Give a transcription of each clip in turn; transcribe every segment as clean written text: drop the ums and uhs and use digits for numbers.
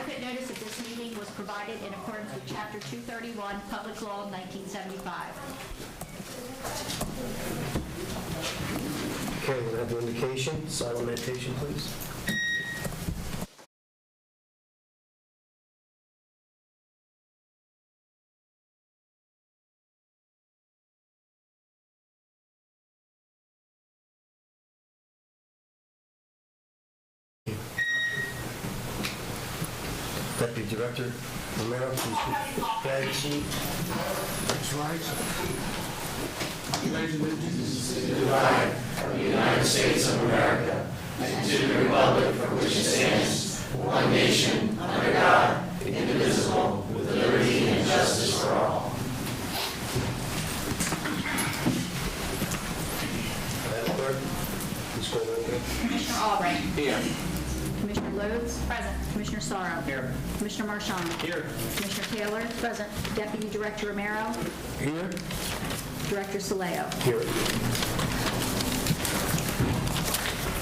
Adequate notice of this meeting was provided in accordance with Chapter 231, Public Law, 1975. Okay, we'll have the invocation. Silent meditation, please. Deputy Director Romero, please flag sheet. That's right. Pledge allegiance to the flag of the United States of America and to the republic for which it stands, one nation, under God, indivisible, with liberty and justice for all. Madam Clerk, please call the roll. Commissioner Albright. Here. Commissioner Lodes. Present. Commissioner Sorrow. Here. Commissioner Marchand. Here. Commissioner Taylor. Present. Deputy Director Romero. Here. Director Soleo. Here.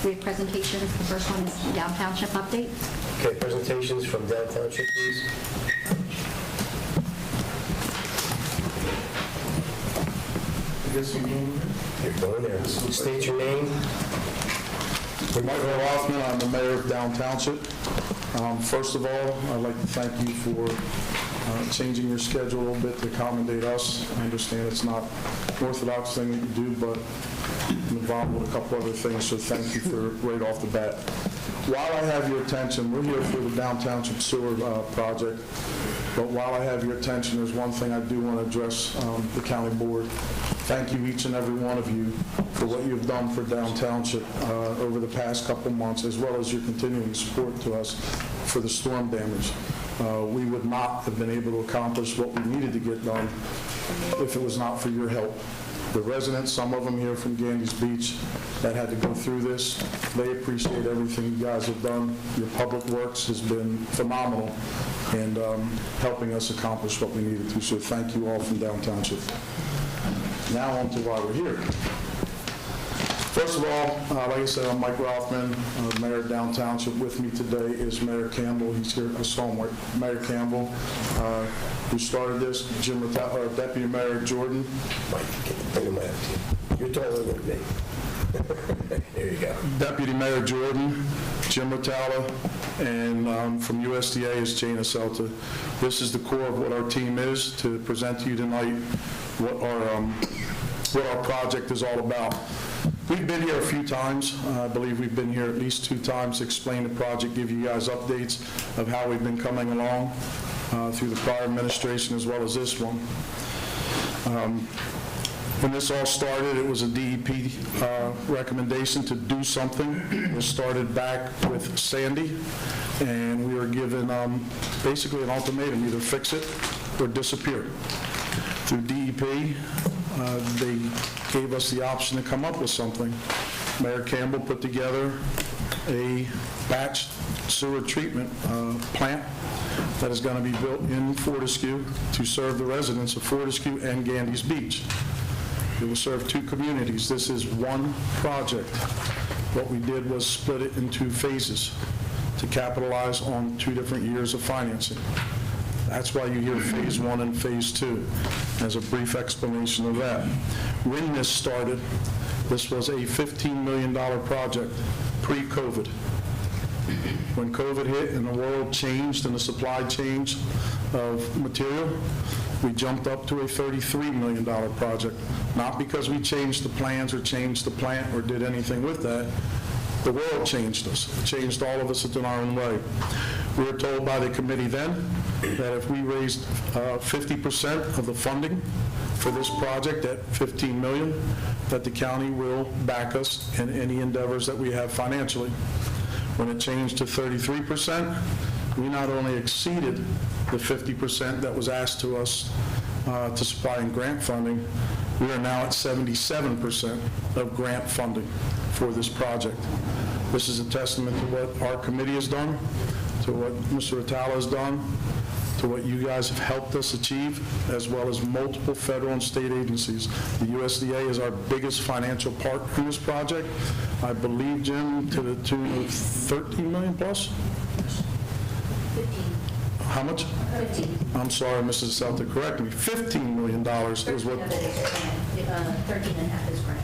We have presentations. The first one is Down Township update. Okay, presentations from Down Township, please. You're going there. State your name. Michael Rothman, I'm the mayor of Down Township. First of all, I'd like to thank you for changing your schedule a little bit to accommodate us. I understand it's not an orthodox thing that you do, but I'm involved with a couple other things, so thank you for right off the bat. While I have your attention, we're here for the Down Township Sewer project, but while I have your attention, there's one thing I do want to address the county board. Thank you, each and every one of you, for what you've done for Down Township over the past couple months, as well as your continuing support to us for the storm damage. We would not have been able to accomplish what we needed to get done if it was not for your help. The residents, some of them here from Gandy's Beach, that had to go through this, they appreciate everything you guys have done. Your public works has been phenomenal and helping us accomplish what we needed to. So thank you all from Down Township. Now on to why we're here. First of all, like I said, I'm Mike Rothman, Mayor of Down Township. With me today is Mayor Campbell. He's here. I saw him. Mayor Campbell, who started this. Deputy Mayor Jordan. Mike, bring him up. You're taller than me. There you go. Deputy Mayor Jordan, Jim Ratala, and from USDA is Jana Selta. This is the core of what our team is, to present to you tonight what our project is all about. We've been here a few times. I believe we've been here at least 2 times to explain the project, give you guys updates of how we've been coming along through the prior administration as well as this one. When this all started, it was a DEP recommendation to do something. It started back with Sandy, and we were given basically an ultimatum: either fix it or disappear. Through DEP, they gave us the option to come up with something. Mayor Campbell put together a batch sewer treatment plant that is going to be built in Fortescue to serve the residents of Fortescue and Gandy's Beach. It will serve 2 communities. This is one project. What we did was split it into phases to capitalize on 2 different years of financing. That's why you hear phase 1 and phase 2, as a brief explanation of that. When this started, this was a $15 million project pre-COVID. When COVID hit and the world changed and the supply changed of material, we jumped up to a $33 million project. Not because we changed the plans or changed the plant or did anything with that. The world changed us. It changed all of us in our own way. We were told by the committee then that if we raised 50% of the funding for this project at $15 million, that the county will back us in any endeavors that we have financially. When it changed to 33%, we not only exceeded the 50% that was asked to us to supply in grant funding, we are now at 77% of grant funding for this project. This is a testament to what our committee has done, to what Mr. Ratala has done, to what you guys have helped us achieve, as well as multiple federal and state agencies. The USDA is our biggest financial partner in this project. I believe, Jim, to the tune of 13 million plus? 15. How much? 15. I'm sorry, Mrs. South, to correct me. $15 million is what, 13 and a half is grant.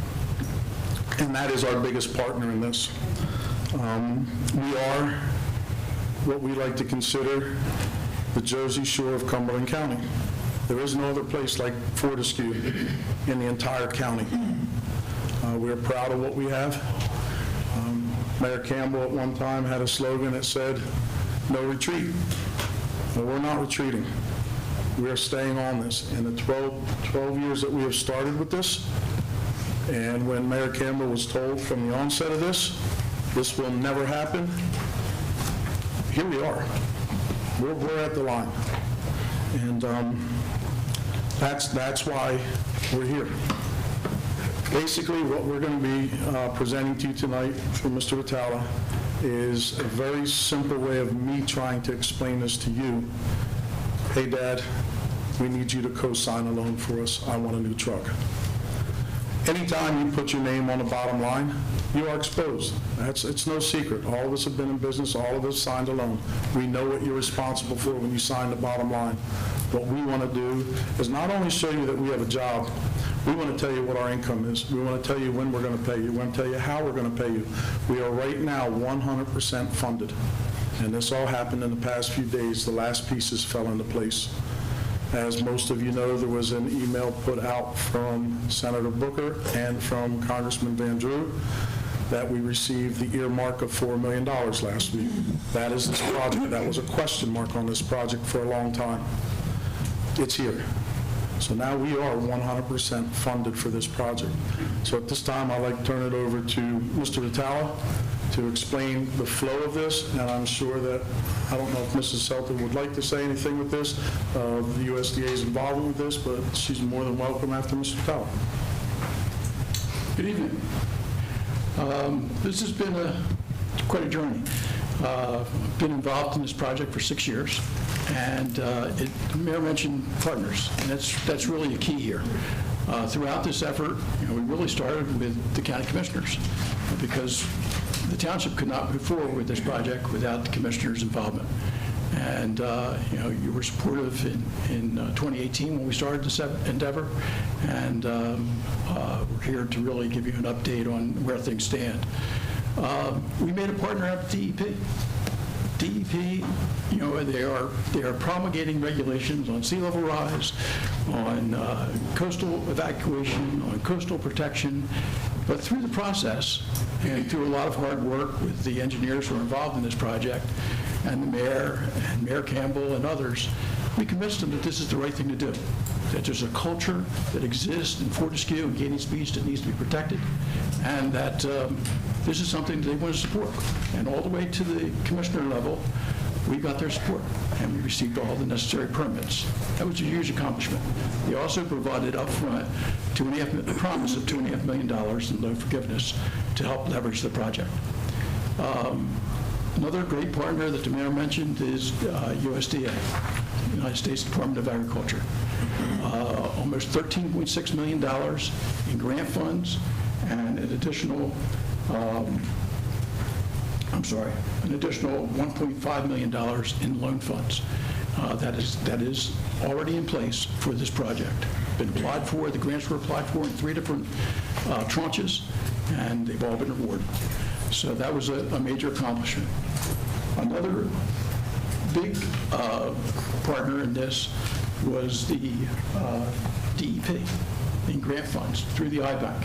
and that is our biggest partner in this. We are what we like to consider the Jersey Shore of Cumberland County. There is no other place like Fortescue in the entire county. We're proud of what we have. Mayor Campbell at one time had a slogan that said, "No retreat." Well, we're not retreating. We are staying on this. In the 12 years that we have started with this, and when Mayor Campbell was told from the onset of this will never happen, here we are. We're at the line. And that's why we're here. Basically, what we're going to be presenting to you tonight from Mr. Vitale is a very simple way of me trying to explain this to you. Hey, Dad, we need you to co-sign a loan for us. I want a new truck. Anytime you put your name on the bottom line, you are exposed. It's no secret. All of us have been in business. All of us signed a loan. We know what you're responsible for when you sign the bottom line. What we want to do is not only show you that we have a job, we want to tell you what our income is. We want to tell you when we're going to pay you. We want to tell you how we're going to pay you. We are right now 100% funded. And this all happened in the past few days. The last pieces fell into place. As most of you know, there was an email put out from Senator Booker and from Congressman Van Drew that we received the earmark of $4 million last week. That is this project. That was a question mark on this project for a long time. It's here. So now we are 100% funded for this project. So at this time, I'd like to turn it over to Mr. Vitale to explain the flow of this, and I'm sure that, I don't know if Mrs. Selter would like to say anything with this, the USDA's involvement with this, but she's more than welcome after Mr. Vitale. Good evening. This has been quite a journey. I've been involved in this project for 6 years, and the Mayor mentioned partners, and that's really a key here. Throughout this effort, we really started with the county commissioners, because the township could not move forward with this project without the commissioners' involvement. And you were supportive in 2018 when we started this endeavor, and we're here to really give you an update on where things stand. We made a partner at DEP. DEP, they are promulgating regulations on sea level rise, on coastal evacuation, on coastal protection, but through the process and through a lot of hard work with the engineers who are involved in this project and the mayor and Mayor Campbell and others, we convinced them that this is the right thing to do, that there's a culture that exists in Fortescue and Gaines's Beach that needs to be protected, and that this is something that they want to support. And all the way to the commissioner level, we got their support, and we received all the necessary permits. That was a huge accomplishment. They also provided upfront a promise of $2.5 million in loan forgiveness to help leverage the project. Another great partner that the mayor mentioned is USDA, United States Department of Agriculture. Almost $13.6 million in grant funds and an additional $1.5 million in loan funds. That is already in place for this project. Been applied for, the grants were applied for in 3 different tranches, and they've all been awarded. So that was a major accomplishment. Another big partner in this was the DEP in grant funds through the IBAC.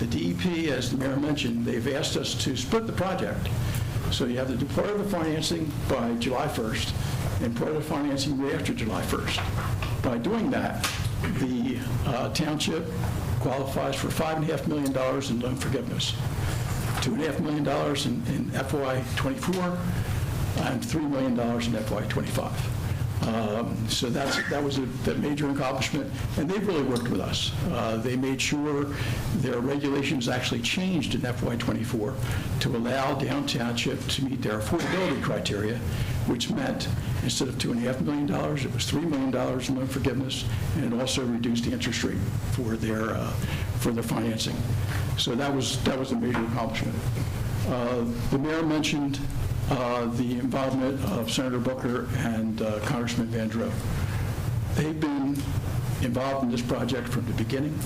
The DEP, as the mayor mentioned, they've asked us to split the project. So you have to do part of the financing by July 1st and part of the financing right after July 1st. By doing that, the township qualifies for $5.5 million in loan forgiveness, $2.5 million in FY24, and $3 million in FY25. So that was a major accomplishment, and they've really worked with us. They made sure their regulations actually changed in FY24 to allow Down Township to meet their affordability criteria, which meant instead of $2.5 million, it was $3 million in loan forgiveness, and it also reduced the interest rate for their financing. So that was a major accomplishment. The mayor mentioned the involvement of Senator Booker and Congressman Van Drew. They've been involved in this project from the beginning.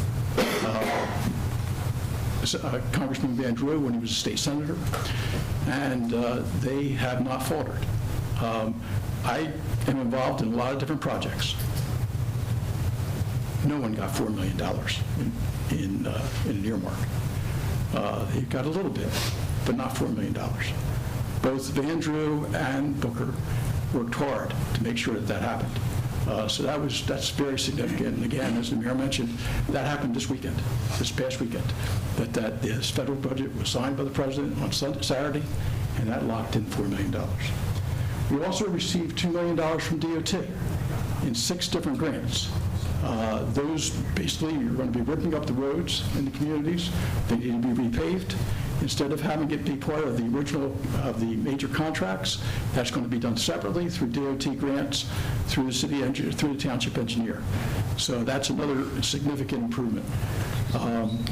Congressman Van Drew when he was a state senator, and they have not faltered. I am involved in a lot of different projects. No one got $4 million in an earmark. They got a little bit, but not $4 million. Both Van Drew and Booker worked hard to make sure that that happened. So that's very significant. And again, as the mayor mentioned, that happened this past weekend, that this federal budget was signed by the president on Saturday, and that locked in $4 million. We also received $2 million from DOT in 6 different grants. Those, basically, you're going to be ripping up the roads in the communities. They need to be repaved. Instead of having it be part of the original, of the major contracts, that's going to be done separately through DOT grants, through the city engineer, through the township engineer. So that's another significant improvement.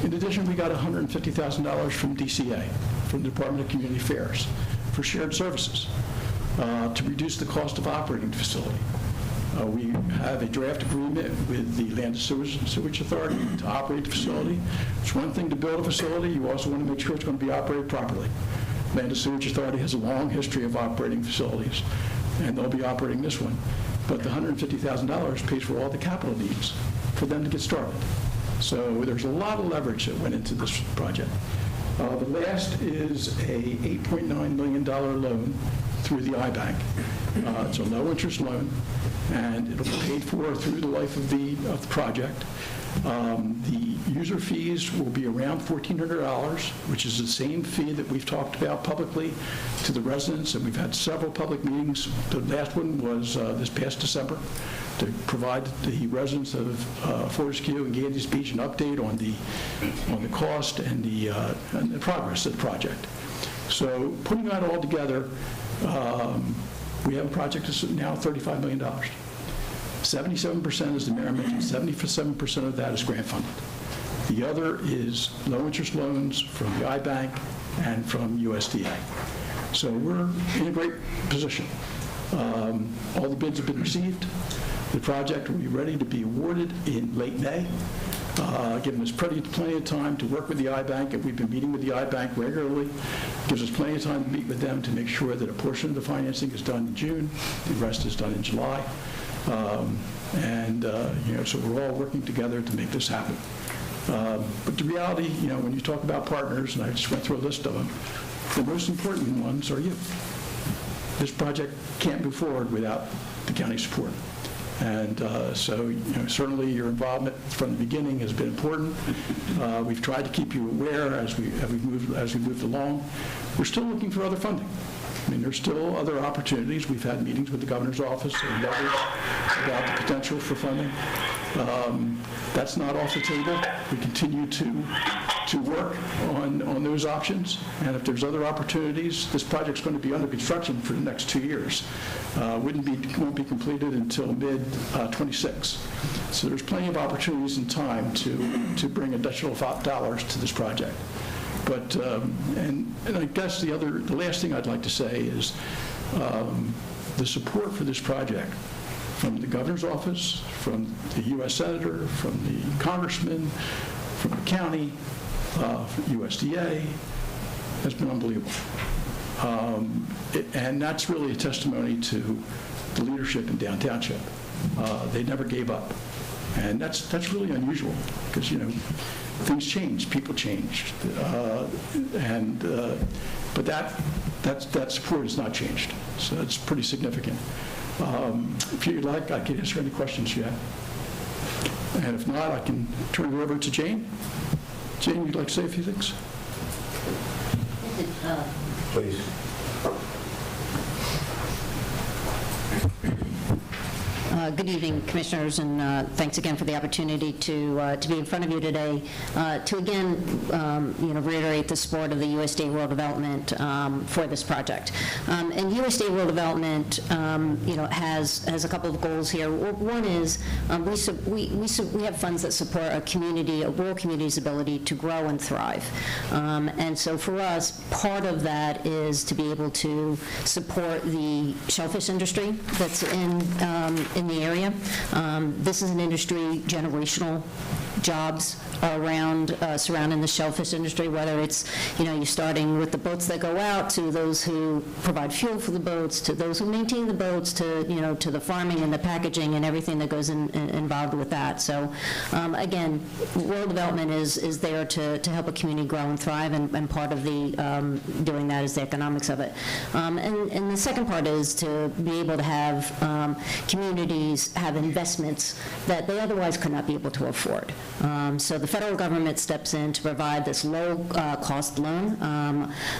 In addition, we got $150,000 from DCA, from the Department of Community Affairs, for shared services, to reduce the cost of operating the facility. We have a draft agreement with the Land and Sewage Authority to operate the facility. It's one thing to build a facility. You also want to make sure it's going to be operated properly. Land and Sewage Authority has a long history of operating facilities, and they'll be operating this one. But the $150,000 pays for all the capital needs for them to get started. So there's a lot of leverage that went into this project. The last is a $8.9 million loan through the iBank. It's a low-interest loan, and it'll be paid for through the life of the project. The user fees will be around $1,400, which is the same fee that we've talked about publicly to the residents, and we've had several public meetings. The last one was this past December, to provide the residents of Fortescue and Gandy's Beach an update on the cost and the progress of the project. So putting that all together, we have a project that's now $35 million. 77%, as the mayor mentioned, 77% of that is grant funded. The other is low-interest loans from the iBank and from USDA. So we're in a great position. All the bids have been received. The project will be ready to be awarded in late May, giving us plenty of time to work with the iBank, and we've been meeting with the iBank regularly. It gives us plenty of time to meet with them to make sure that a portion of the financing is done in June, the rest is done in July. So we're all working together to make this happen. But the reality, when you talk about partners, and I just went through a list of them, the most important ones are you. This project can't move forward without the county support. And certainly your involvement from the beginning has been important. We've tried to keep you aware as we moved along. We're still looking for other funding. I mean, there's still other opportunities. We've had meetings with the governor's office and others about the potential for funding. That's not off the table. We continue to work on those options. And if there's other opportunities, this project's going to be under construction for the next 2 years. Won't be completed until mid-26. So there's plenty of opportunities and time to bring additional dollars to this project. But and I guess the last thing I'd like to say is the support for this project from the governor's office, from the U.S. Senator, from the congressman, from the county, from USDA, has been unbelievable. And that's really a testimony to the leadership in Down Township. They never gave up. And that's really unusual because, things change, people change. But that support has not changed. So that's pretty significant. If you'd like, I can answer any questions you have. And if not, I can turn it over to Jane. Jane, you'd like to say a few things? Please. Good evening, Commissioners, and thanks again for the opportunity to be in front of you today to again, reiterate the support of the USDA Rural Development for this project. And USDA Rural Development, has a couple of goals here. One is we have funds that support a rural community's ability to grow and thrive. And so for us, part of that is to be able to support the shellfish industry that's in the area. This is an industry, generational jobs around surrounding the shellfish industry, whether it's, you're starting with the boats that go out, to those who provide fuel for the boats, to those who maintain the boats, to the farming and the packaging and everything that goes involved with that. So again, rural development is there to help a community grow and thrive, and part of the doing that is the economics of it. And the second part is to be able to have communities have investments that they otherwise could not be able to afford. So the federal government steps in to provide this low-cost loan.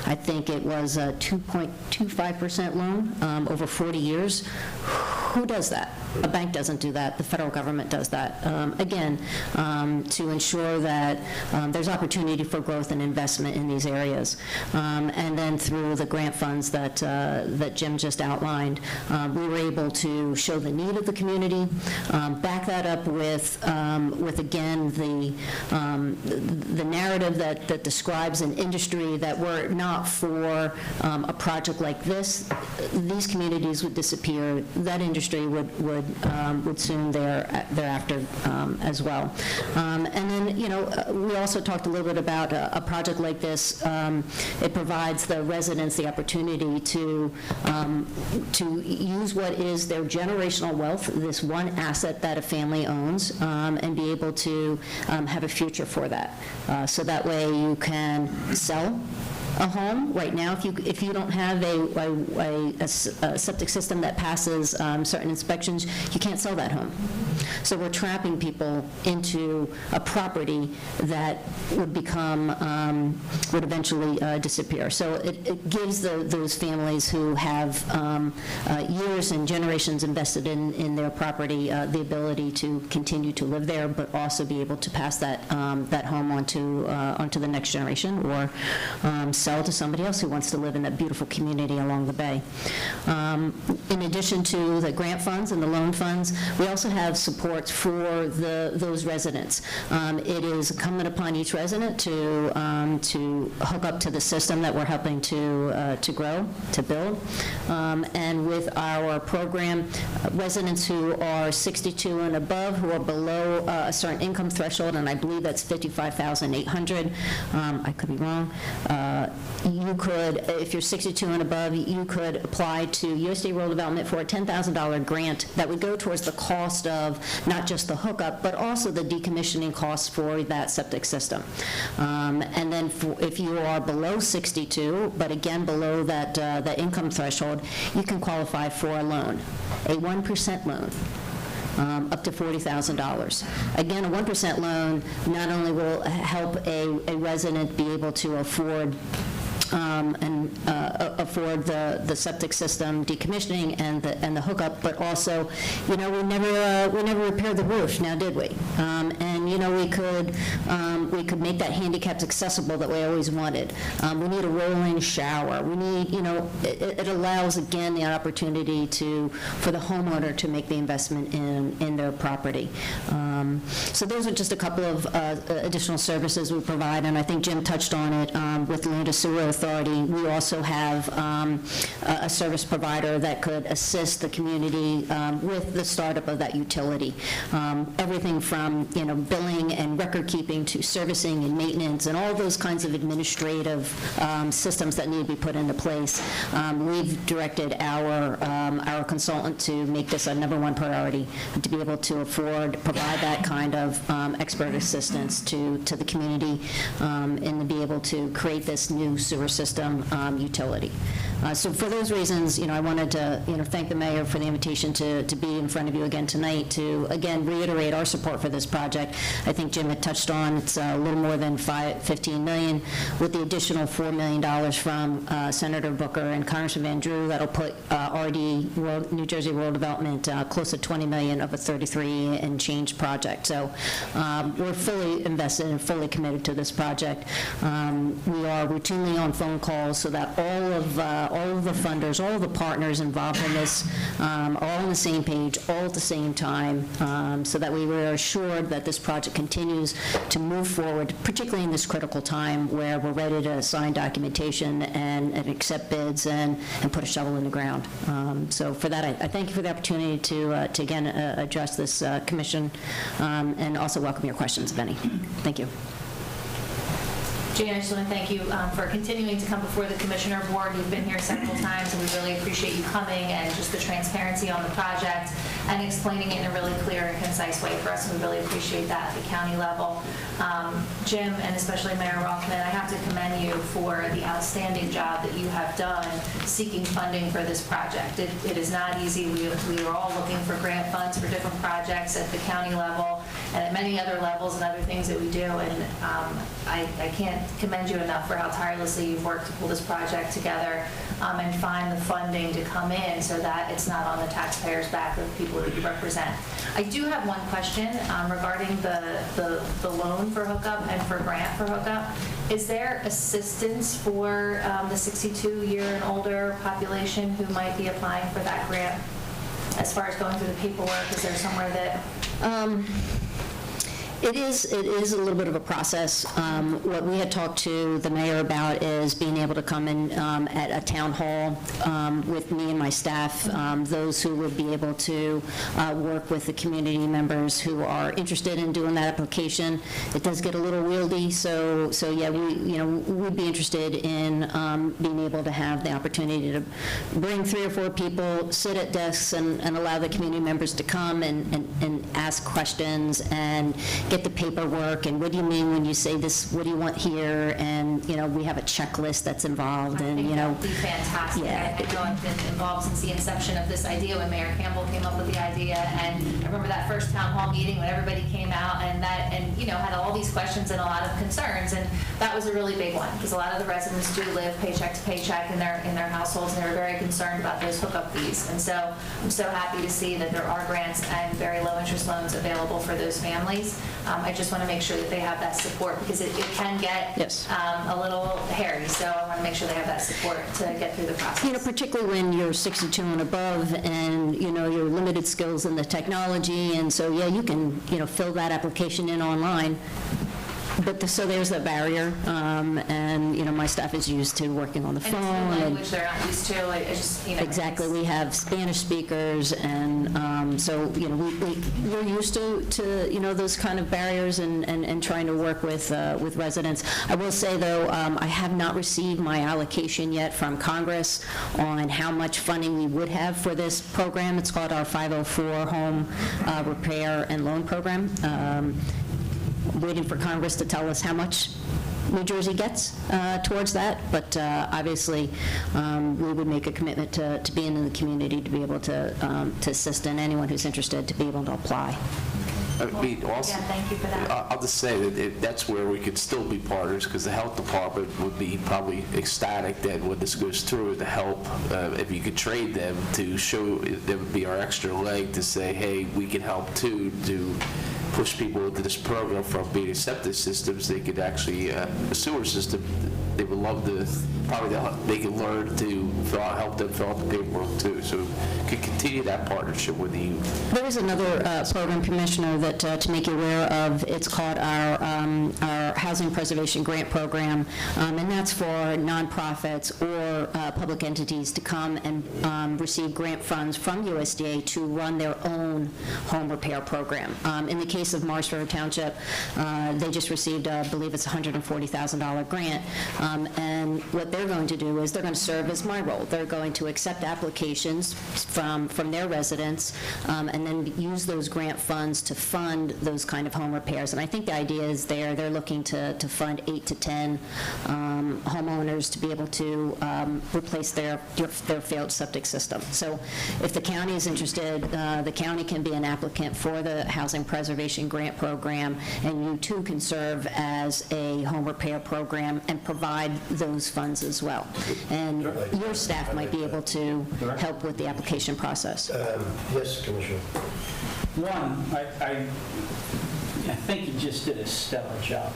I think it was a 2.25% loan over 40 years. Who does that? A bank doesn't do that. The federal government does that. Again, to ensure that there's opportunity for growth and investment in these areas. And then through the grant funds that Jim just outlined, we were able to show the need of the community, back that up with again, the narrative that describes an industry that were it not for a project like this, these communities would disappear. That industry would soon thereafter as well. And then, we also talked a little bit about a project like this. It provides the residents the opportunity to use what is their generational wealth, this one asset that a family owns, and be able to have a future for that. So that way you can sell a home. Right now, if you don't have a septic system that passes certain inspections, you can't sell that home. So we're trapping people into a property that would would eventually disappear. So it gives those families who have years and generations invested in their property the ability to continue to live there, but also be able to pass that home onto the next generation, or sell to somebody else who wants to live in that beautiful community along the bay. In addition to the grant funds and the loan funds, we also have supports for those residents. It is incumbent upon each resident to hook up to the system that we're helping to grow, to build. And with our program, residents who are 62 and above, who are below a certain income threshold, and I believe that's $55,800. I could be wrong. You could, if you're 62 and above, you could apply to USDA Rural Development for a $10,000 grant that would go towards the cost of not just the hookup, but also the decommissioning costs for that septic system. And then if you are below 62, but again below that income threshold, you can qualify for a loan, a 1% loan. Up to $40,000. Again, a 1% loan not only will help a resident be able to afford afford the septic system decommissioning and the hookup, but also, we never repaired the roof, now did we? And we could make that handicapped accessible that we always wanted. We need a roll-in shower. We need, it allows again the opportunity for the homeowner to make the investment in their property. So those are just a couple of additional services we provide, and I think Jim touched on it with Lunda Sewer Authority. We also have a service provider that could assist the community with the startup of that utility. Everything from billing and record keeping to servicing and maintenance and all those kinds of administrative systems that need to be put into place. We've directed our consultant to make this a #1 priority, to be able to provide that kind of expert assistance to the community and to be able to create this new sewer system utility. So for those reasons, I wanted to, thank the mayor for the invitation to be in front of you again tonight to, again, reiterate our support for this project. I think Jim had touched on, it's a little more than $15 million, with the additional $4 million from Senator Booker and Congressman Van Drew. That'll put RD, New Jersey Rural Development, close to $20 million of a 33 and change project. So we're fully invested and fully committed to this project. We are routinely on phone calls so that all of the funders, all of the partners involved in this are all on the same page, all at the same time, so that we were assured that this project continues to move forward, particularly in this critical time where we're ready to sign documentation and accept bids and put a shovel in the ground. So for that, I thank you for the opportunity to again address this commission and also welcome your questions, if any. Thank you. Jane, I just want to thank you for continuing to come before the Commissioner Board. You've been here several times, and we really appreciate you coming and just the transparency on the project and explaining it in a really clear and concise way for us, and we really appreciate that at the county level. Jim, and especially Mayor Rothman, I have to commend you for the outstanding job that you have done seeking funding for this project. It is not easy. We are all looking for grant funds for different projects at the county level and at many other levels and other things that we do, and I can't commend you enough for how tirelessly you've worked to pull this project together and find the funding to come in so that it's not on the taxpayers' back of the people that you represent. I do have one question regarding the loan for hookup and for grant for hookup. Is there assistance for the 62-year and older population who might be applying for that grant as far as going through the paperwork? Is there somewhere that... It is a little bit of a process. What we had talked to the mayor about is being able to come in at a town hall with me and my staff, those who would be able to work with the community members who are interested in doing that application. It does get a little wieldy, so yeah, we'd be interested in being able to have the opportunity to bring 3 or 4 people, sit at desks, and allow the community members to come and ask questions and get the paperwork, and what do you mean when you say this, what do you want here, and we have a checklist that's involved, and that would be fantastic. Yeah. I know I've been involved since the inception of this idea when Mayor Campbell came up with the idea, and I remember that first town hall meeting when everybody came out and had all these questions and a lot of concerns, and that was a really big one because a lot of the residents do live paycheck to paycheck in their households, and they were very concerned about those hookup fees. And so I'm so happy to see that there are grants and very low interest loans available for those families. I just want to make sure that they have that support because it can get Yes. A little hairy. So I want to make sure they have that support to get through the process. Particularly when you're 62 and above, and you're limited skills in the technology, and so yeah, you can fill that application in online. But so there's that barrier, and my staff is used to working on the phone. And it's a language they're not used to. It just Exactly. We have Spanish speakers, and so we're used to those kind of barriers and trying to work with residents. I will say though, I have not received my allocation yet from Congress on how much funding we would have for this program. It's called our 504 Home Repair and Loan Program. Waiting for Congress to tell us how much New Jersey gets towards that, but obviously we would make a commitment to being in the community to be able to assist in anyone who's interested to be able to apply. Also, thank you for that. I'll just say that that's where we could still be partners, because the health department would be probably ecstatic that when this goes through to help, if you could trade them to show, that would be our extra leg to say, hey, we can help too, to push people into this program from being septic systems. They could actually, a sewer system, they would love to, probably they could learn to help them fill out the paperwork too. So could continue that partnership with you. There is another program, Commissioner, that to make you aware of. It's called our Housing Preservation Grant Program, and that's for nonprofits or public entities to come and receive grant funds from USDA to run their own home repair program. In the case of Marshfield Township, they just received, I believe it's a $140,000 grant And what they're going to do is they're going to serve as my role. They're going to accept applications from their residents and then use those grant funds to fund those kind of home repairs. And I think the idea is they're looking to fund 8 to 10 homeowners to be able to replace their failed septic system. So if the county is interested, the county can be an applicant for the Housing Preservation Grant Program, and you too can serve as a home repair program and provide those funds as well. And your staff might be able to help with the application process. Yes, Commissioner. One, I think you just did a stellar job.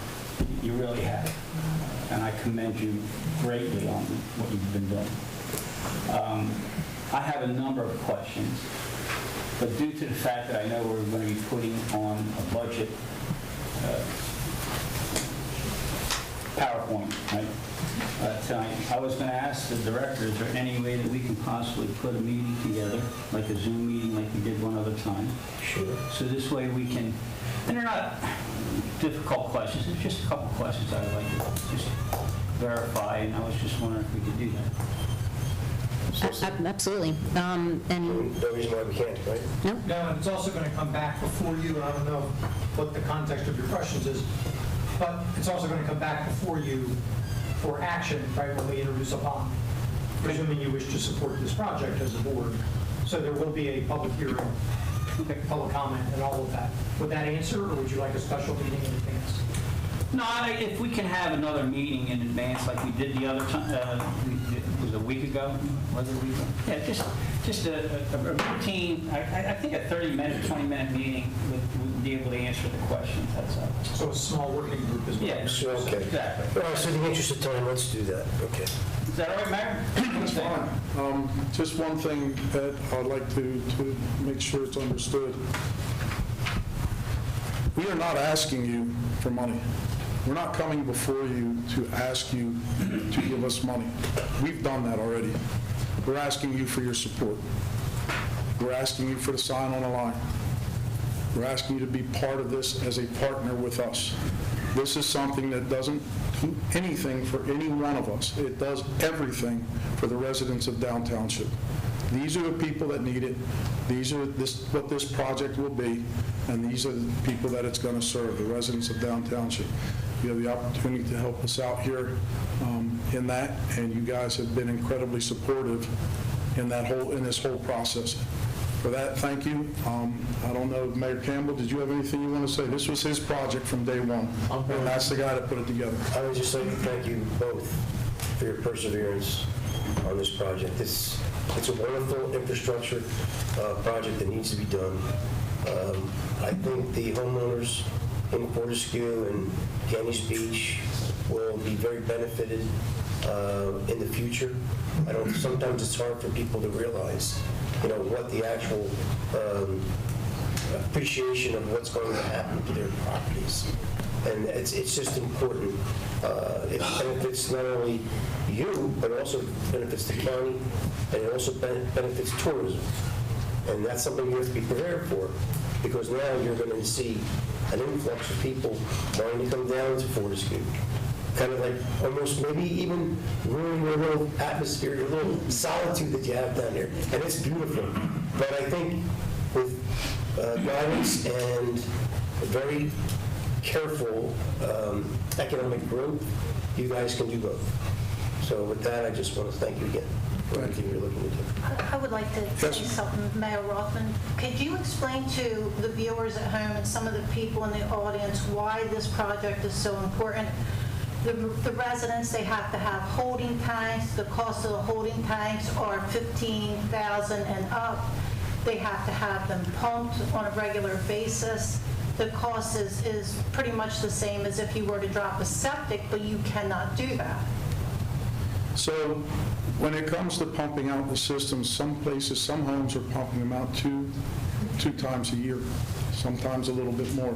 You really have. And I commend you greatly on what you've been doing. I have a number of questions, but due to the fact that I know we're going to be putting on a budget PowerPoint, right? Tonight, I was going to ask the director, is there any way that we can possibly put a meeting together, like a Zoom meeting like we did one other time? Sure. So this way we can, and they're not difficult questions, it's just a couple questions I would like to just verify, and I was just wondering if we could do that. Absolutely. And No reason why we can't, right? no? No, and it's also going to come back before you, and I don't know what the context of your questions is, but it's also going to come back before you for action, right, when we introduce a bond, presuming you wish to support this project as a board. So there will be a public hearing, public comment, and all of that. Would that answer, or would you like a special meeting in advance? No, if we can have another meeting in advance like we did the other time, was it a week ago? Was it a week ago? Yeah, just a routine, I think a 30-minute, 20-minute meeting would be able to answer the questions, that's all. So a small working group is what Yeah, you're So, okay. exactly. All right, so in the interest of time, let's do that. Okay. Is that all right, Mayor? That's fine. Just one thing that I'd like to make sure it's understood. We are not asking you for money. We're not coming before you to ask you to give us money. We've done that already. We're asking you for your support. We're asking you for the sign on the line. We're asking you to be part of this as a partner with us. This is something that doesn't do anything for any one of us. It does everything for the residents of Downtown Township. These are the people that need it. These are what this project will be, and these are the people that it's going to serve, the residents of Downtown Township. You have the opportunity to help us out here in that, and you guys have been incredibly supportive in this whole process. For that, thank you. I don't know, Mayor Campbell, did you have anything you want to say? This was his project from day one, and that's the guy that put it together. I would just like to thank you both for your perseverance on this project. It's a wonderful infrastructure project that needs to be done. I think the homeowners in Fortescue and Caney's Beach will be very benefited in the future. Sometimes it's hard for people to realize, what the actual appreciation of what's going to happen to their properties. And it's just important. It benefits not only you, but also benefits the county, and it also benefits tourism. And that's something you have to be prepared for, because now you're going to see an influx of people wanting to come down to Fortescue. Kind of like almost maybe even ruining your little atmosphere, your little solitude that you have down here. And it's beautiful. But I think with guidance and very careful economic growth, you guys can do both. So with that, I just want to thank you again for everything you're looking to do. I would like to say something, Mayor Rothman. Could you explain to the viewers at home and some of the people in the audience why this project is so important? The residents, they have to have holding tanks. The cost of the holding tanks are $15,000 and up. They have to have them pumped on a regular basis. The cost is pretty much the same as if you were to drop a septic, but you cannot do that. So when it comes to pumping out the system, some places, some homes are pumping them out two times a year, sometimes a little bit more.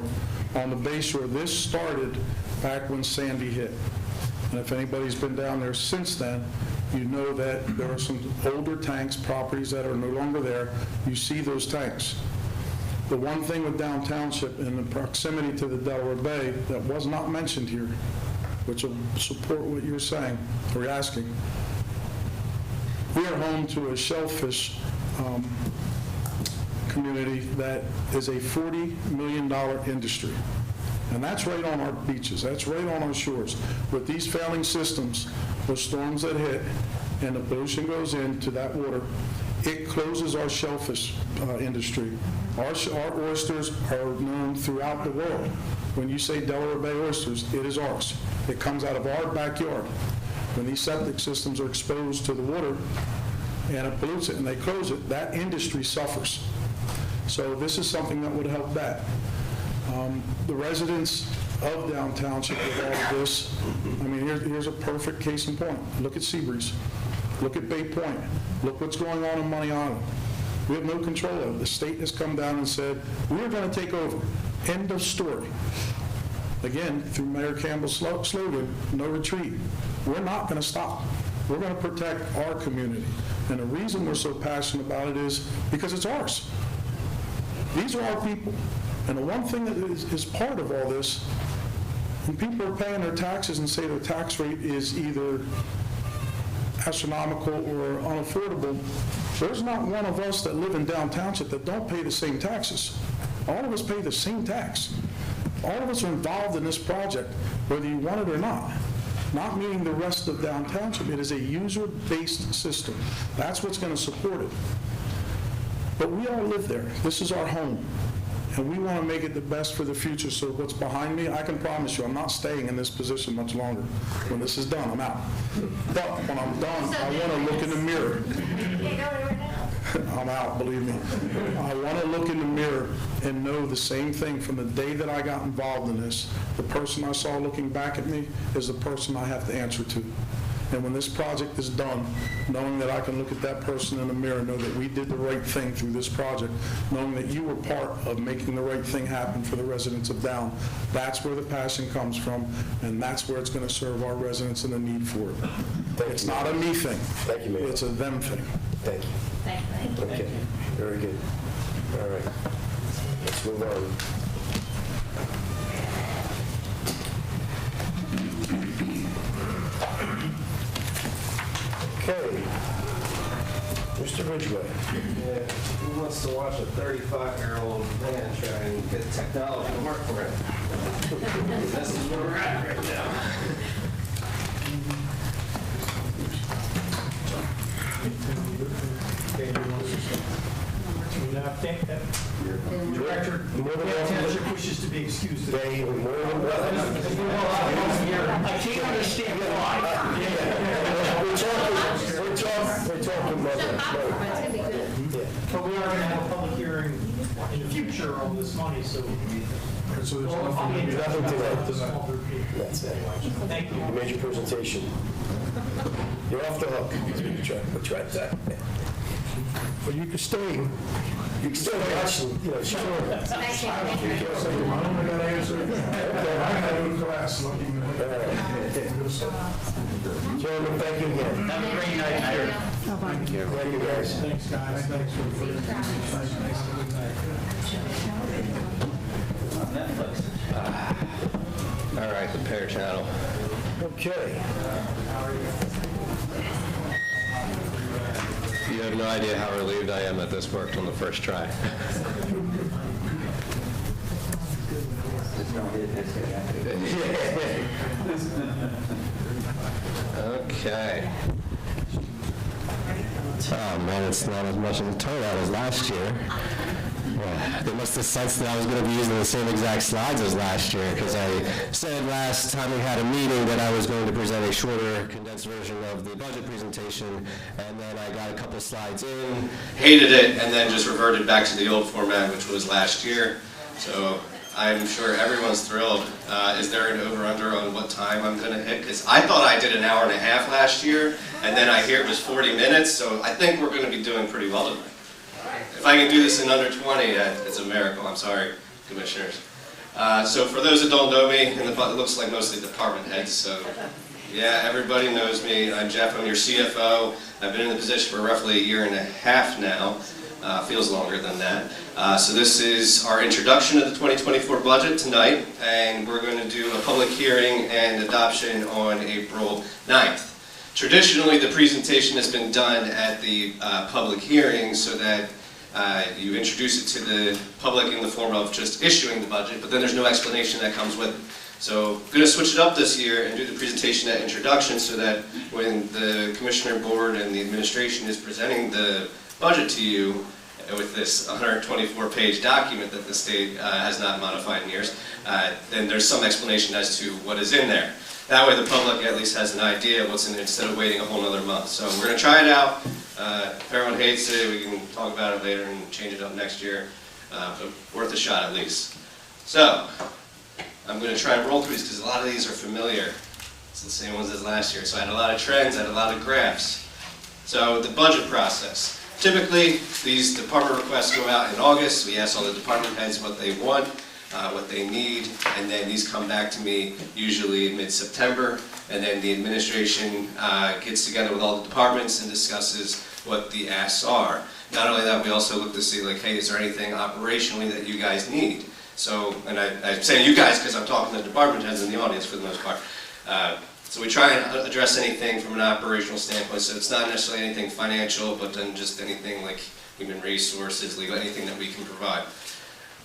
On the Bay Shore, this started back when Sandy hit. And if anybody's been down there since then, you know that there are some older tanks, properties that are no longer there. You see those tanks. The one thing with Downtown Township and the proximity to the Delaware Bay that was not mentioned here which will support what you're saying or asking. We are home to a shellfish community that is a $40 million industry. And that's right on our beaches, that's right on our shores. With these failing systems, the storms that hit and the pollution goes into that water, it closes our shellfish industry. Our oysters are known throughout the world. When you say Delaware Bay oysters, it is ours. It comes out of our backyard. When these septic systems are exposed to the water and it pollutes it and they close it, that industry suffers. So this is something that would help that. The residents of Down Township with all of this, I mean, here's a perfect case in point. Look at Seabreeze. Look at Bay Point. Look what's going on in Money Island. We have no control of it. The state has come down and said, we're going to take over. End of story. Again, through Mayor Campbell's slogan, no retreat. We're not going to stop. We're going to protect our community. And the reason we're so passionate about it is because it's ours. These are our people. And the one thing that is part of all this, when people are paying their taxes and say their tax rate is either astronomical or unaffordable, there's not one of us that live in Down Township that don't pay the same taxes. All of us pay the same tax. All of us are involved in this project, whether you want it or not. Not meaning the rest of Down Township. It is a user-based system. That's what's going to support it. But we all live there. This is our home. And we want to make it the best for the future. So what's behind me, I can promise you, I'm not staying in this position much longer. When this is done, I'm out. But when I'm done, I want to look in the mirror. I'm out, believe me. I want to look in the mirror and know the same thing from the day that I got involved in this. The person I saw looking back at me is the person I have to answer to. And when this project is done, knowing that I can look at that person in the mirror and know that we did the right thing through this project, knowing that you were part of making the right thing happen for the residents of Down, that's where the passion comes from, and that's where it's going to serve our residents and the need for it. It's not a me thing. Thank you, Mayor. It's a them thing. Thank you. Thank you. Okay, very good. All right, let's move on. Okay, Mr. Ridgway. Yeah, who wants to watch a 35-year-old man try and get technology to work for him? This is where we're at right now. Director, Township wishes to be excused today. They were more than welcome. I can't understand why. We're talking mother. But we are going to have a public hearing in the future on this money, so. So there's nothing to that. Small group meeting. That's it. Thank you. You made your presentation. You're off the hook. We'll try that. But you can stay. You can still watch, you know, sure. I got to answer. I got to go to class. Gentlemen, thank you again. Have a great night, Mayor. Thank you, guys. Thanks, guys. Thanks for Netflix. All right, the Pear Channel. Okay. You have no idea how relieved I am that this worked on the first try. Okay. Oh man, it's not as much of a turnout as last year. Yeah, they must have sensed that I was going to be using the same exact slides as last year, because I said last time we had a meeting that I was going to present a shorter, condensed version of the budget presentation, and then I got a couple slides in, hated it, and then just reverted back to the old format, which was last year. So I'm sure everyone's thrilled. Is there an over-under on what time I'm going to hit? Because I thought I did an hour and a half last year, and then I hear it was 40 minutes, so I think we're going to be doing pretty well tonight. If I can do this in under 20, it's a miracle. I'm sorry, commissioners. So for those that don't know me, it looks like mostly department heads, so yeah, everybody knows me. I'm Jeff, I'm your CFO. I've been in the position for roughly a year and a half now. feels longer than that. So this is our introduction of the 2024 budget tonight, and we're going to do a public hearing and adoption on April 9th. Traditionally, the presentation has been done at the public hearing so that you introduce it to the public in the form of just issuing the budget, but then there's no explanation that comes with it. So I'm going to switch it up this year and do the presentation at introduction so that when the Commissioner Board and the administration is presenting the budget to you with this 124-page document that the state has not modified in years, then there's some explanation as to what is in there. That way the public at least has an idea of what's in there instead of waiting a whole other month. So we're going to try it out. If everyone hates it, we can talk about it later and change it up next year, but worth a shot at least. So I'm going to try and roll through these because a lot of these are familiar. It's the same ones as last year. So I had a lot of trends, I had a lot of graphs. So the budget process. Typically, these department requests go out in August. We ask all the department heads what they want, what they need, and then these come back to me usually in mid-September, and then the administration gets together with all the departments and discusses what the asks are. Not only that, we also look to see, like, hey, is there anything operationally that you guys need? So, and I'm saying you guys because I'm talking to department heads in the audience for the most part. So we try and address anything from an operational standpoint, so it's not necessarily anything financial, but then just anything like human resources, legal, anything that we can provide.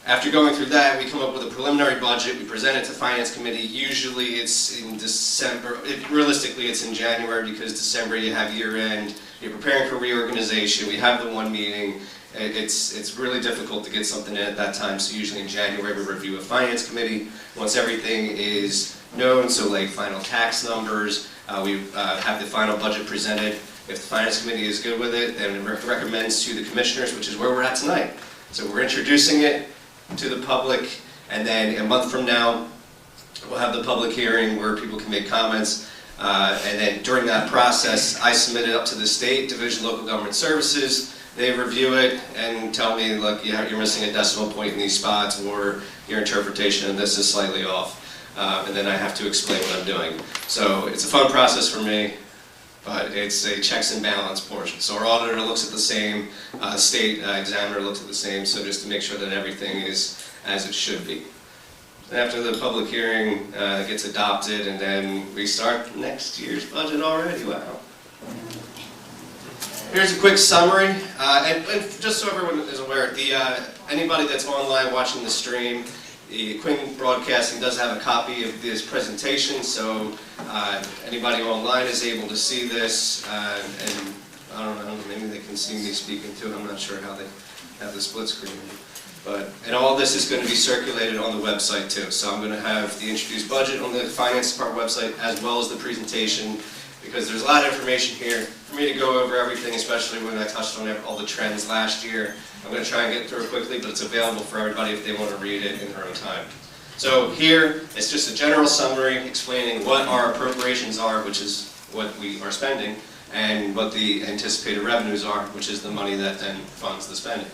After going through that, we come up with a preliminary budget, we present it to Finance Committee. Usually it's in December, realistically it's in January because December you have year end, you're preparing for reorganization, we have the one meeting. It's really difficult to get something in at that time, so usually in January we review a Finance Committee. Once everything is known, so like final tax numbers, we have the final budget presented. If the Finance Committee is good with it, then it recommends to the Commissioners, which is where we're at tonight. So we're introducing it to the public, and then a month from now, we'll have the public hearing where people can make comments, and then during that process, I submit it up to the State Division of Local Government Services. They review it and tell me, look, you're missing a decimal point in these spots, or your interpretation of this is slightly off, and then I have to explain what I'm doing. So it's a fun process for me, but it's a checks and balance portion. So our auditor looks at the same, state examiner looks at the same, so just to make sure that everything is as it should be. And after the public hearing gets adopted, and then we start next year's budget already, wow. Here's a quick summary, and just so everyone is aware, anybody that's online watching the stream, the Quinn Broadcasting does have a copy of this presentation, so anybody online is able to see this, and I don't know, maybe they can see me speaking too. I'm not sure how they have the split screen. And all this is going to be circulated on the website too. So I'm going to have the introduced budget on the Finance Department website as well as the presentation, because there's a lot of information here for me to go over everything, especially when I touched on all the trends last year. I'm going to try and get through it quickly, but it's available for everybody if they want to read it in their own time. So here, it's just a general summary explaining what our appropriations are, which is what we are spending, and what the anticipated revenues are, which is the money that then funds the spending.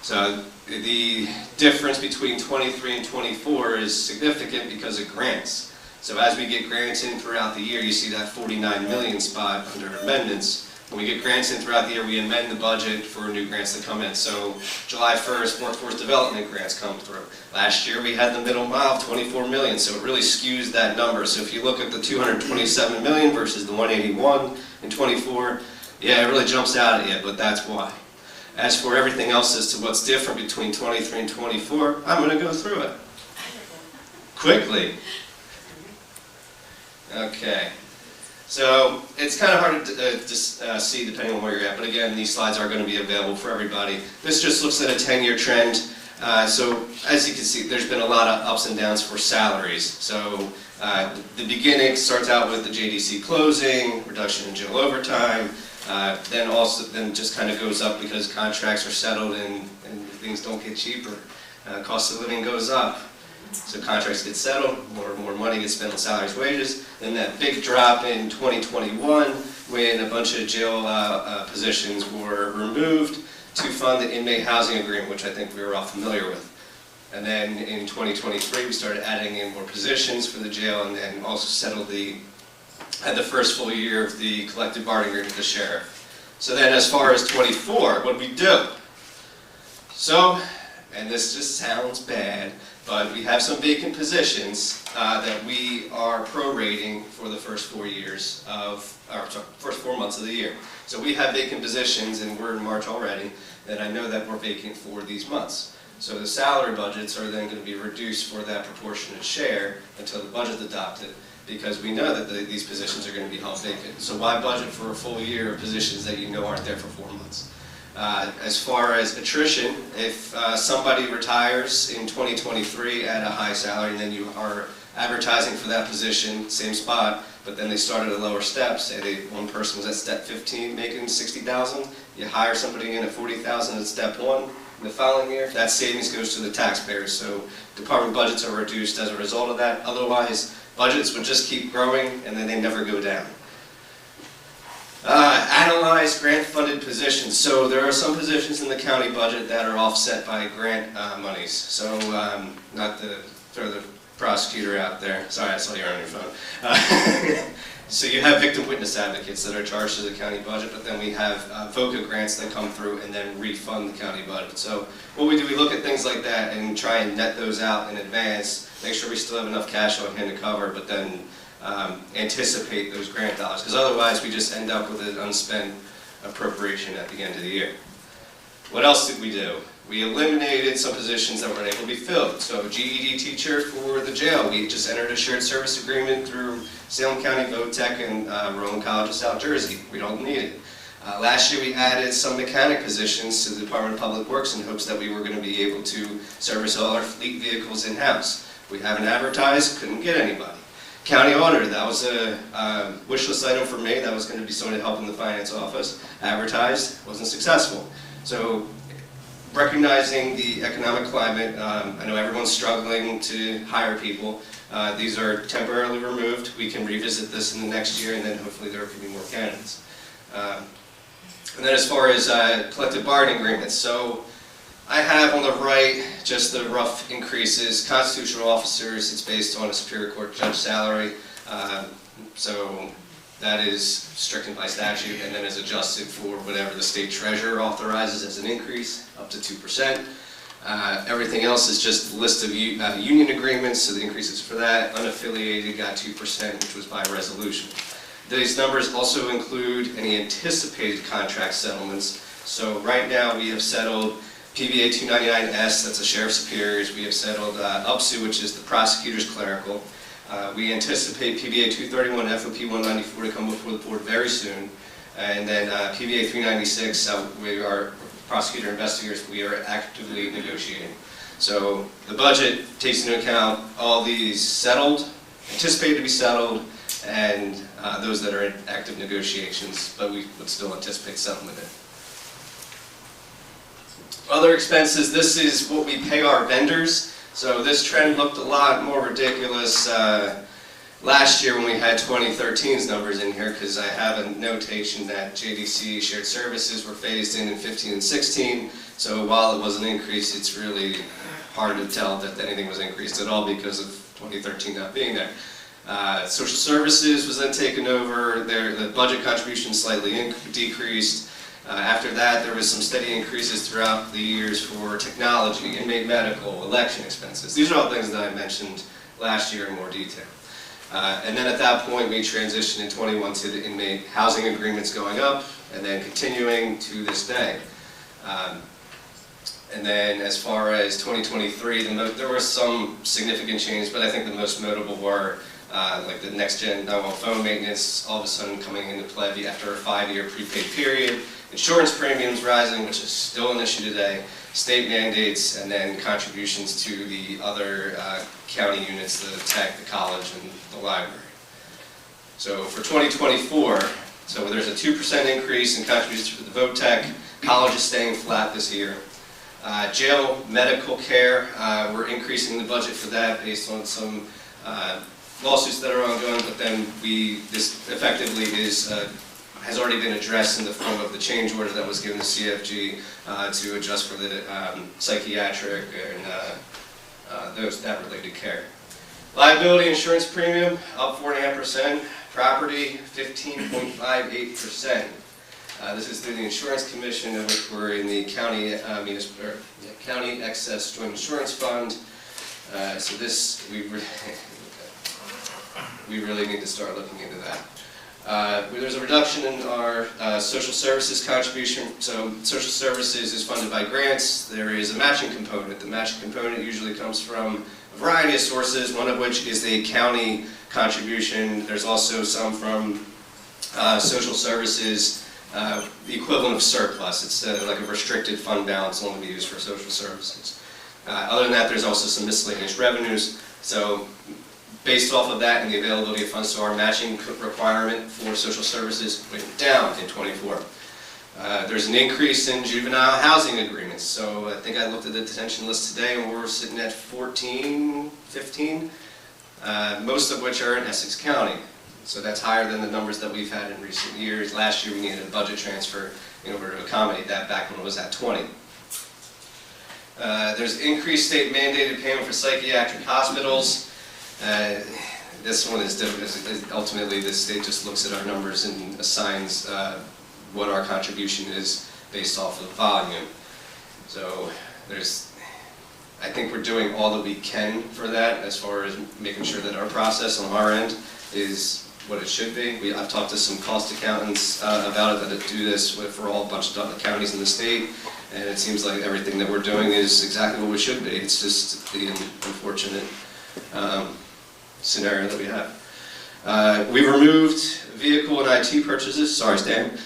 So the difference between 23 and 24 is significant because of grants. So as we get grants in throughout the year, you see that 49 million spot under amendments. When we get grants in throughout the year, we amend the budget for new grants that come in. So July 1st, workforce development grants come through. Last year we had the middle mile, 24 million, so it really skews that number. So if you look at the 227 million versus the 181 in 24, yeah, it really jumps out at you, but that's why. As for everything else as to what's different between 23 and 24, I'm going to go through it quickly. Okay, so it's kind of hard to see depending on where you're at, but again, these slides are going to be available for everybody. This just looks at a 10-year trend. So as you can see, there's been a lot of ups and downs for salaries. So the beginning starts out with the JDC closing, reduction in jail overtime, then just kind of goes up because contracts are settled and things don't get cheaper. Cost of living goes up. So contracts get settled, more money gets spent on salaries, wages. Then that big drop in 2021 when a bunch of jail positions were removed to fund the inmate housing agreement, which I think we were all familiar with. And then in 2023 we started adding in more positions for the jail, and then also had the first full year of the collective bargaining agreement with the sheriff. So then as far as 24, what did we do? So, and this just sounds bad, but we have some vacant positions that we are prorating for the first 4 years first 4 months of the year. So we have vacant positions, and we're in March already, and I know that we're vacant for these months. So the salary budgets are then going to be reduced for that proportionate share until the budget's adopted, because we know that these positions are going to be held vacant. So why budget for a full year of positions that you know aren't there for 4 months? As far as attrition, if somebody retires in 2023 at a high salary, and then you are advertising for that position, same spot, but then they start at a lower step, say one person was at step 15 making 60,000, you hire somebody in at 40,000 at step 1, the following year, that savings goes to the taxpayers. So department budgets are reduced as a result of that. Otherwise, budgets would just keep growing and then they never go down. Analyze grant-funded positions. So there are some positions in the county budget that are offset by grant monies. So not to throw the prosecutor out there. Sorry, I saw you on your phone. So you have victim witness advocates that are charged to the county budget, but then we have VOCA grants that come through and then refund the county budget. So what we do, we look at things like that and try and net those out in advance, make sure we still have enough cash on hand to cover, but then anticipate those grant dollars, because otherwise we just end up with an unspent appropriation at the end of the year. What else did we do? We eliminated some positions that weren't able to be filled. So GED teacher for the jail, we just entered a shared service agreement through Salem County VOTEC and Rowan College of South Jersey. We don't need it. Last year we added some mechanic positions to the Department of Public Works in hopes that we were going to be able to service all our fleet vehicles in-house. We haven't advertised, couldn't get anybody. County auditor, that was a wish list item for me. That was going to be someone to help in the finance office. Advertised, wasn't successful. So recognizing the economic climate, I know everyone's struggling to hire people. These are temporarily removed. We can revisit this in the next year, and then hopefully there can be more candidates. And then as far as collective bargaining agreements, so I have on the right just the rough increases. Constitutional officers, it's based on a Superior Court judge salary. So that is stricken by statute and then is adjusted for whatever the state treasurer authorizes as an increase, up to 2%. Everything else is just a list of union agreements, so the increases for that. Unaffiliated got 2%, which was by resolution. These numbers also include any anticipated contract settlements. So right now we have settled PBA 299S, that's the Sheriff Superiors. We have settled UPSU, which is the prosecutor's clerical. We anticipate PBA 231, FOP 194 to come before the board very soon. And then PBA 396, we are prosecutor investigators, we are actively negotiating. So the budget takes into account all these settled, anticipated to be settled, and those that are in active negotiations, but we would still anticipate settlement in. Other expenses, this is what we pay our vendors. So this trend looked a lot more ridiculous last year when we had 2013's numbers in here, because I have a notation that JDC shared services were phased in 15 and 16. So while it was an increase, it's really hard to tell that anything was increased at all because of 2013 not being there. Social services was then taken over. The budget contribution slightly decreased. After that, there was some steady increases throughout the years for technology, inmate medical, election expenses. These are all things that I mentioned last year in more detail. And then at that point, we transitioned in 21 to the inmate housing agreements going up, and then continuing to this day. And then as far as 2023, there were some significant changes, but I think the most notable were like the next-gen 911 phone maintenance, all of a sudden coming into play after a 5-year prepaid period, insurance premiums rising, which is still an issue today, state mandates, and then contributions to the other county units, the tech, the college, and the library. So for 2024, so there's a 2% increase in contributions for the VOTEC. College is staying flat this year. Jail medical care, we're increasing the budget for that based on some lawsuits that are ongoing, but then this effectively has already been addressed in the form of the change order that was given to CFG to adjust for the psychiatric and that related care. Liability insurance premium up 4.5%, property 15.58%. This is through the Insurance Commission, of which we're in the county county excess joint insurance fund. So this, we really need to start looking into that. There's a reduction in our social services contribution. So social services is funded by grants. There is a matching component. The matching component usually comes from a variety of sources, one of which is the county contribution. There's also some from social services, the equivalent of surplus. It's like a restricted fund balance only used for social services. Other than that, there's also some miscellaneous revenues. So based off of that and the availability of funds, so our matching requirement for social services went down in '24. There's an increase in juvenile housing agreements. So I think I looked at the detention list today and we're sitting at 14, 15, most of which are in Essex County. So that's higher than the numbers that we've had in recent years. Last year we needed a budget transfer in order to accommodate that back when it was at 20. There's increased state mandated payment for psychiatric hospitals. This one is different. Ultimately, the state just looks at our numbers and assigns what our contribution is based off of volume. So I think we're doing all that we can for that as far as making sure that our process on our end is what it should be. I've talked to some cost accountants about it that do this for all a bunch of counties in the state, and it seems like everything that we're doing is exactly what we should be. It's just the unfortunate scenario that we have. We removed vehicle and IT purchases. Sorry, Stan.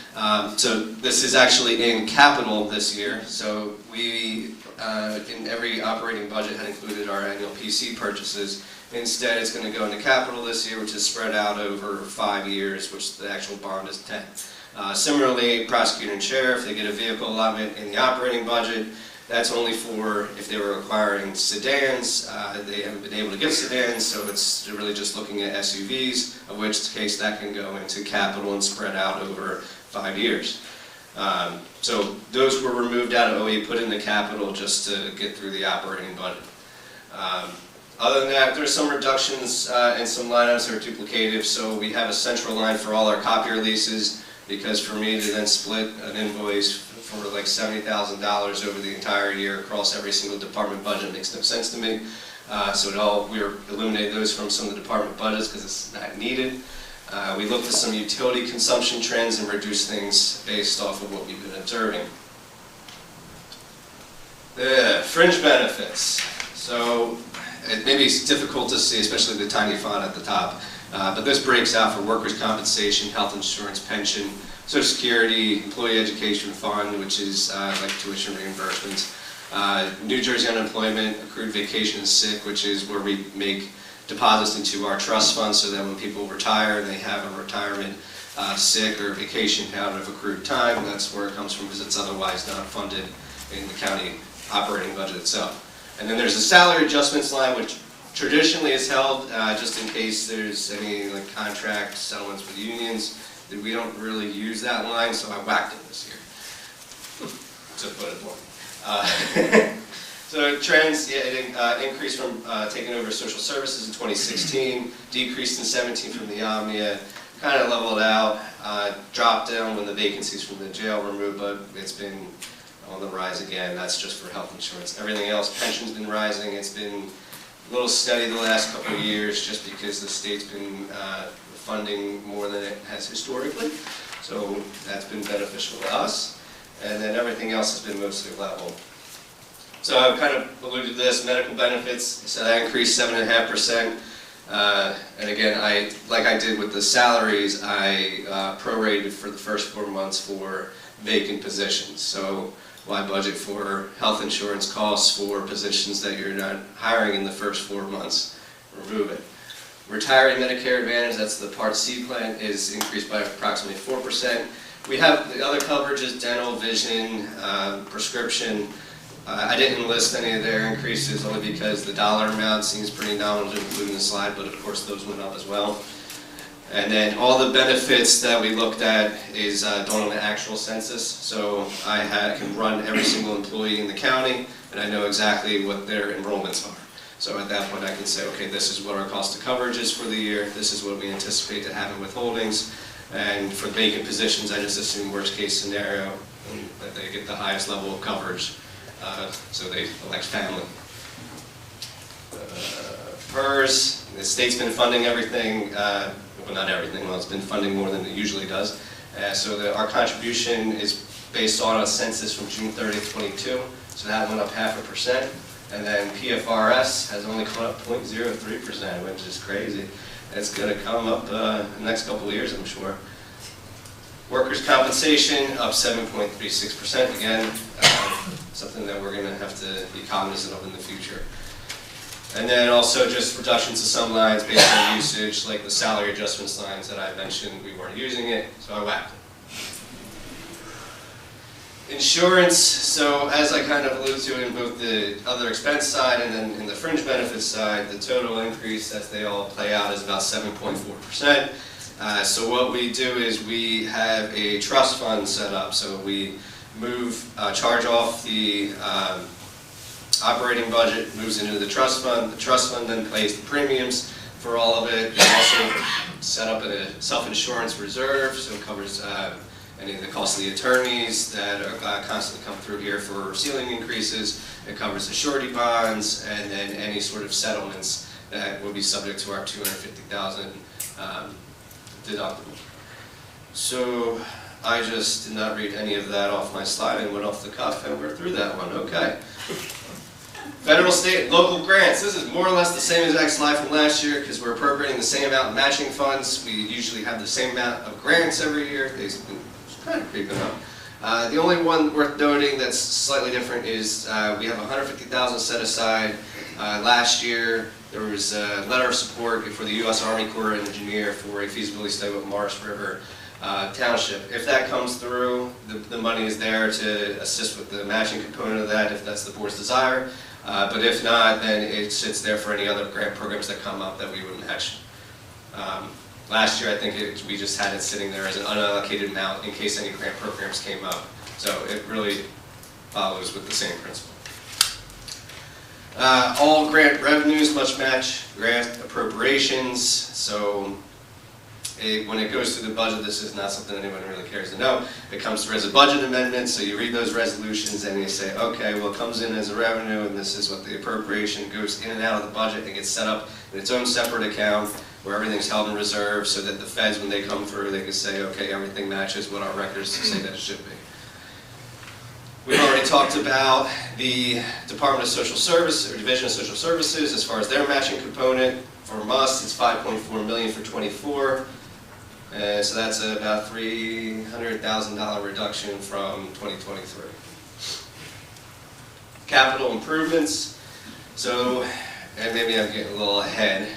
So this is actually in capital this year. So we, in every operating budget, had included our annual PC purchases. Instead, it's going to go into capital this year, which is spread out over 5 years, which the actual bond is 10. Similarly, prosecutor and sheriff, they get a vehicle allotment in the operating budget. That's only for if they were acquiring sedans. They haven't been able to get sedans, so they're really just looking at SUVs, of which case that can go into capital and spread out over 5 years. So those were removed out of OE, put into capital just to get through the operating budget. Other than that, there's some reductions in some line items that are duplicative. So we have a central line for all our copier leases, because for me to then split an invoice for like $70,000 over the entire year across every single department budget makes no sense to me. So we eliminated those from some of the department budgets because it's not needed. We looked at some utility consumption trends and reduced things based off of what we've been observing. The fringe benefits. So maybe it's difficult to see, especially the tiny font at the top, but this breaks out for workers' compensation, health insurance, pension, Social Security, Employee Education Fund, which is like tuition reimbursements, New Jersey unemployment, accrued vacation and sick, which is where we make deposits into our trust fund so that when people retire and they have a retirement sick or vacation out of accrued time, that's where it comes from because it's otherwise not funded in the county operating budget itself. And then there's a salary adjustments line, which traditionally is held just in case there's any like contract settlements with unions. We don't really use that line, so I whacked it this year, to put it bluntly. So trends, yeah, it increased from taking over social services in 2016, decreased in 17 from the Omnia, kind of leveled out, dropped down when the vacancies from the jail were removed, but it's been on the rise again. That's just for health insurance. Everything else, pension's been rising. It's been a little steady the last couple of years just because the state's been funding more than it has historically. So that's been beneficial to us. And then everything else has been mostly level. So I've kind of alluded to this, medical benefits, so that increased 7.5%. And again, like I did with the salaries, I prorated for the first 4 months for vacant positions. So why budget for health insurance costs for positions that you're not hiring in the first 4 months? Remove it. Retiree Medicare Advantage, that's the Part C plan, is increased by approximately 4%. We have the other coverages, dental, vision, prescription. I didn't list any of their increases only because the dollar amount seems pretty nominal to include in the slide, but of course those went up as well. And then all the benefits that we looked at is done on the actual census. So I can run every single employee in the county, and I know exactly what their enrollments are. So at that point I can say, okay, this is what our cost of coverage is for the year, this is what we anticipate to have in withholdings, And for vacant positions, I just assume worst-case scenario, that they get the highest level of coverage, so they elect family. PERS, the state's been funding everything, well, not everything, well, it's been funding more than it usually does. So our contribution is based on a census from June 30th, 22, so that went up 0.5%. And then PFRS has only come up 0.03%, which is crazy. It's going to come up in the next couple of years, I'm sure. Workers' compensation up 7.36%, again, something that we're going to have to be cognizant of in the future. And then also just reductions to some lines based on usage, like the salary adjustments lines that I mentioned, we weren't using it, so I whacked it. Insurance, so as I kind of alluded to in both the other expense side and then in the fringe benefits side, the total increase as they all play out is about 7.4%. So what we do is we have a trust fund set up, so we charge off the operating budget, moves into the trust fund then pays the premiums for all of it. We also set up a self-insurance reserve, so it covers any of the costs of the attorneys that are constantly come through here for ceiling increases. It covers the surety bonds and then any sort of settlements that will be subject to our $250,000 deductible. So I just did not read any of that off my slide and went off the cuff and we're through that one, okay. Federal, state, and local grants. This is more or less the same exact slide from last year because we're appropriating the same amount in matching funds. We usually have the same amount of grants every year. They've been kind of creeping up. The only one worth noting that's slightly different is we have $150,000 set aside. Last year there was a letter of support for the U.S. Army Corps of Engineer for a feasibility study with Morris River Township. If that comes through, the money is there to assist with the matching component of that if that's the board's desire. But if not, then it sits there for any other grant programs that come up that we would match. Last year, I think we just had it sitting there as an unallocated amount in case any grant programs came up. So it really follows with the same principle. All grant revenues must match grant appropriations. So when it goes through the budget, this is not something anyone really cares to know. It comes through as a budget amendment, so you read those resolutions and you say, okay, well it comes in as a revenue and this is what the appropriation goes in and out of the budget and gets set up in its own separate account where everything's held in reserve so that the feds, when they come through, they can say, okay, everything matches what our records say that it should be. We've already talked about the Department of Social Services, or Division of Social Services, as far as their matching component. From us, it's $5.4 million for '24. So that's about $300,000 reduction from 2023. Capital improvements. So, and maybe I'm getting a little ahead,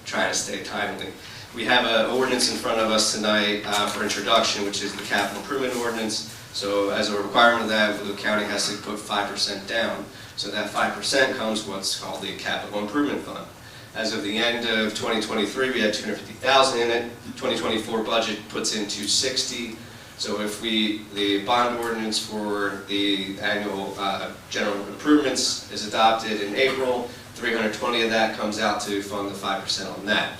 trying to stay timely. We have an ordinance in front of us tonight for introduction, which is the capital improvement ordinance. So as a requirement of that, the county has to put 5% down. So that 5% comes what's called the capital improvement fund. As of the end of 2023, we had $250,000 in it. 2024 budget puts in $260,000. So if the bond ordinance for the annual general improvements is adopted in April, $320,000 of that comes out to fund the 5% on that.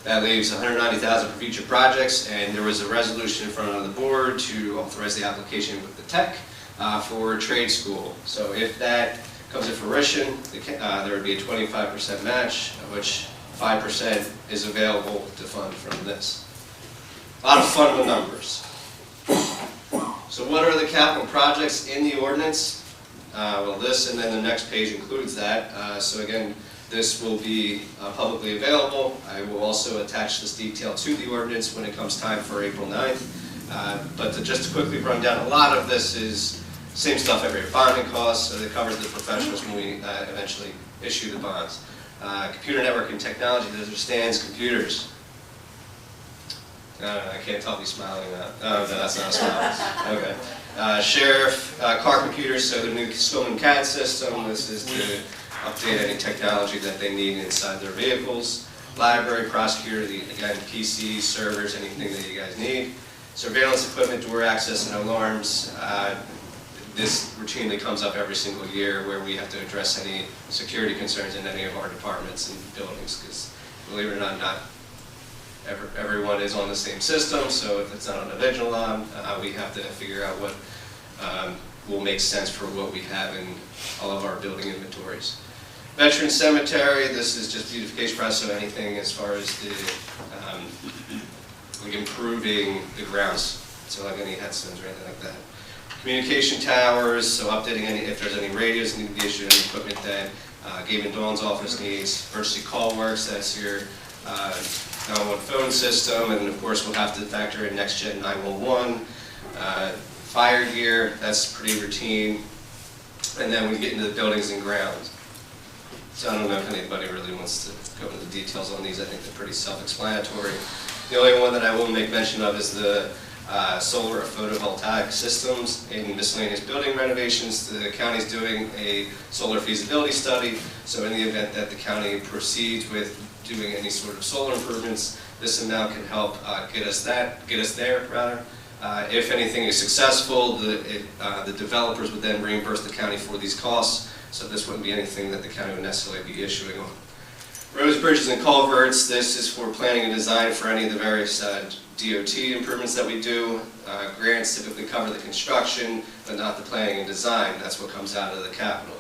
That leaves $190,000 for future projects, and there was a resolution in front of the board to authorize the application with the tech for trade school. So if that comes to fruition, there would be a 25% match, of which 5% is available to fund from this. A lot of fun with numbers. So what are the capital projects in the ordinance? Well, this and then the next page includes that. So again, this will be publicly available. I will also attach this detail to the ordinance when it comes time for April 9th. But just to quickly run down, a lot of this is same stuff every year. Bonding costs, so it covers the professionals when we eventually issue the bonds. Computer network and technology, those are Stan's computers. I can't tell if he's smiling or not. Oh, no, that's not a smile. Okay. Sheriff, car computers, so the new Cumberland CAD system. This is to update any technology that they need inside their vehicles. Library, prosecutor, again, PCs, servers, anything that you guys need. Surveillance equipment, door access, and alarms. This routinely comes up every single year where we have to address any security concerns in any of our departments and buildings, because believe it or not everyone is on the same system, so if it's not on a Vigil alarm, we have to figure out what will make sense for what we have in all of our building inventories. Veteran Cemetery, this is just beautification process, so anything as far as the, like improving the grounds, so like any headstones or anything like that. Communication towers, so updating any, if there's any radios need to be issued, any equipment that Gabe and Dawn's office needs. Emergency call works, that's your 911 phone system, and of course we'll have to factor in next gen 911. Fire gear, that's pretty routine. And then we get into the buildings and grounds. So I don't know if anybody really wants to go into the details on these. I think they're pretty self-explanatory. The only one that I will make mention of is the solar or photovoltaic systems in miscellaneous building renovations. The county's doing a solar feasibility study, so in the event that the county proceeds with doing any sort of solar improvements, this amount can help get us there. If anything is successful, the developers would then reimburse the county for these costs, so this wouldn't be anything that the county would necessarily be issuing on. Roads, bridges, and culverts, this is for planning and design for any of the various DOT improvements that we do. Grants typically cover the construction, but not the planning and design. That's what comes out of the capital.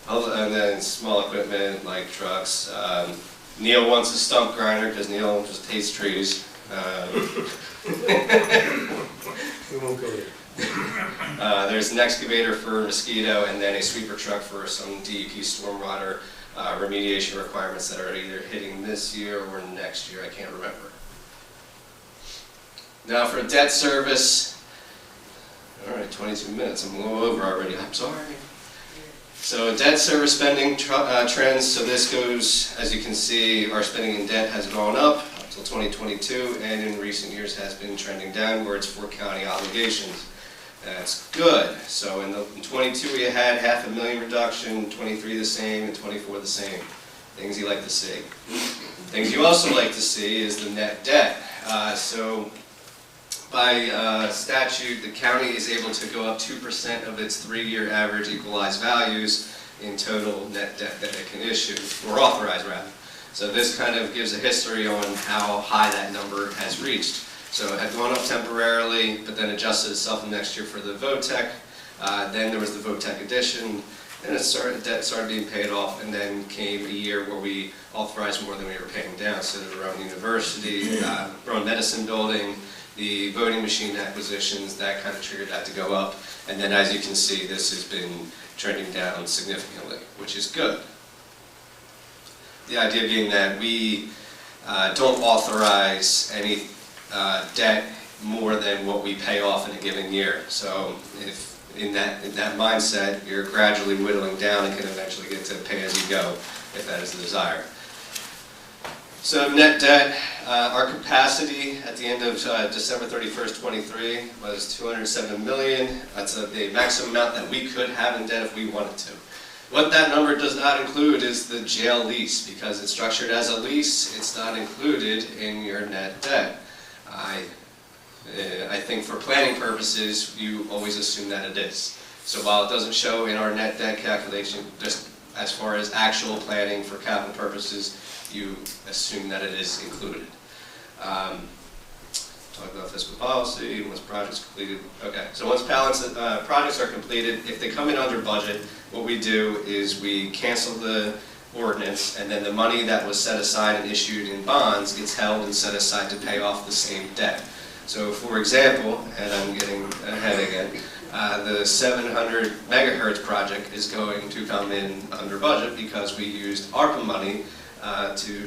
And then small equipment like trucks. Neil wants a stump grinder because Neil just hates trees. We won't go there. There's an excavator for mosquito and then a sweeper truck for some DEP stormwater remediation requirements that are either hitting this year or next year, I can't remember. Now for debt service, all right, 22 minutes, I'm a little over already, I'm sorry. So debt service spending trends, so this goes, as you can see, our spending in debt has gone up until 2022, and in recent years has been trending downwards for county obligations. That's good. So in 22 we had $500,000 reduction, 23 the same, and 24 the same. Things you like to see. Things you also like to see is the net debt. So by statute, the county is able to go up 2% of its 3-year average equalized values in total net debt that it can issue, or authorize rather. So this kind of gives a history on how high that number has reached. So it had gone up temporarily, but then adjusted itself next year for the VOTEC. Then there was the VOTEC addition, and debt started being paid off, and then came a year where we authorized more than we were paying down. So the Rowan University, Rowan Medicine Building, the voting machine acquisitions, that kind of triggered that to go up. And then as you can see, this has been trending down significantly, which is good. The idea being that we don't authorize any debt more than what we pay off in a given year. So if in that mindset, you're gradually whittling down and can eventually get to pay as you go, if that is the desire. So net debt, our capacity at the end of December 31st, 23 was $207 million. That's the maximum amount that we could have in debt if we wanted to. What that number does not include is the jail lease, because it's structured as a lease. It's not included in your net debt. I think for planning purposes, you always assume that it is. So while it doesn't show in our net debt calculation, just as far as actual planning for capital purposes, you assume that it is included. Talk about fiscal policy, once projects completed. Okay, so once projects are completed, if they come in under budget, what we do is we cancel the ordinance, and then the money that was set aside and issued in bonds gets held and set aside to pay off the same debt. So for example, and I'm getting ahead again, the 700 megahertz project is going to come in under budget because we used ARPA money to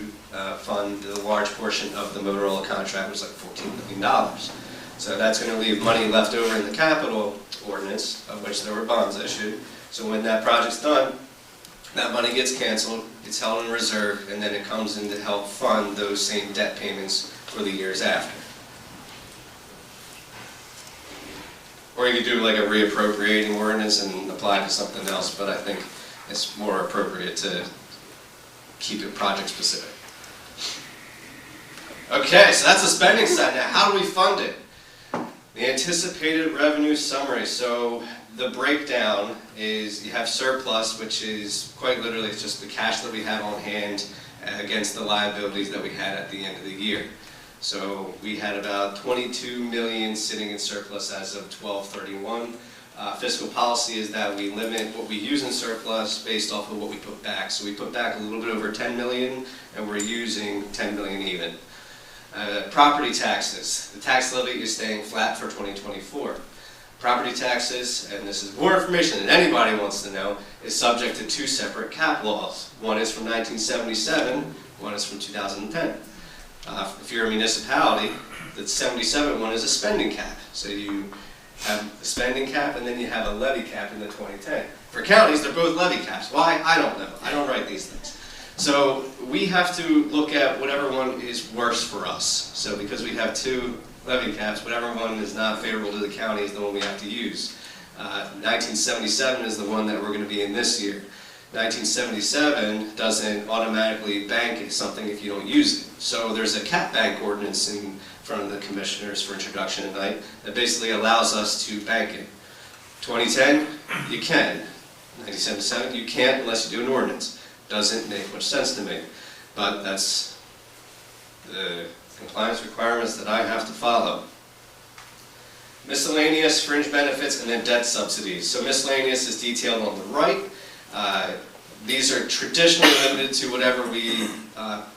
fund the large portion of the Motorola contract, which was like $14 million. So that's going to leave money left over in the capital ordinance, of which there were bonds issued. So when that project's done, that money gets canceled, it's held in reserve, and then it comes in to help fund those same debt payments for the years after. Or you could do like a reappropriating ordinance and apply to something else, but I think it's more appropriate to keep it project specific. Okay, so that's the spending side. Now, how do we fund it? The anticipated revenue summary. So the breakdown is you have surplus, which is quite literally just the cash that we have on hand against the liabilities that we had at the end of the year. So we had about 22 million sitting in surplus as of 12/31. Fiscal policy is that we limit what we use in surplus based off of what we put back. So we put back a little bit over 10 million, and we're using 10 million even. Property taxes. The tax levy is staying flat for 2024. Property taxes, and this is more information than anybody wants to know, is subject to two separate cap laws. One is from 1977, one is from 2010. If you're a municipality, the 77 one is a spending cap. So you have a spending cap and then you have a levy cap in the 2010. For counties, they're both levy caps. Why? I don't know. I don't write these things. So we have to look at whatever one is worse for us. So because we have two levy caps, whatever one is not favorable to the county is the one we have to use. 1977 is the one that we're going to be in this year. 1977 doesn't automatically bank something if you don't use it. So there's a cap bank ordinance in front of the commissioners for introduction tonight that basically allows us to bank it. 2010, you can. 1977, you can't unless you do an ordinance. Doesn't make much sense to me, but that's the compliance requirements that I have to follow. Miscellaneous, fringe benefits, and then debt subsidies. So miscellaneous is detailed on the right. These are traditionally limited to whatever we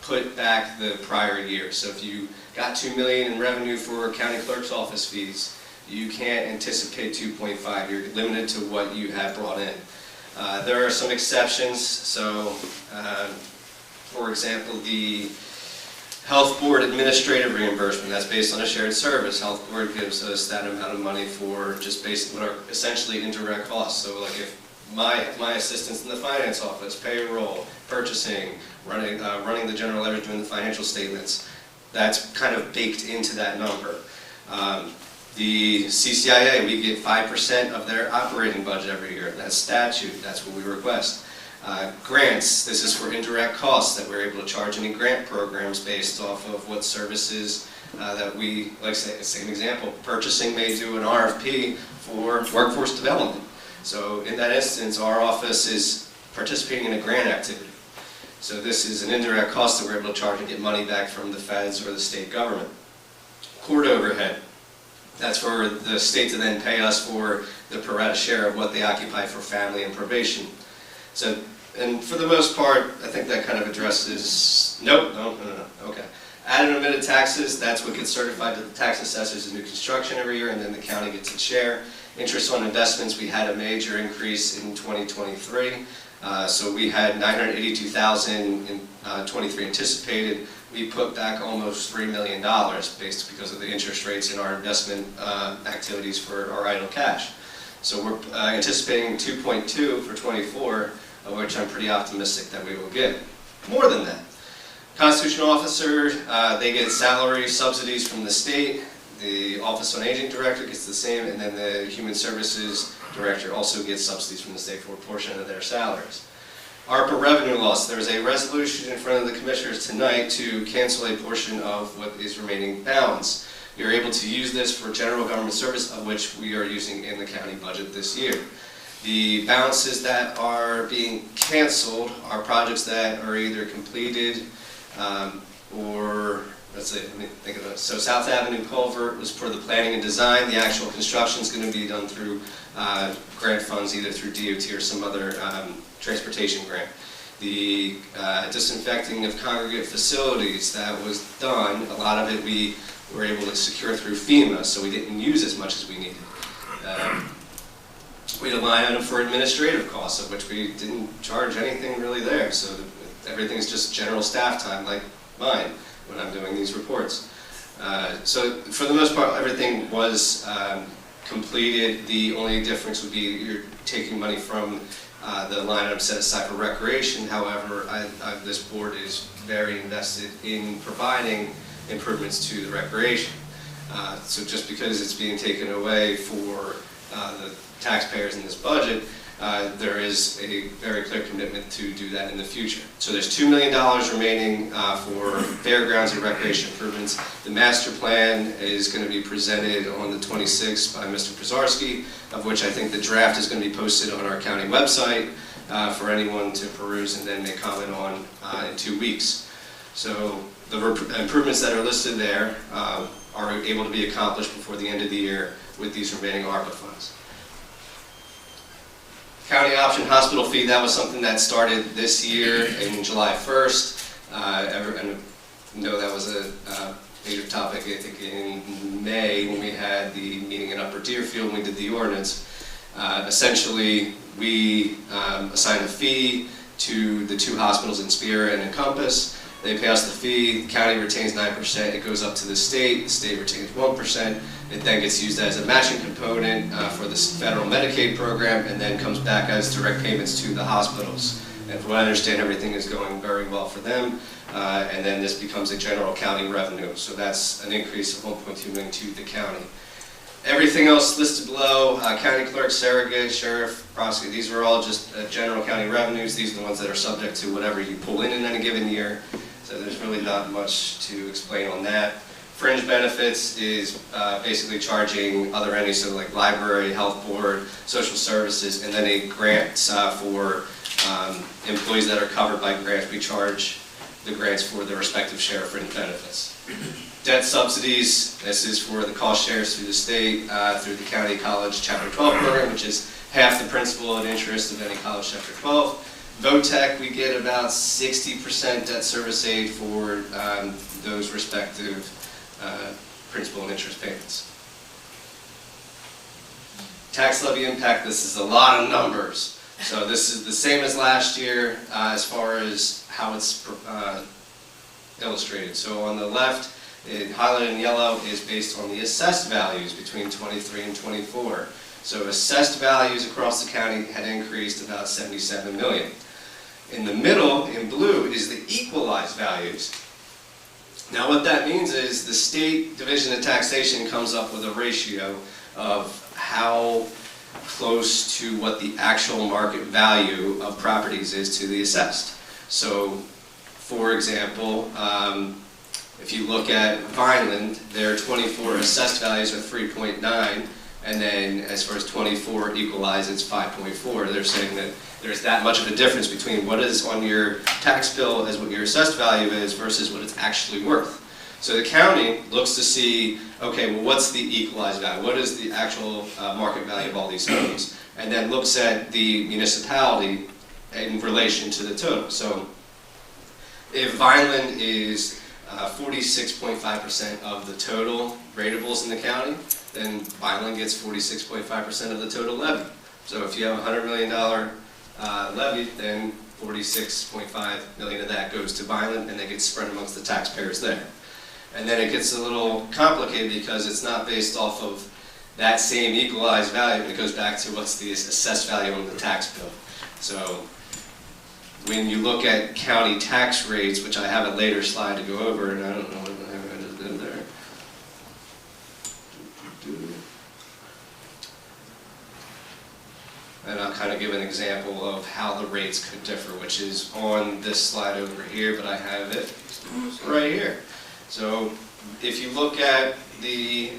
put back the prior year. So if you got $2 million in revenue for county clerk's office fees, you can't anticipate 2.5. You're limited to what you have brought in. There are some exceptions. So, for example, the Health Board administrative reimbursement, that's based on a shared service. Health Board gives us that amount of money for just basically what are essentially indirect costs. So like if my assistants in the finance office, payroll, purchasing, running the general ledger, doing the financial statements, that's kind of baked into that number. The CCIA, we get 5% of their operating budget every year. That's statute, that's what we request. Grants, this is for indirect costs that we're able to charge any grant programs based off of what services that we, like say, same example, purchasing may do an RFP for workforce development. So in that instance, our office is participating in a grant activity. So this is an indirect cost that we're able to charge and get money back from the feds or the state government. Court overhead, that's for the state to then pay us for the pro rata share of what they occupy for family and probation. So, and for the most part, I think that kind of addresses, no, okay. Added and omitted taxes, that's what gets certified to the tax assessors in new construction every year, and then the county gets its share. Interest on investments, we had a major increase in 2023. So we had 982,000 in 23 anticipated. We put back almost $3 million based because of the interest rates in our investment activities for our idle cash. So we're anticipating 2.2 for 24, of which I'm pretty optimistic that we will get. More than that. Constitutional officer, they get salary subsidies from the state. The Office on Aging Director gets the same, and then the Human Services Director also gets subsidies from the state for a portion of their salaries. ARPA revenue loss, there's a resolution in front of the commissioners tonight to cancel a portion of what is remaining balance. You're able to use this for general government service, of which we are using in the county budget this year. The balances that are being canceled are projects that are either completed or, let's see, let me think of it. So South Avenue Culvert was for the planning and design. The actual construction is going to be done through grant funds, either through DOT or some other transportation grant. The disinfecting of congregate facilities, that was done. A lot of it we were able to secure through FEMA, so we didn't use as much as we needed. We had a line item for administrative costs, of which we didn't charge anything really there. So everything's just general staff time, like mine, when I'm doing these reports. So for the most part, everything was completed. The only difference would be you're taking money from the line item set aside for recreation. However, this board is very invested in providing improvements to the recreation. So just because it's being taken away for the taxpayers in this budget, there is a very clear commitment to do that in the future. So there's $2 million remaining for fairgrounds and recreation improvements. The master plan is going to be presented on the 26th by Mr. Pizarski, of which I think the draft is going to be posted on our county website. for anyone to peruse and then make comment on in 2 weeks. So the improvements that are listed there are able to be accomplished before the end of the year with these remaining ARPA funds. County option hospital fee, that was something that started this year in July 1st. I know that was a major topic, I think, in May when we had the meeting in Upper Deerfield when we did the ordinance. Essentially, we assigned a fee to the 2 hospitals in Spear and Encompass. They pay us the fee, the county retains 9%, it goes up to the state retains 1%, it then gets used as a matching component for the federal Medicaid program, and then comes back as direct payments to the hospitals. And from what I understand, everything is going very well for them, and then this becomes a general county revenue, so that's an increase of $1.2 million to the county. Everything else listed below, county clerk, surrogate, sheriff, prosecutor, these are all just general county revenues. These are the ones that are subject to whatever you pull in any given year. So there's really not much to explain on that. Fringe benefits is basically charging other entities, so like library, health board, social services, and then a grant for employees that are covered by grants. We charge the grants for their respective share of fringe benefits. Debt subsidies, this is for the cost shares through the state, through the county college chapter 12 program, which is half the principal and interest of any college chapter 12. VOTEC, we get about 60% debt service aid for those respective principal and interest payments. Tax levy impact, this is a lot of numbers. So this is the same as last year as far as how it's illustrated. So on the left, highlighted in yellow is based on the assessed values between 23 and 24. So assessed values across the county had increased about 77 million. In the middle, in blue, is the equalized values. Now what that means is the State Division of Taxation comes up with a ratio of how close to what the actual market value of properties is to the assessed. So, for example, if you look at Vineland, their 24 assessed values are 3.9, and then as far as 24 equalized, it's 5.4. They're saying that there's that much of a difference between what is on your tax bill as what your assessed value is versus what it's actually worth. So the county looks to see, okay, well, what's the equalized value? What is the actual market value of all these homes? And then looks at the municipality in relation to the total. So if Vineland is 46.5% of the total rateables in the county, then Vineland gets 46.5% of the total levy. So if you have a $100 million levy, then 46.5 million of that goes to Vineland, and that gets spread amongst the taxpayers there. And then it gets a little complicated because it's not based off of that same equalized value, it goes back to what's the assessed value on the tax bill. So when you look at county tax rates, which I have a later slide to go over, and I don't know if I just did there. And I'll kind of give an example of how the rates could differ, which is on this slide over here, but I have it right here. So if you look at the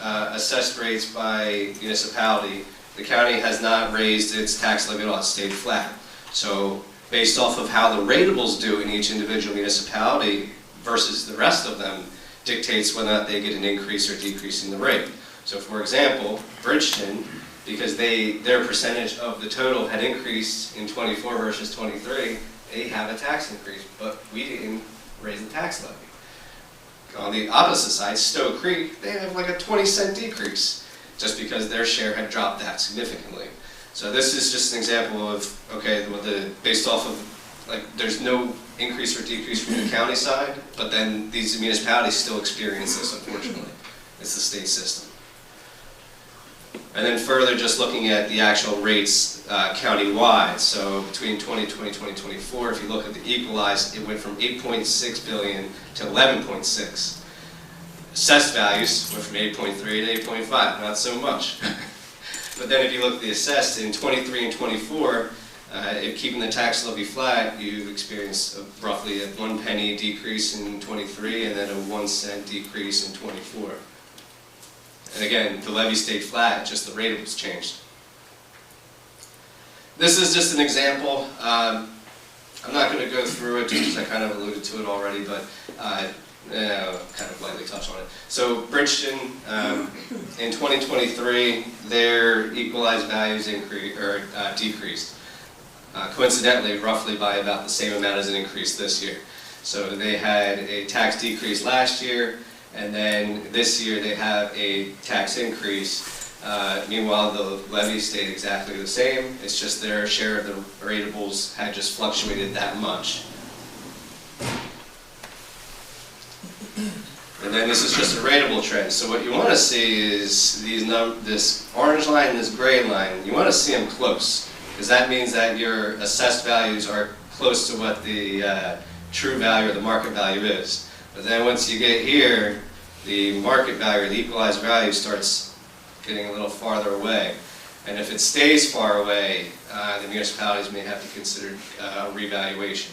assessed rates by municipality, the county has not raised its tax levy at all, it stayed flat. So based off of how the rateables do in each individual municipality versus the rest of them dictates whether or not they get an increase or decrease in the rate. So for example, Bridgeton, because their percentage of the total had increased in 24 versus 23, they have a tax increase, but we didn't raise the tax levy. On the opposite side, Stowe Creek, they have like a 20-cent decrease, just because their share had dropped that significantly. So this is just an example of, okay, based off of, like, there's no increase or decrease from the county side, but then these municipalities still experience this, unfortunately. It's the state system. And then further, just looking at the actual rates county-wide. So between 2020 and 2024, if you look at the equalized, it went from 8.6 billion to 11.6. Assessed values went from 8.3 to 8.5, not so much. But then if you look at the assessed in 23 and 24, if keeping the tax levy flat, you experience roughly a 1 penny decrease in 23 and then a 1 cent decrease in 24. And again, the levy stayed flat, just the rate was changed. This is just an example. I'm not going to go through it just because I kind of alluded to it already, but kind of lightly touch on it. So Bridgeton, in 2023, their equalized values decreased. Coincidentally, roughly by about the same amount as an increase this year. So they had a tax decrease last year, and then this year they have a tax increase. Meanwhile, the levy stayed exactly the same. It's just their share of the ratables had just fluctuated that much. And then this is just a ratable trend. So what you want to see is this orange line and this gray line. You want to see them close, because that means that your assessed values are close to what the true value or the market value is. But then once you get here, the market value or the equalized value starts getting a little farther away. And if it stays far away, the municipalities may have to consider a revaluation.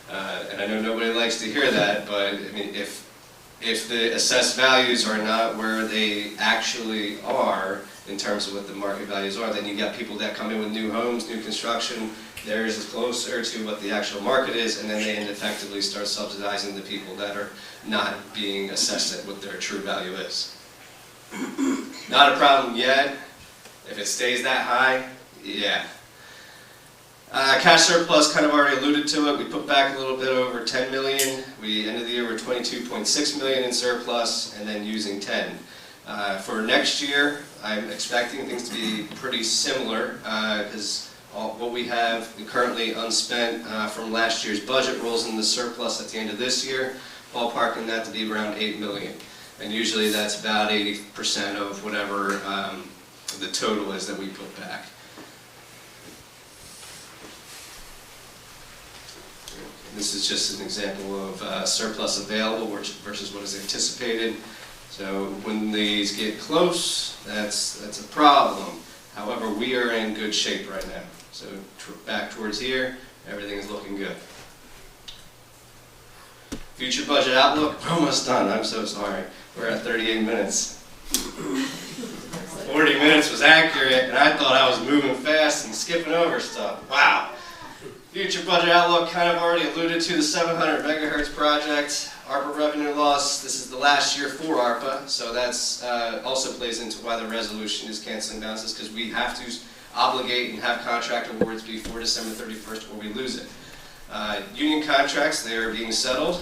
And I know nobody likes to hear that, but I mean, if the assessed values are not where they actually are in terms of what the market values are, then you got people that come in with new homes, new construction, theirs is closer to what the actual market is, and then they effectively start subsidizing the people that are not being assessed at what their true value is. Not a problem yet. If it stays that high, yeah. Cash surplus, kind of already alluded to it. We put back a little bit over 10 million. We ended the year with 22.6 million in surplus, and then using 10. For next year, I'm expecting things to be pretty similar, because what we have currently unspent from last year's budget rolls in the surplus at the end of this year, ballparking that to be around 8 million. And usually that's about 80% of whatever the total is that we put back. This is just an example of surplus available versus what is anticipated. So when these get close, that's a problem. However, we are in good shape right now. So back towards here, everything is looking good. Future budget outlook, we're almost done. I'm so sorry. We're at 38 minutes. 40 minutes was accurate, and I thought I was moving fast and skipping over stuff. Wow. Future budget outlook, kind of already alluded to the 700 megahertz project. ARPA revenue loss, this is the last year for ARPA, so that's also plays into why the resolution is canceling balances, because we have to obligate and have contract awards before December 31st or we lose it. Union contracts, they are being settled,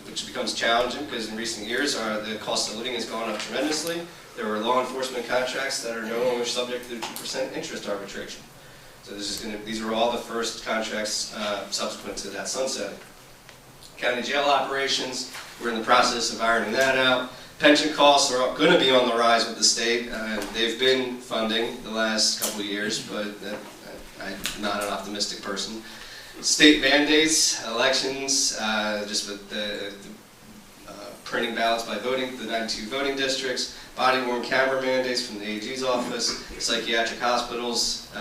which becomes challenging because in recent years the cost of living has gone up tremendously. There were law enforcement contracts that are no longer subject to the 2% interest arbitration. So these are all the first contracts subsequent to that sunsetting. County jail operations, we're in the process of ironing that out. Pension costs are going to be on the rise with the state. They've been funding the last couple of years, but I'm not an optimistic person. State mandates, elections, just with the printing ballots by voting, the 92 voting districts, body-worn camera mandates from the AG's office, psychiatric hospitals.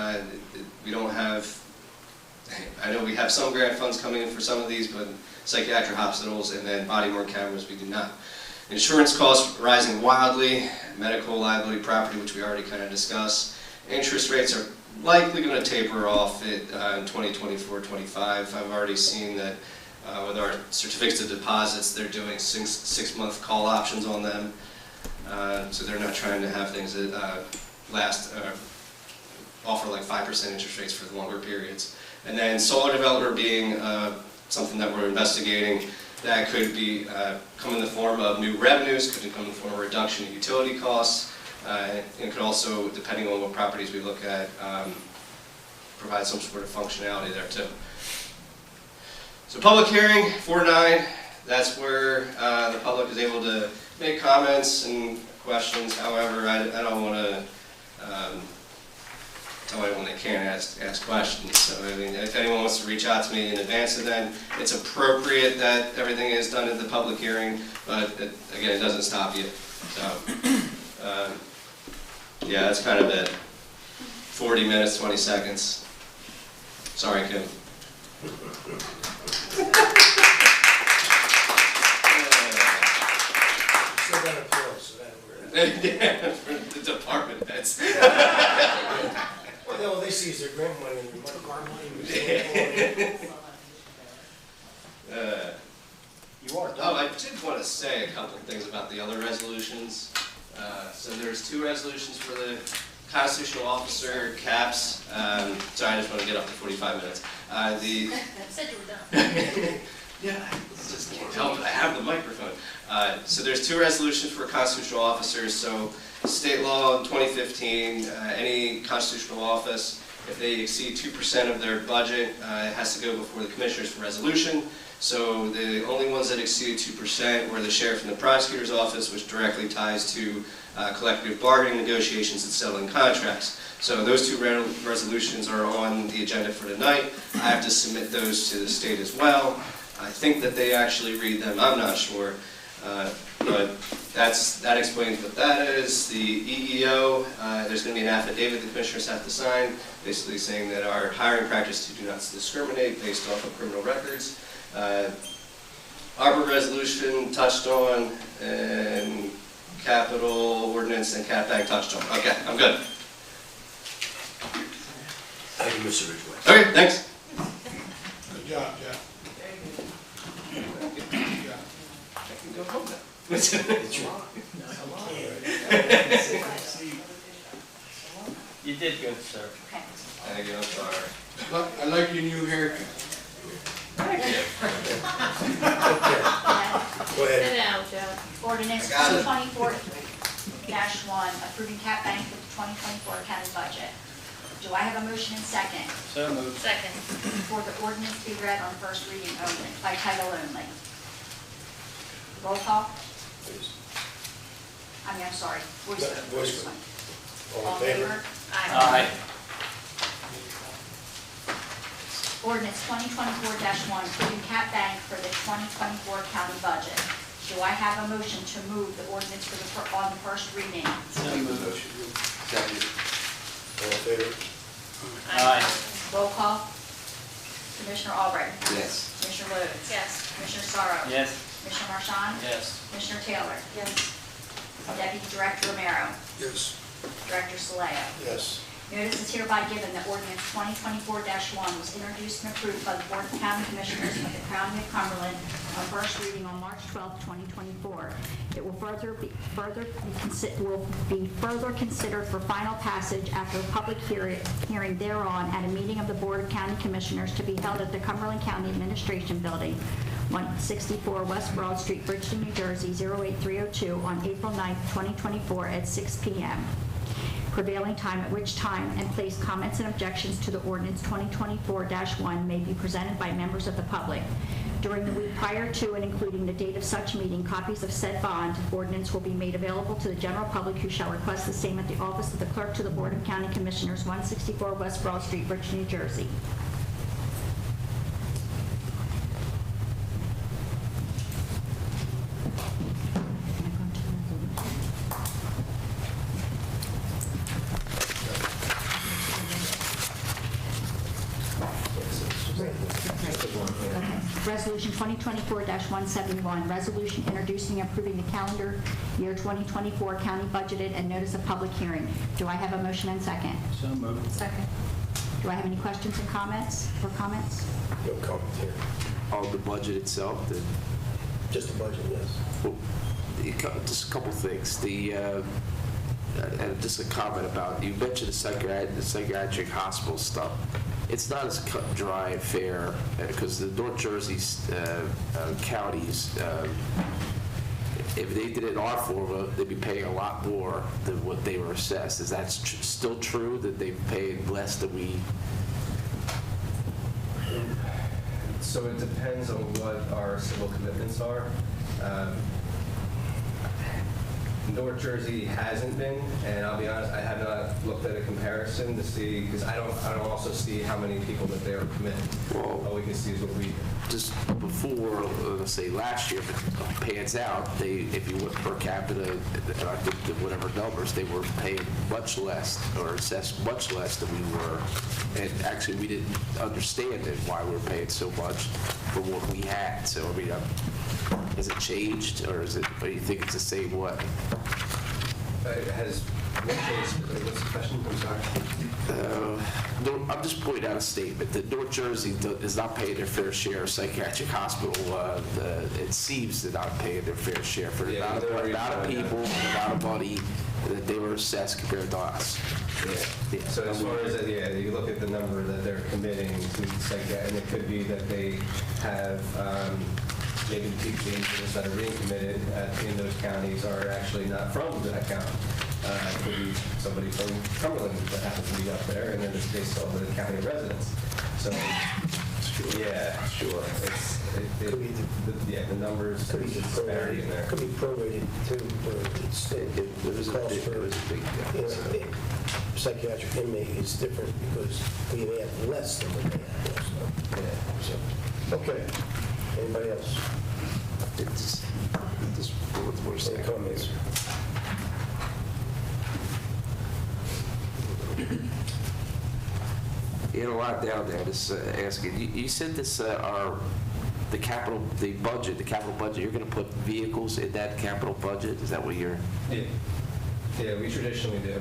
We don't have, I know we have some grant funds coming in for some of these, but psychiatric hospitals and then body-worn cameras we do not. Insurance costs rising wildly, medical liability property, which we already kind of discussed. Interest rates are likely going to taper off in 2024-25. I've already seen that with our certificates of deposits, they're doing six-month call options on them. So they're not trying to have things that offer like 5% interest rates for longer periods. And then solar developer being something that we're investigating, that could be come in the form of new revenues, could come in the form of reduction in utility costs, and it could also, depending on what properties we look at, provide some sort of functionality there too. So public hearing, 4-9, that's where the public is able to make comments and questions. However, I don't want to tell anyone they can't ask questions. So I mean, if anyone wants to reach out to me in advance of then, it's appropriate that everything is done at the public hearing, but again, it doesn't stop you. So yeah, that's kind of it. 40 minutes, 20 seconds. Sorry, Kim. Still got applause, so that we're... Yeah, for the department heads. all they see is their grant money and their car money. You are. Oh, I did want to say a couple of things about the other resolutions. So there's 2 resolutions for the constitutional officer caps. Sorry, I just want to get up to 45 minutes. Said you were done. Yeah, I just can't help it. I have the microphone. So there's 2 resolutions for constitutional officers. So state law in 2015, any constitutional office, if they exceed 2% of their budget, it has to go before the commissioners for resolution. So the only ones that exceeded 2% were the sheriff and the prosecutor's office, which directly ties to collective bargaining negotiations and settling contracts. So those 2 resolutions are on the agenda for tonight. I have to submit those to the state as well. I think that they actually read them, I'm not sure. But that explains what that is. The EEO, there's going to be an affidavit the commissioners have to sign, basically saying that our hiring practice to do not discriminate based off of criminal records. Arbor resolution touched on, and capital ordinance and cap bank touched on. Okay, I'm good. Thank you, Mr. Ridgway. Okay, thanks. Good job, Jeff. I can go home now. It's wrong. You did good, sir. Thank you, I'm sorry. I like your new haircut. Go ahead. Ordinance I got it. 2024-1, approving cap bank with the 2024 county budget. Do I have a motion and second So moved. Second. for the ordinance to be read on first reading only, by title only? Roll call? I'm sorry, voice No, vote. voice This vote. one. All in favor? Aye. Ordinance 2024-1, approving cap bank for the 2024 county budget. Do I have a motion to move the ordinance on the first reading? So moved. Second. All in favor? Aye. Roll call? Commissioner Albrecht? Yes. Commissioner Lodes? Yes. Commissioner Sorrow? Yes. Commissioner Marchand? Yes. Commissioner Taylor? Yes. Deputy Director Romero? Yes. Director Soleo? Yes. Notice is hereby given that ordinance 2024-1 was introduced and approved by the Board of County Commissioners of the County of Cumberland on first reading on March 12, 2024. It will be further considered for final passage after a public hearing thereon at a meeting of the Board of County Commissioners to be held at the Cumberland County Administration Building, 164 West Broad Street, Bridgeton, New Jersey, 08302, on April 9, 2024, at 6 p.m. prevailing time, at which time and place comments and objections to the ordinance 2024-1 may be presented by members of the public. During the week prior to and including the date of such meeting, copies of said bond ordinance will be made available to the general public who shall request the same at the office of the clerk to the Board of County Commissioners, 164 West Broad Street, Bridgeton, New Jersey. Resolution 2024-171, resolution introducing and approving the calendar year 2024 county budgeted and notice of public hearing. Do I have a motion and second? So moved. Second. Do I have any questions and comments? No comment here. On the budget itself, Just the budget, yes. just a couple things. And just a comment about, you mentioned the psychiatric hospital stuff. It's not as cut and dry and fair, because the North Jersey counties, if they did it in our formula, they'd be paying a lot more than what they were assessed. Is that still true, that they paid less than we? So it depends on what our civil commitments are. North Jersey hasn't been, and I'll be honest, I have not looked at a comparison to see, because I don't also see how many people that they are committing. Well, All we can see is what we. Just before, let's say last year, if it pans out, if you went per capita, and I think that whatever numbers, they were paying much less, or assessed much less than we were. And actually, we didn't understand why we were paying so much for what we had. So, I mean, has it changed, or do you think it's the same way? It has What's the question? I'm sorry. I'm just pointing out a statement that North Jersey is not paying their fair share of psychiatric hospital. It seems they're not paying their fair share for the amount of people, the amount of money that they were assessed compared to us. Yeah. So as far as, you look at the number that they're committing to psychiatric, and it could be that they have maybe the people that are being committed in those counties are actually not from that county. It could be somebody from Cumberland that happens to be up there, and then it's based on the county residents. So, yeah, sure. The numbers, Could be disparity in there. Could be prorated too, where It was a big difference. Psychiatric inmate is different because we may have less than what they have. Yeah. So, okay. Anybody else? Any comments? You had a lot down there, just asking. You said this, the capital budget, you're going to put vehicles in that capital budget? Is that what you're? Yeah, we traditionally do.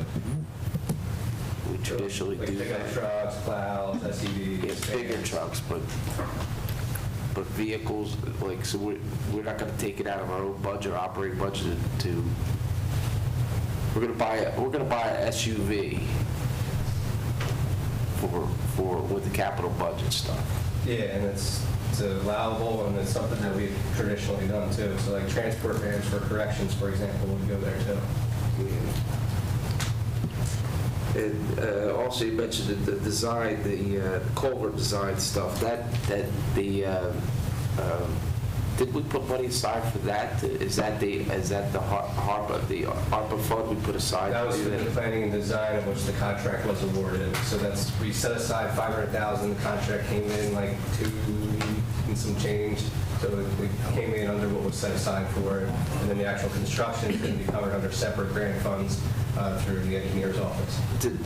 We traditionally Like do pickup that. trucks, plows, SUVs. It's bigger vans. trucks, but vehicles, like, so we're not going to take it out of our own budget, operating budget to, we're going to buy a SUV for with the capital budget stuff. Yeah, and it's allowable, and it's something that we've traditionally done too. So like transport vans for corrections, for example, would go there too. And also, you mentioned the design, the culvert design stuff. Did we put money aside for that? Is that the ARPA fund we put aside? That was to for do the that? planning and design of which the contract was awarded. So we set aside $500,000. The contract came in like $2 and some change. So it came in under what was set aside for it. And then the actual construction is going to be covered under separate grant funds through the engineer's office. Did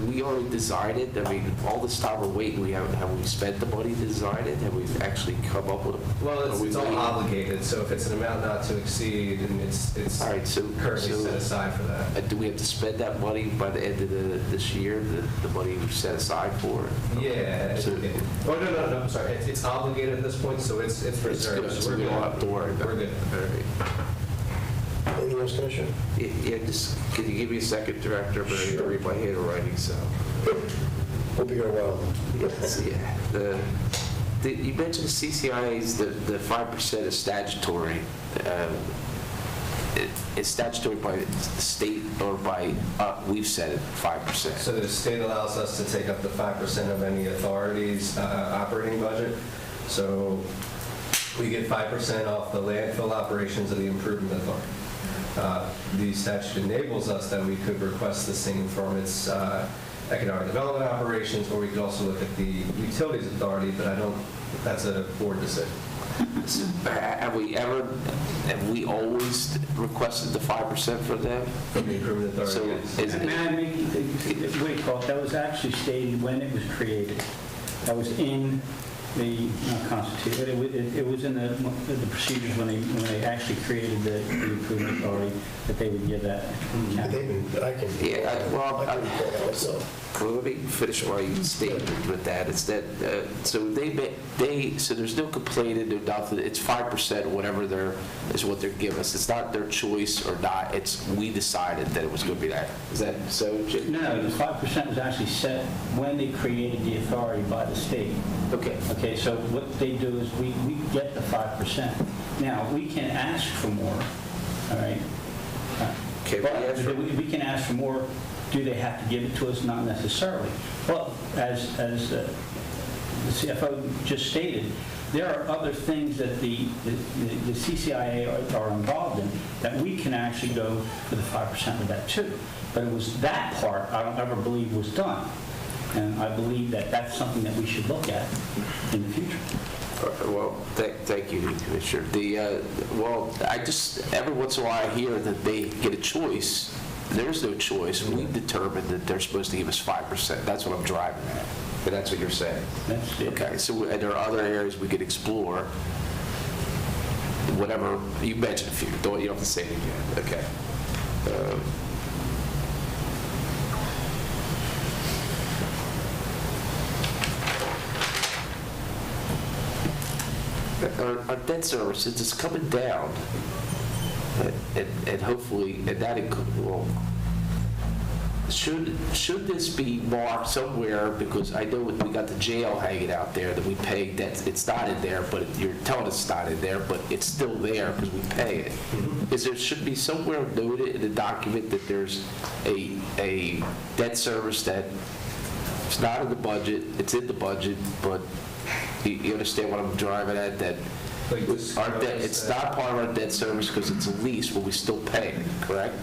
we already design it? I mean, all this time we're waiting, have we spent the money to design it? Have we actually come up with a? Well, it's all obligated, so if it's an amount not to exceed, and it's All right, so currently set aside for that. Do we have to spend that money by the end of this year, the money we set aside for it? Yeah. Oh, no, I'm sorry. It's obligated at this point, so it's reserved. good, So so we're we good. don't have to worry about We're good. Anything else, Commissioner? Yeah, just, can you give me a second, Director? I'm going to read my handwriting, so. We'll be here a while. Yeah, you mentioned the CCIA's, the 5% is statutory. It's statutory by the state or by, we've said it, 5%. So the state allows us to take up to 5% of any authority's operating budget. So we get 5% off the landfill operations of the improvement authority. The statute enables us that we could request the same from its economic development operations, or we could also look at the utilities authority, but that's a board decision. Have we always requested the 5% for them? From the improvement authority. So is May I make, what do you call it, that was actually stated when it was created. That was in the Constitution, it was in the procedures when they actually created the improvement authority, that they would give that. I can. Yeah, well, I can recall that myself. Well, let me finish my statement with that. It's that, so so there's no complaining, no nothing. It's 5%, whatever is what they're giving us. It's not their choice or not. It's, we decided that it was going to be that. Is that so, Jim? No, the 5% was actually set when they created the authority by the state. Okay, so what they do is we get the 5%. Now, we can ask for more, all right? Okay, But we can ask for more. Do they have to give it to us? Not necessarily. But as the CFO just stated, there are other things that the CCIA are involved in that we can actually go for the 5% of that too. But it was that part I don't ever believe was done. And I believe that that's something that we should look at in the future. Well, thank you, Commissioner. I just, every once in a while I hear that they get a choice. There's no choice. We determined that they're supposed to give us 5%. That's what I'm driving at. But that's what you're saying. That's it. Okay, so there are other areas we could explore. Whatever, you mentioned a few. You don't have to say it again. Okay. our debt service, since it's coming down, and hopefully, and that well, should this be marked somewhere, because I know we got the jail hanging out there that we pay, that it's not in there, but you're telling us it's not in there, but it's still there because we pay it. Should be somewhere noted in the document that there's a debt service that it's not in the budget, it's in the budget, but you understand what I'm driving at, that our debt, it's not part of our debt service because it's a lease, but we still pay it, correct?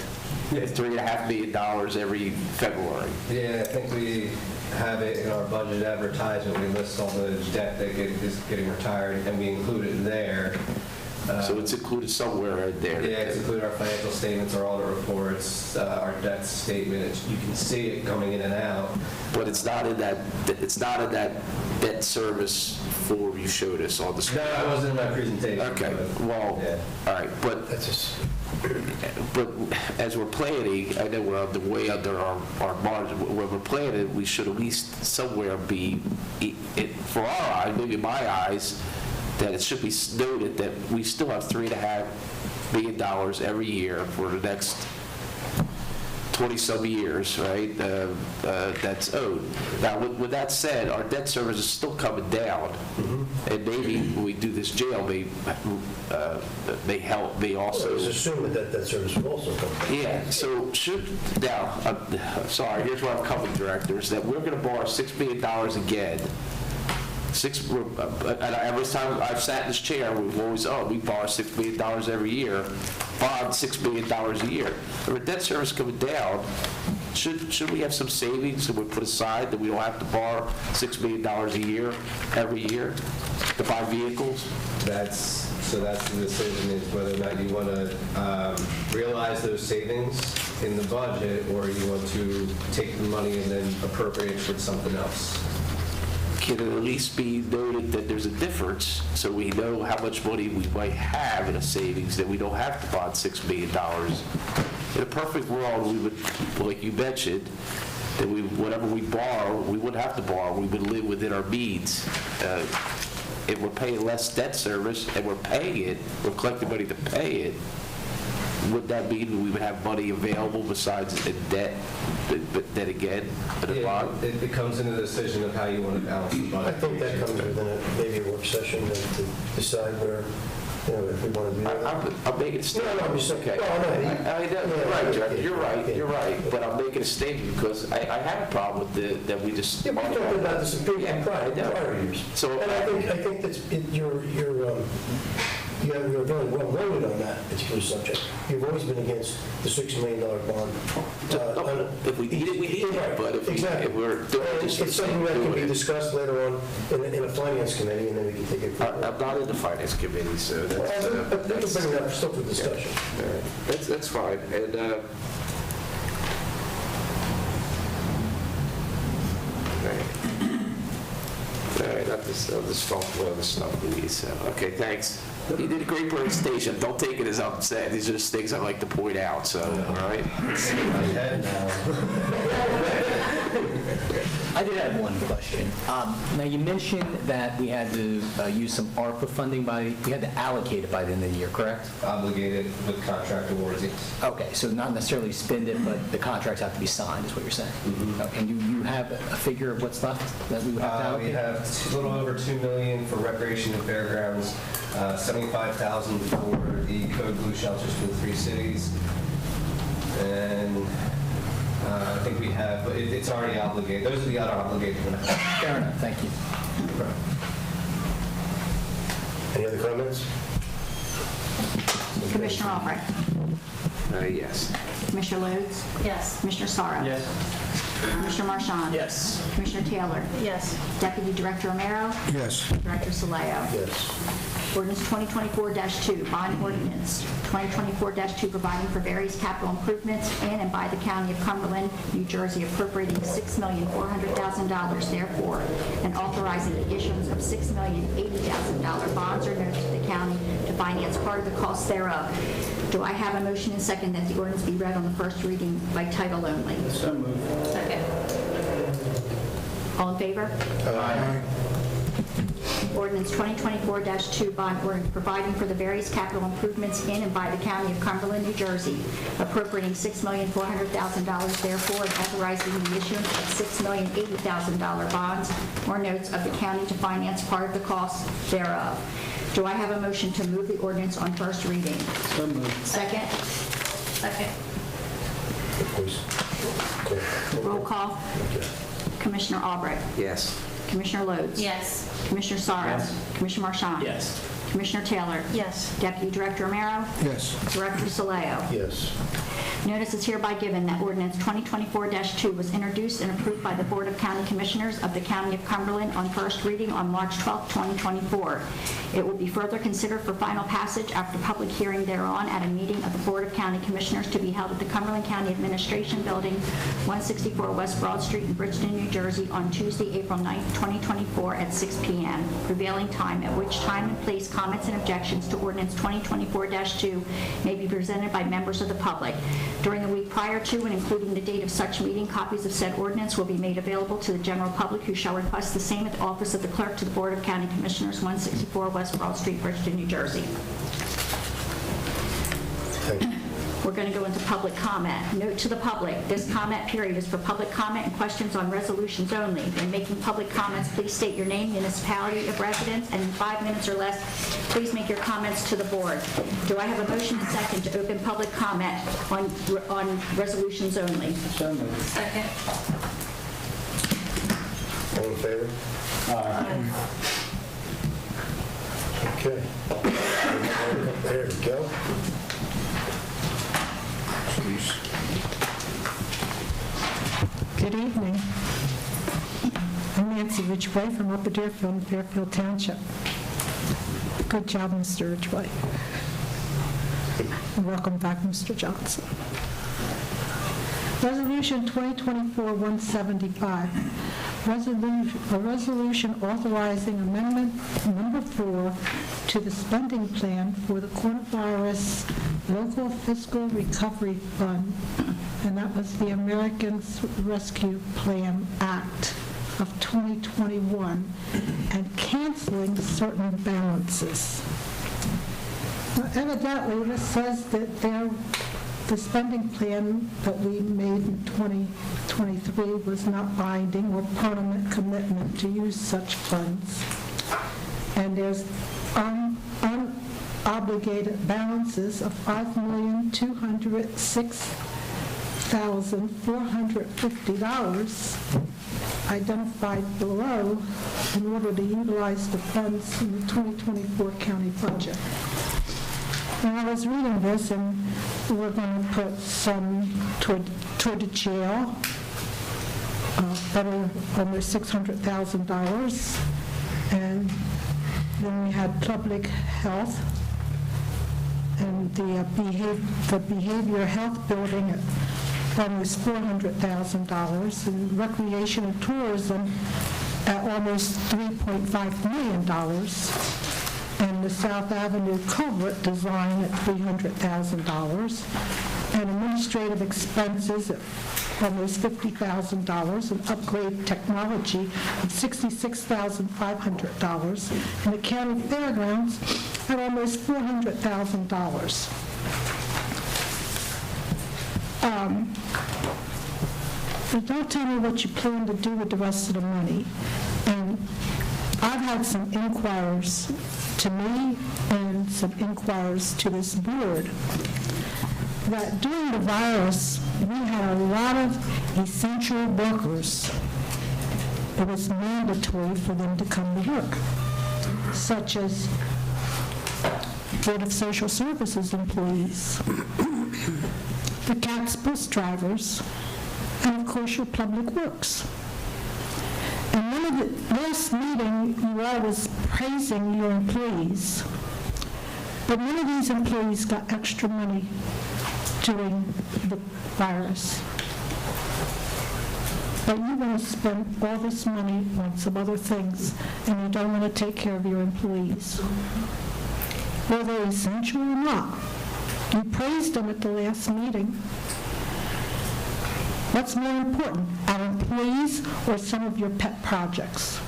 It's $3.5 million every February. Yeah, I think we have it in our budget advertisement. We list all the debt that is getting retired, and we include it there. So it's included somewhere in there. Yeah, it's included our financial statements, our audit reports, our debt statement. You can see it coming in and out. But it's not in that. It's not in that debt service form you showed us on the screen. No, I wasn't in my presentation. Okay. Well, yeah. all right, but That's just, but as we're planning, I know we're way under our margin. When we're planning, we should at least somewhere be, for our eyes, maybe my eyes, that it should be noted that we still have $3.5 million every year for the next 20-some years, right? That's owed. Now, with that said, our debt service is still coming down, and maybe when we do this jail, may help. May also. well, it was assumed that that service would also come back. Yeah. So now? I'm sorry. Here's where I'm coming, directors. That we're going to borrow $6 million again. And every time I've sat in this chair, we've always, we borrow $6 million every year, bond $6 million a year. If our debt service coming down, should we have some savings that we put aside that we don't have to borrow $6 million a year, every year, to buy vehicles? So that's the decision, is whether or not you want to realize those savings in the budget, or you want to take the money and then appropriate it for something else. Can it at least be noted that there's a difference, so we know how much money we might have in a savings, that we don't have to bond $6 million? In a perfect world, we would, like you mentioned, that whatever we borrow, we wouldn't have to borrow, we would live within our means. If we're paying less debt service, and we're paying it, we're collecting money to pay it, would that mean we would have money available besides the debt, but then again, the bond? It comes into the decision of how you want to balance the budget. I think that comes within maybe a work session to decide where, if we want to do that. I'm making a statement. No, I'm just okay. No, You're right, Jeff. You're right. But I'm making a statement because I have a problem with that we just. Yeah, we're talking about this in prior years. So, and I think that's you're very well noted on that particular subject. You've always been against the $6 million bond. If we need it, we need it. But if we're doing it's something that can be discussed later on in a finance committee, and then we can take it forward. I'm not in the finance committee, so that's. That's bring it up still for discussion. Yeah. That's fine. And all right, I'll just follow all the stuff we need. So, okay, thanks. You did a great presentation. Don't take it as I'm saying. These are just things I like to point out. So, all right. I did have one question. Now, you mentioned that we had to use some ARPA funding we had to allocate it by the end of the year, correct? Obligated with contract awards, yes. Okay, so not necessarily spend it, but the contracts have to be signed, is what you're saying? Okay, and you have a figure of what's left that we would have to allocate? We have a little over $2 million for recreation and fairgrounds, $75,000 for the Code Blue shelters for the 3 cities, and I think we have, but it's already obligated. Those are the other obligated ones. Fair enough, thank you. Any other comments? Commissioner Albrecht. Yes. Commissioner Lodes. Yes. Commissioner Sorrow. Yes. Commissioner Marchand. Yes. Commissioner Taylor. Yes. Deputy Director Romero. Yes. Director Soleo. Yes. Ordinance 2024-2, bond ordinance 2024-2, providing for various capital improvements in and by the County of Cumberland, New Jersey, appropriating $6,400,000 therefore, and authorizing the issuance of $6,080,000 bonds or notes to the county to finance part of the cost thereof. Do I have a motion and second that the ordinance be read on the first reading by title only? So moved. Second. All in favor? Aye. Ordinance 2024-2, bond ordinance providing for the various capital improvements in and by the County of Cumberland, New Jersey, appropriating $6,400,000 therefore, and authorizing the issuance of $6,080,000 bonds or notes of the county to finance part of the cost thereof. Do I have a motion to move the ordinance on first reading? So moved. Second? Second. Please. Okay. Roll call. Commissioner Albrecht. Yes. Commissioner Lodes. Yes. Commissioner Sorrow. Yes. Commissioner Marchand. Yes. Commissioner Taylor. Yes. Deputy Director Romero. Yes. Director Soleo. Yes. Notice is hereby given that ordinance 2024-2 was introduced and approved by the Board of County Commissioners of the County of Cumberland on first reading on March 12, 2024. It will be further considered for final passage after public hearing thereon at a meeting of the Board of County Commissioners to be held at the Cumberland County Administration Building, 164 West Broad Street in Bridgeton, New Jersey, on Tuesday, April 9, 2024 at 6 p.m. prevailing time, at which time and place comments and objections to ordinance 2024-2 may be presented by members of the public. During the week prior to and including the date of such meeting, copies of said ordinance will be made available to the general public who shall request the same at the office of the clerk to the Board of County Commissioners, 164 West Broad Street, Bridgeton, New Jersey. Thank you. We're going to go into public comment. Note to the public, this comment period is for public comment and questions on resolutions only. When making public comments, please state your name, municipality of residence, and in 5 minutes or less, please make your comments to the board. Do I have a motion and second to open public comment on resolutions only? So moved. Second. All in favor? Okay. There we go. Good evening. I'm Nancy Ridgway from Upper Deerfield, Fairfield Township. Good job, Mr. Ridgway. And welcome back, Mr. Johnson. Resolution 2024-175, a resolution authorizing amendment number 4 to the spending plan for the coronavirus local fiscal recovery fund, and that was the Americans Rescue Plan Act of 2021, and canceling certain balances. Now, evidently, this says that the spending plan that we made in 2023 was not binding or permanent commitment to use such funds. And there's unobligated balances of $5,206,450 identified below in order to utilize the funds in the 2024 county budget. And I was reading this, and we're going to put some toward the jail, better almost $600,000, and then we had public health and the behavioral health building at almost $400,000, and recreation and tourism at almost $3.5 million. And the South Avenue culvert design at $300,000, and administrative expenses at almost $50,000, and upgrade technology of $66,500, and the county fairgrounds at almost $400,000. But don't tell me what you plan to do with the rest of the money. And I've had some inquiries to me and some inquiries to this board that during the virus, we had a lot of essential workers. It was mandatory for them to come to work, such as Board of Social Services employees, the CATS bus drivers, and of course your public works. And one of the last meeting, you all was praising your employees, but none of these employees got extra money during the virus. But you want to spend all this money on some other things, and you don't want to take care of your employees. Were they essential or not? You praised them at the last meeting. What's more important, our employees or some of your pet projects?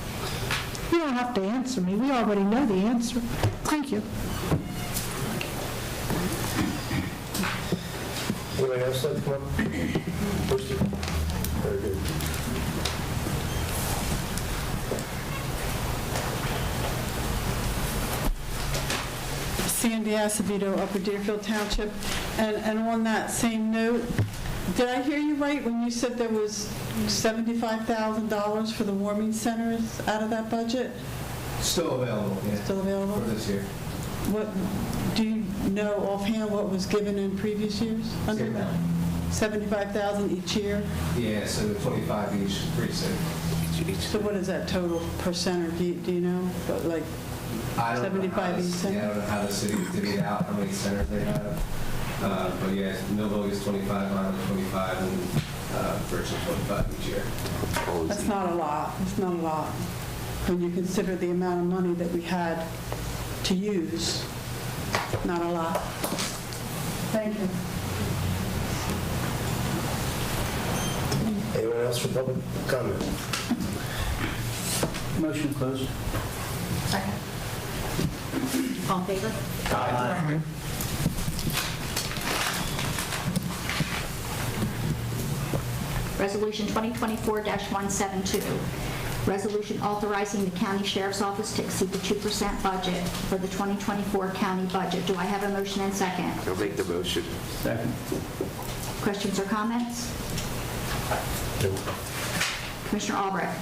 You don't have to answer me. We already know the answer. Thank you. Anybody else like to come up? First? Very good. Sandy Acevedo, Upper Deerfield Township. And on that same note, did I hear you right when you said there was $75,000 for the warming centers out of that budget? Still available, yeah. Still available? For this year. What, do you know offhand what was given in previous years? Under that? 75,000 each year? Yeah, so 25 each precinct. So what is that total per center? Do you know? But like I don't know 75 each center? Yeah, I don't know how the city divvied out, how many centers they have. But yeah, Millville is 25, Island 25, and Bridgeton 25 each year. That's not a lot. It's not a lot. When you consider the amount of money that we had to use, not a lot. Thank you. Anyone else for public comment? Motion closed. Second. All in favor? Aye. Resolution 2024-172, resolution authorizing the county sheriff's office to exceed the 2% budget for the 2024 county budget. Do I have a motion and second? I'll make the motion. Second. Questions or comments? Commissioner Albrecht?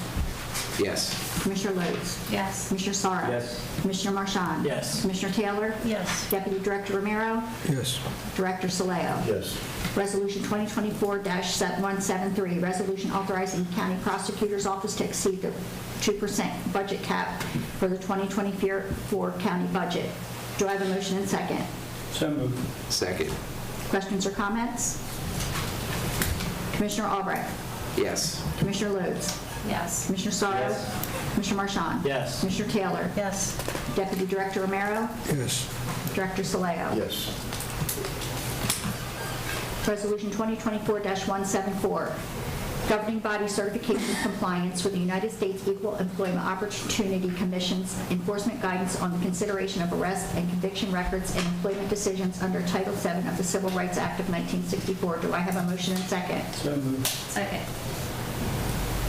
Yes. Commissioner Lodes? Yes. Commissioner Sarah? Yes. Commissioner Marchand? Yes. Commissioner Taylor? Yes. Deputy Director Romero? Yes. Director Soleo? Yes. Resolution 2024-173, resolution authorizing the county prosecutor's office to exceed the 2% budget cap for the 2024 county budget. Do I have a motion and second? So moved. Second. Questions or comments? Commissioner Albrecht? Yes. Commissioner Lodes? Yes. Commissioner Sorrow? Yes. Commissioner Marchand? Yes. Commissioner Taylor? Yes. Deputy Director Romero? Yes. Director Soleo? Yes. Resolution 2024-174, governing body certification compliance with the United States Equal Employment Opportunity Commission's enforcement guidance on the consideration of arrest and conviction records and employment decisions under Title VII of the Civil Rights Act of 1964. Do I have a motion and second? So moved. Second.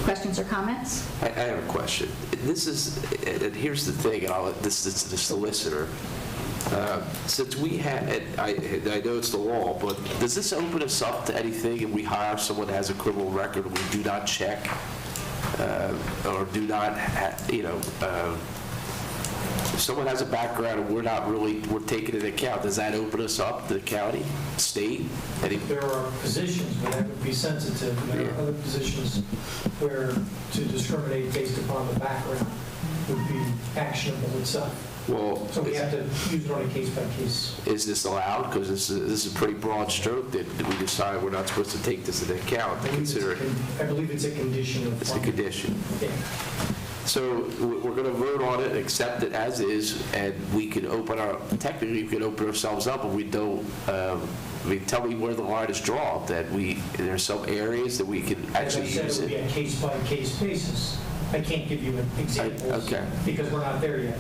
Questions or comments? I have a question. This is, and here's the thing, and this is the solicitor. Since we had, and I know it's the law, but does this open us up to anything if we hire someone that has a criminal record and we do not check or do not, if someone has a background and we're taking into account, does that open us up to the county, state? There are positions where that would be sensitive, and there are other positions where to discriminate based upon the background would be actionable itself. Well, So we have to use it on a case-by-case. is this allowed? Because this is a pretty broad stroke that we decide we're not supposed to take this into account to consider it. I believe it's a condition of. It's a condition. Yeah. So we're going to vote on it, accept it as is, and we can technically we can open ourselves up, and we don't, tell me where the line is drawn, that there's some areas that we can actually use As I said, it would be it. a case-by-case basis. I can't give you examples. Okay. Because we're not there yet.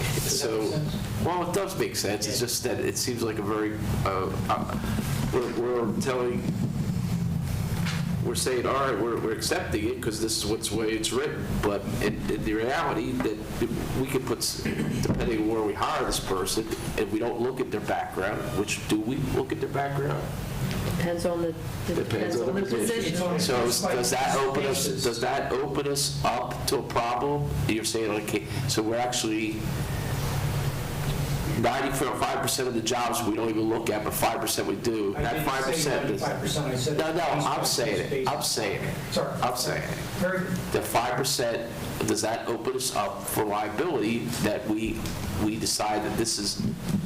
Does that make So, sense? well, it does make sense, it's just that it seems like a very, we're saying, all right, we're accepting it because this is the way it's written, but in the reality that we could put, depending on where we hire this person, if we don't look at their background, which do we look at their background? Depends on the position. So does that open us up to a problem? You're saying, okay, so we're actually 95% of the jobs we don't even look at, but 5% we do. I That didn't 5% say is. 95%, I said. No, I'm case-by-case saying it. basis. I'm saying it. Sorry. I'm saying it. Very good. The 5%, does that open us up for liability that we decide that this is,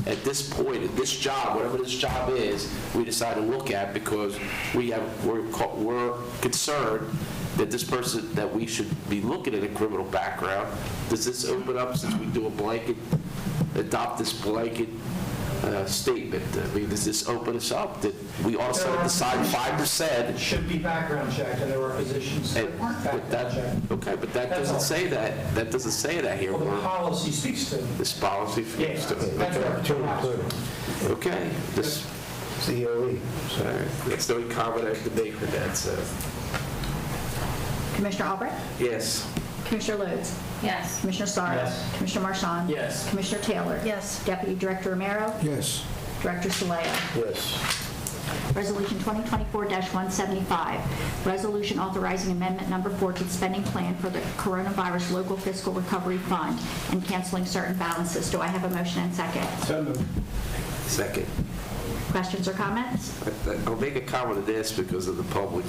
at this point, at this job, whatever this job is, we decide to look at because we're concerned that this person, that we should be looking at a criminal background? Does this open up, since we do adopt this blanket statement? I mean, does this open us up that we all of a sudden decide 5%? It should be background checked, and there were positions that weren't background checked. Okay, but that doesn't say that. That doesn't say that here. Well, the policy speaks to it. This policy speaks to it. That's what Okay, this, COE. sorry, that's the only comment I have to make with that, so, Commissioner Albrecht? yes. Commissioner Lodes? Yes. Commissioner Sardo? Yes. Commissioner Marchand? Yes. Commissioner Taylor? Yes. Deputy Director Romero? Yes. Director Soleo? Yes. Resolution 2024-175, resolution authorizing amendment number 4 to the spending plan for the coronavirus local fiscal recovery fund and canceling certain balances. Do I have a motion and second? So moved. Second. Questions or comments? I'll make a comment on this because of the public.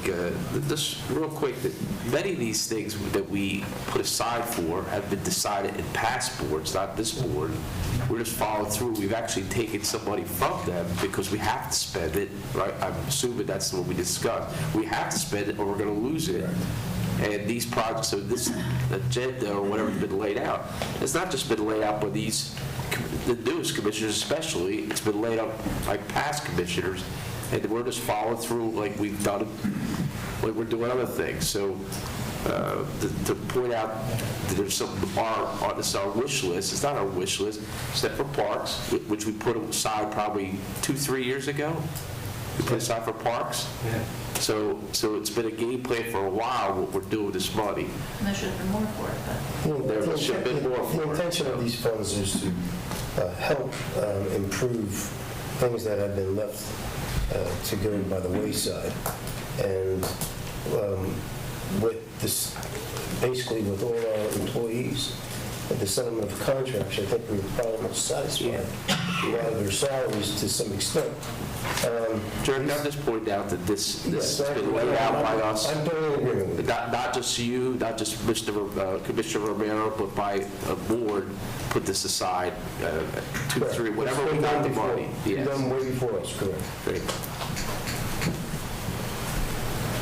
Just real quick, that many of these things that we put aside for have been decided in past boards, not this board. We're just following through. We've actually taken some money from them because we have to spend it, right? I'm assuming that's what we discussed. We have to spend it or we're going to lose it. And these projects, so this agenda or whatever's been laid out, it's not just been laid out by the newest commissioners especially, it's been laid out by past commissioners, and we're just following through like we've done it, like we're doing other things. So to point out that there's some, this is our wish list, it's not our wish list, except for parks, which we put aside probably 2-3 years ago. We put aside for parks. Yeah. So it's been a game plan for a while what we're doing with this money. And there should have been more for it, but. There should have been more for it. The intention of these funds is to help improve things that have been left to go by the wayside. And with this, basically with all our employees, at the settlement of contracts, I think we're probably satisfied a lot of their salaries to some extent. Jeremy, I'll just point out that this has been laid out by us. I'm totally agreeing with you. Not just you, not just Commissioner Romero, but by a board, put this aside, 2, 3, whatever we got the money. You've done way before us, correct. Great.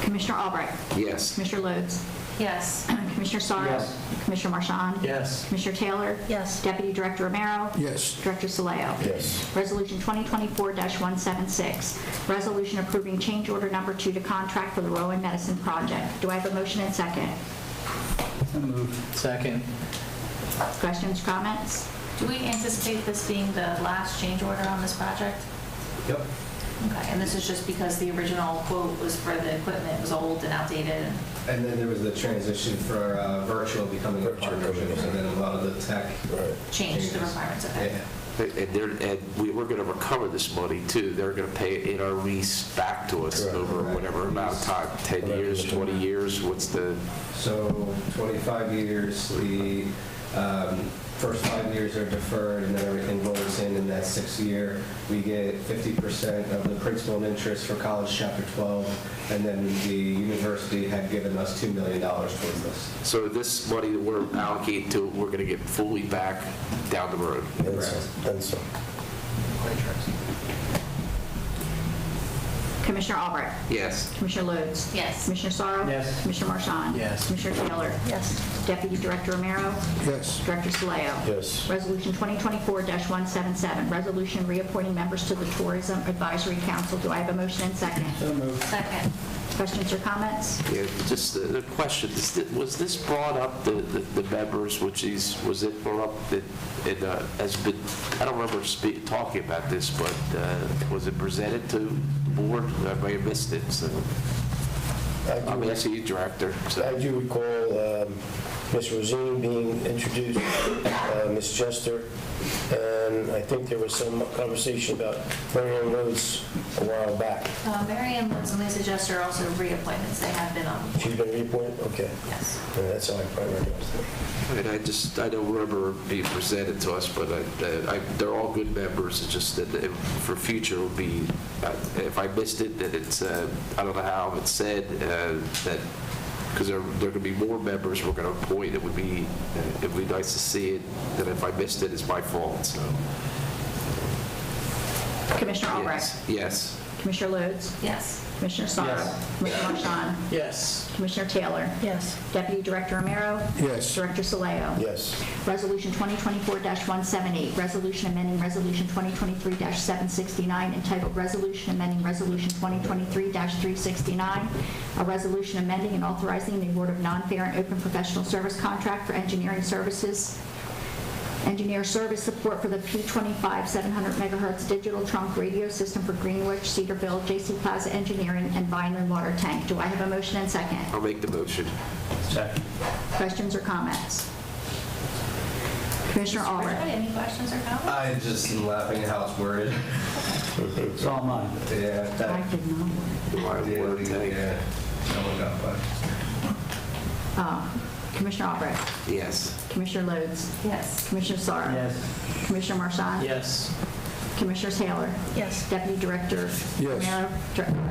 Commissioner Albrecht? Yes. Commissioner Lodes? Yes. Commissioner Sardo? Yes. Commissioner Marchand? Yes. Commissioner Taylor? Yes. Deputy Director Romero? Yes. Director Soleo? Yes. Resolution 2024-176, resolution approving change order number 2 to contract for the Rowan Medicine Project. Do I have a motion and second? So moved. Second. Questions, comments? Do we anticipate this being the last change order on this project? Yep. Okay, and this is just because the original quote was for the equipment was old and outdated? And then there was the transition for virtual becoming a partnership, and then a lot of the tech Changed the requirements, okay. Yeah. And we're going to recover this money too. They're going to pay it in our lease back to us over whatever amount of time, 10 years, 20 years, what's the? So 25 years, the first 5 years are deferred, and then everything rolls in that 6th year. We get 50% of the principal and interest for College Chapter 12, and then the university had given us $2 million towards this. So this money that we're allocating to, we're going to get fully back down the road. And so. Commissioner Albrecht? Yes. Commissioner Lodes? Yes. Commissioner Sorrow? Yes. Commissioner Marchand? Yes. Commissioner Taylor? Yes. Deputy Director Romero? Yes. Director Soleo? Yes. Resolution 2024-177, resolution reappointing members to the Tourism Advisory Council. Do I have a motion and second? So moved. Second. Questions or comments? Yeah, just the question, was this brought up, the members, was it brought up that it has been, I don't remember talking about this, but was it presented to the board? I may have missed it, so. I'm asking you, Director. So. I do recall Ms. Rosine being introduced, Ms. Jester, and I think there was some conversation about Marianne Rhodes a while back. Mary Ann Woods and Lisa Jester are also reappointments. They have been on. She's been reappointed? Okay. Yes. Yeah, that's how I probably recognized it. And I don't remember being presented to us, but they're all good members. It's just that for future, it would be, if I missed it, that it's, I don't know how it's said, that, because there are going to be more members we're going to appoint, it would be nice to see it, that if I missed it, it's my fault, so. Commissioner Albrecht? Yes. Commissioner Lodes? Yes. Commissioner Sorrow? Yes. Commissioner Marchand? Yes. Commissioner Taylor? Yes. Deputy Director Romero? Yes. Director Soleo? Yes. Resolution 2024-178, resolution amending Resolution 2023-769, entitled Resolution Amending Resolution 2023-369, a resolution amending and authorizing the award of non-fair and open professional service contract for engineer service support for the P25 700 megahertz digital trunk radio system for Greenwich, Cedarville, J.C. Plaza Engineering, and Vineland Water Tank. Do I have a motion and second? I'll make the motion. Second. Questions or comments? Commissioner Albrecht? Any questions or comments? I just am laughing at how it's worded. It's all mine. Yeah, I did not. yeah. No one got that. Commissioner Albrecht? Yes. Commissioner Lodes? Yes. Commissioner Sorrow? Yes. Commissioner Marchand? Yes. Commissioner Taylor? Yes. Deputy Director Yes. Romero?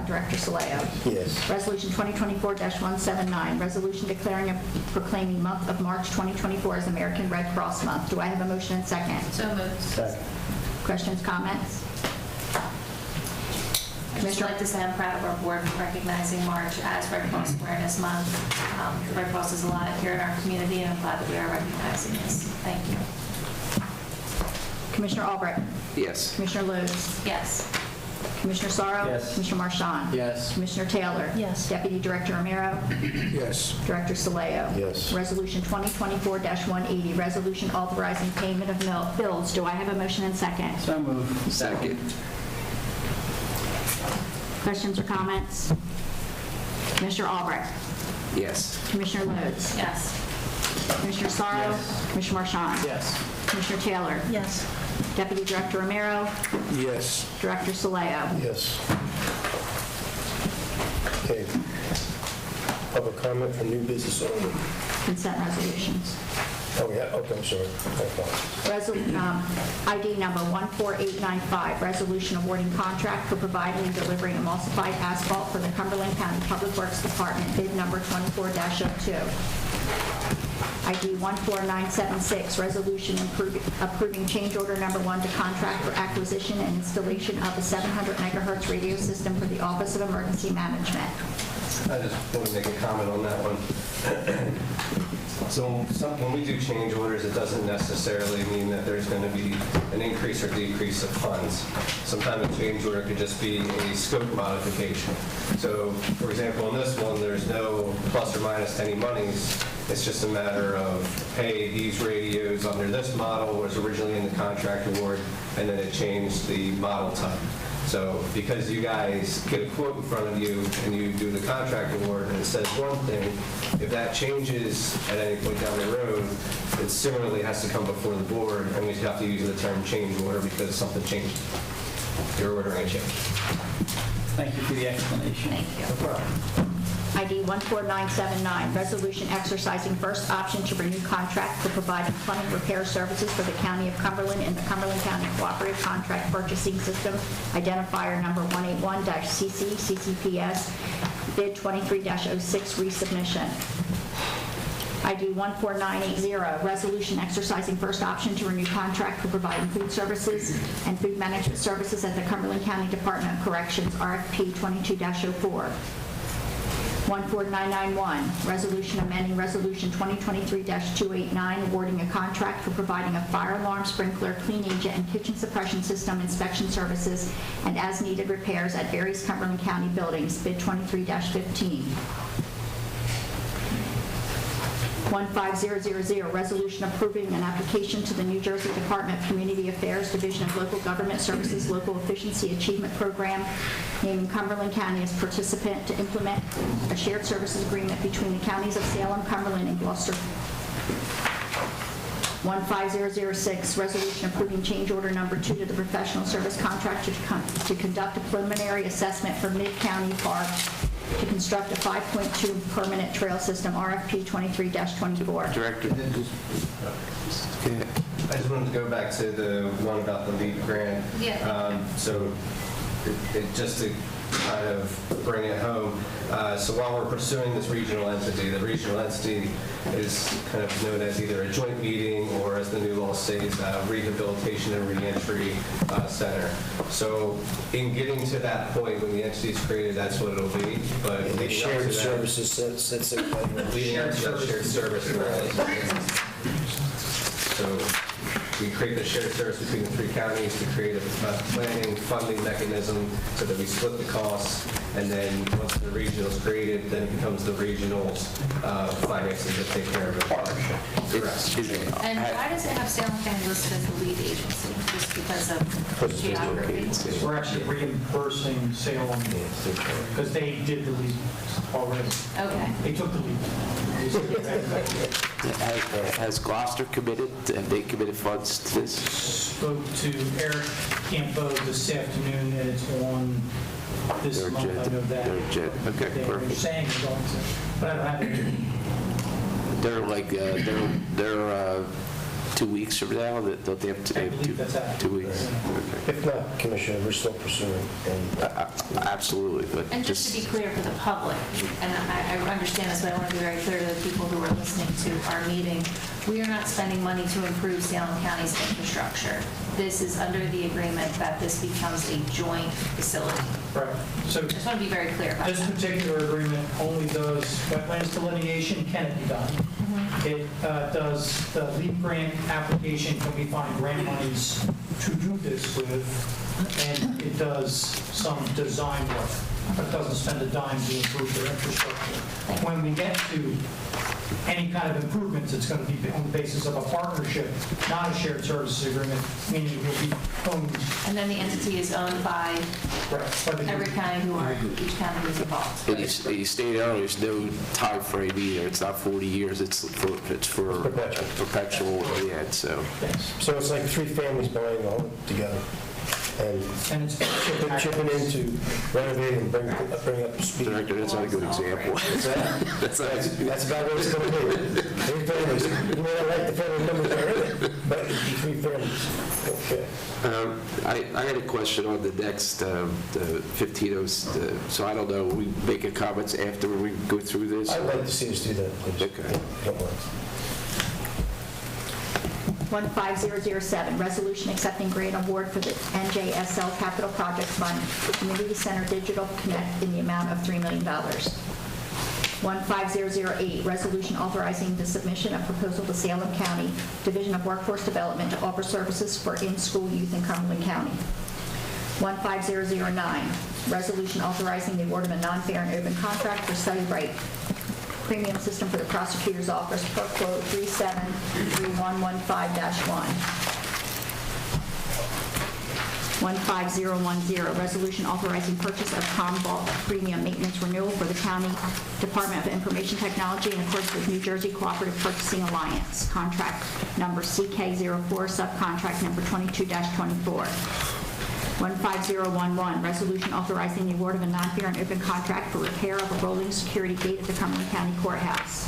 Director Soleo? Yes. Resolution 2024-179, resolution declaring and proclaiming month of March 2024 as American Red Cross Month. Do I have a motion and second? So moved. Second. Questions, comments? I'd just like to say I'm proud of our board for recognizing March as Red Cross Awareness Month. The Red Cross is alive here in our community, and I'm glad that we are recognizing this. Thank you. Commissioner Albrecht? Yes. Commissioner Lodes? Yes. Commissioner Sorrow? Yes. Commissioner Marchand? Yes. Commissioner Taylor? Yes. Deputy Director Romero? Yes. Director Soleo? Yes. Resolution 2024-180, resolution authorizing payment of bills. Do I have a motion and second? So moved. Second. Questions or comments? Commissioner Albrecht? Yes. Commissioner Lodes? Yes. Commissioner Sorrow? Yes. Commissioner Marchand? Yes. Commissioner Taylor? Yes. Deputy Director Romero? Yes. Director Soleo? Yes. Okay. Public comment for new business only. Consent resolutions. Oh, yeah, okay, I'm sorry. ID number 14895, resolution awarding contract for providing and delivering emulsified asphalt for the Cumberland County Public Works Department, bid number 24-02. ID 14976, resolution approving change order number 1 to contract for acquisition and installation of a 700 megahertz radio system for the Office of Emergency Management. I just want to make a comment on that one. So when we do change orders, it doesn't necessarily mean that there's going to be an increase or decrease of funds. Sometimes a change order could just be a scope modification. So, for example, in this one, there's no plus or minus to any monies. It's just a matter of, hey, these radios under this model was originally in the contract award, and then it changed the model type. So because you guys get a quote in front of you and you do the contract award and it says one thing, if that changes at any point down the road, it similarly has to come before the board, and we have to use the term change order because something changed. You're ordering a change. Thank you for the explanation. Thank you. No problem. ID 14979, resolution exercising first option to renew contract for providing plumbing repair services for the County of Cumberland and the Cumberland County Cooperative Contract Purchasing System, identifier number 181-CC, CCPS, bid 23-06, resubmission. ID 14980, resolution exercising first option to renew contract for providing food services and food management services at the Cumberland County Department of Corrections, RFP 22-04. 14991, resolution amending resolution 2023-289, awarding a contract for providing a fire alarm, sprinkler, clean agent, and kitchen suppression system inspection services and as-needed repairs at various Cumberland County buildings, bid 23-15. 15000, resolution approving an application to the New Jersey Department of Community Affairs, Division of Local Government Services Local Efficiency Achievement Program, naming Cumberland County as participant to implement a shared services agreement between the counties of Salem, Cumberland, and Gloucester. 15006, resolution approving change order number 2 to the professional service contractor to conduct a preliminary assessment for Mid-County Park to construct a 5.2 permanent trail system, RFP 23-24. Director. I just wanted to go back to the one about the LEAP grant. Yeah. So just to kind of bring it home. So while we're pursuing this regional entity, the regional entity is kind of known as either a joint meeting or, as the new law states, rehabilitation and reentry center. So in getting to that point, when the entity is created, that's what it'll be. But The shared services, that's it. leading up to that shared service. So we create the shared service between the three counties to create a planning, funding mechanism so that we split the costs, and then once the regional is created, then it becomes the regional's finances that take care of it. Correct. And why does it have Salem County listed as the lead agency? Just because of geography? We're actually reimbursing Salem because they did the lead already. Okay. They took the lead. Has Gloucester committed, have they committed funds to this? Spoke to Eric Campo this afternoon, and it's on this month. I know that. Okay, They're perfect. saying they're going to, but I don't have it. They're like, they're 2 weeks from now, don't they have I believe that's accurate. 2 weeks? Okay. If not, Commissioner, we're still pursuing. Absolutely, but And just to be clear for the public, and I understand this, but I want to be very clear to the people who are listening to our meeting, we are not spending money to improve Salem County's infrastructure. This is under the agreement that this becomes a joint facility. Right. So I just want to be very clear about this that. particular agreement only does wetlands delineation, can it be done? It does the LEAP grant application, can we find grant monies to do this with? And it does some design work, but it doesn't spend a dime to improve their infrastructure. When we get to any kind of improvements, it's going to be on the basis of a partnership, not a shared services agreement, meaning it will be owned. And then the entity is owned by every county each county is involved. And you stated earlier, there's no time frame either. It's not 40 years, it's for perpetual, yeah, so. So it's like three families buying all together. And it's chipping in to renovate and bring up to speed. Director, that's not a good example. That's about what it's going to be. Three families. You may not like the family members that are in it, but it'd be three families. Okay. I had a question on the next, the 15, so I don't know, will we make a comments after we go through this? I'd like to see us do that, please. Okay. Don't worry. 15007, resolution accepting grant award for the NJSL Capital Projects Fund for Community Center Digital Connect in the amount of $3 million. 15008, resolution authorizing the submission of proposal to Salem County Division of Workforce Development to offer services for in-school youth in Cumberland County. 15009, resolution authorizing the award of a non-fair and open contract for study right premium system for the prosecutor's office per quote 373115-1. 15010, resolution authorizing purchase of Comvault premium maintenance renewal for the County Department of Information Technology in accordance with New Jersey Cooperative Purchasing Alliance, contract number CK04, subcontract number 22-24. 15011, resolution authorizing the award of a non-fair and open contract for repair of a rolling security gate at the Cumberland County Courthouse.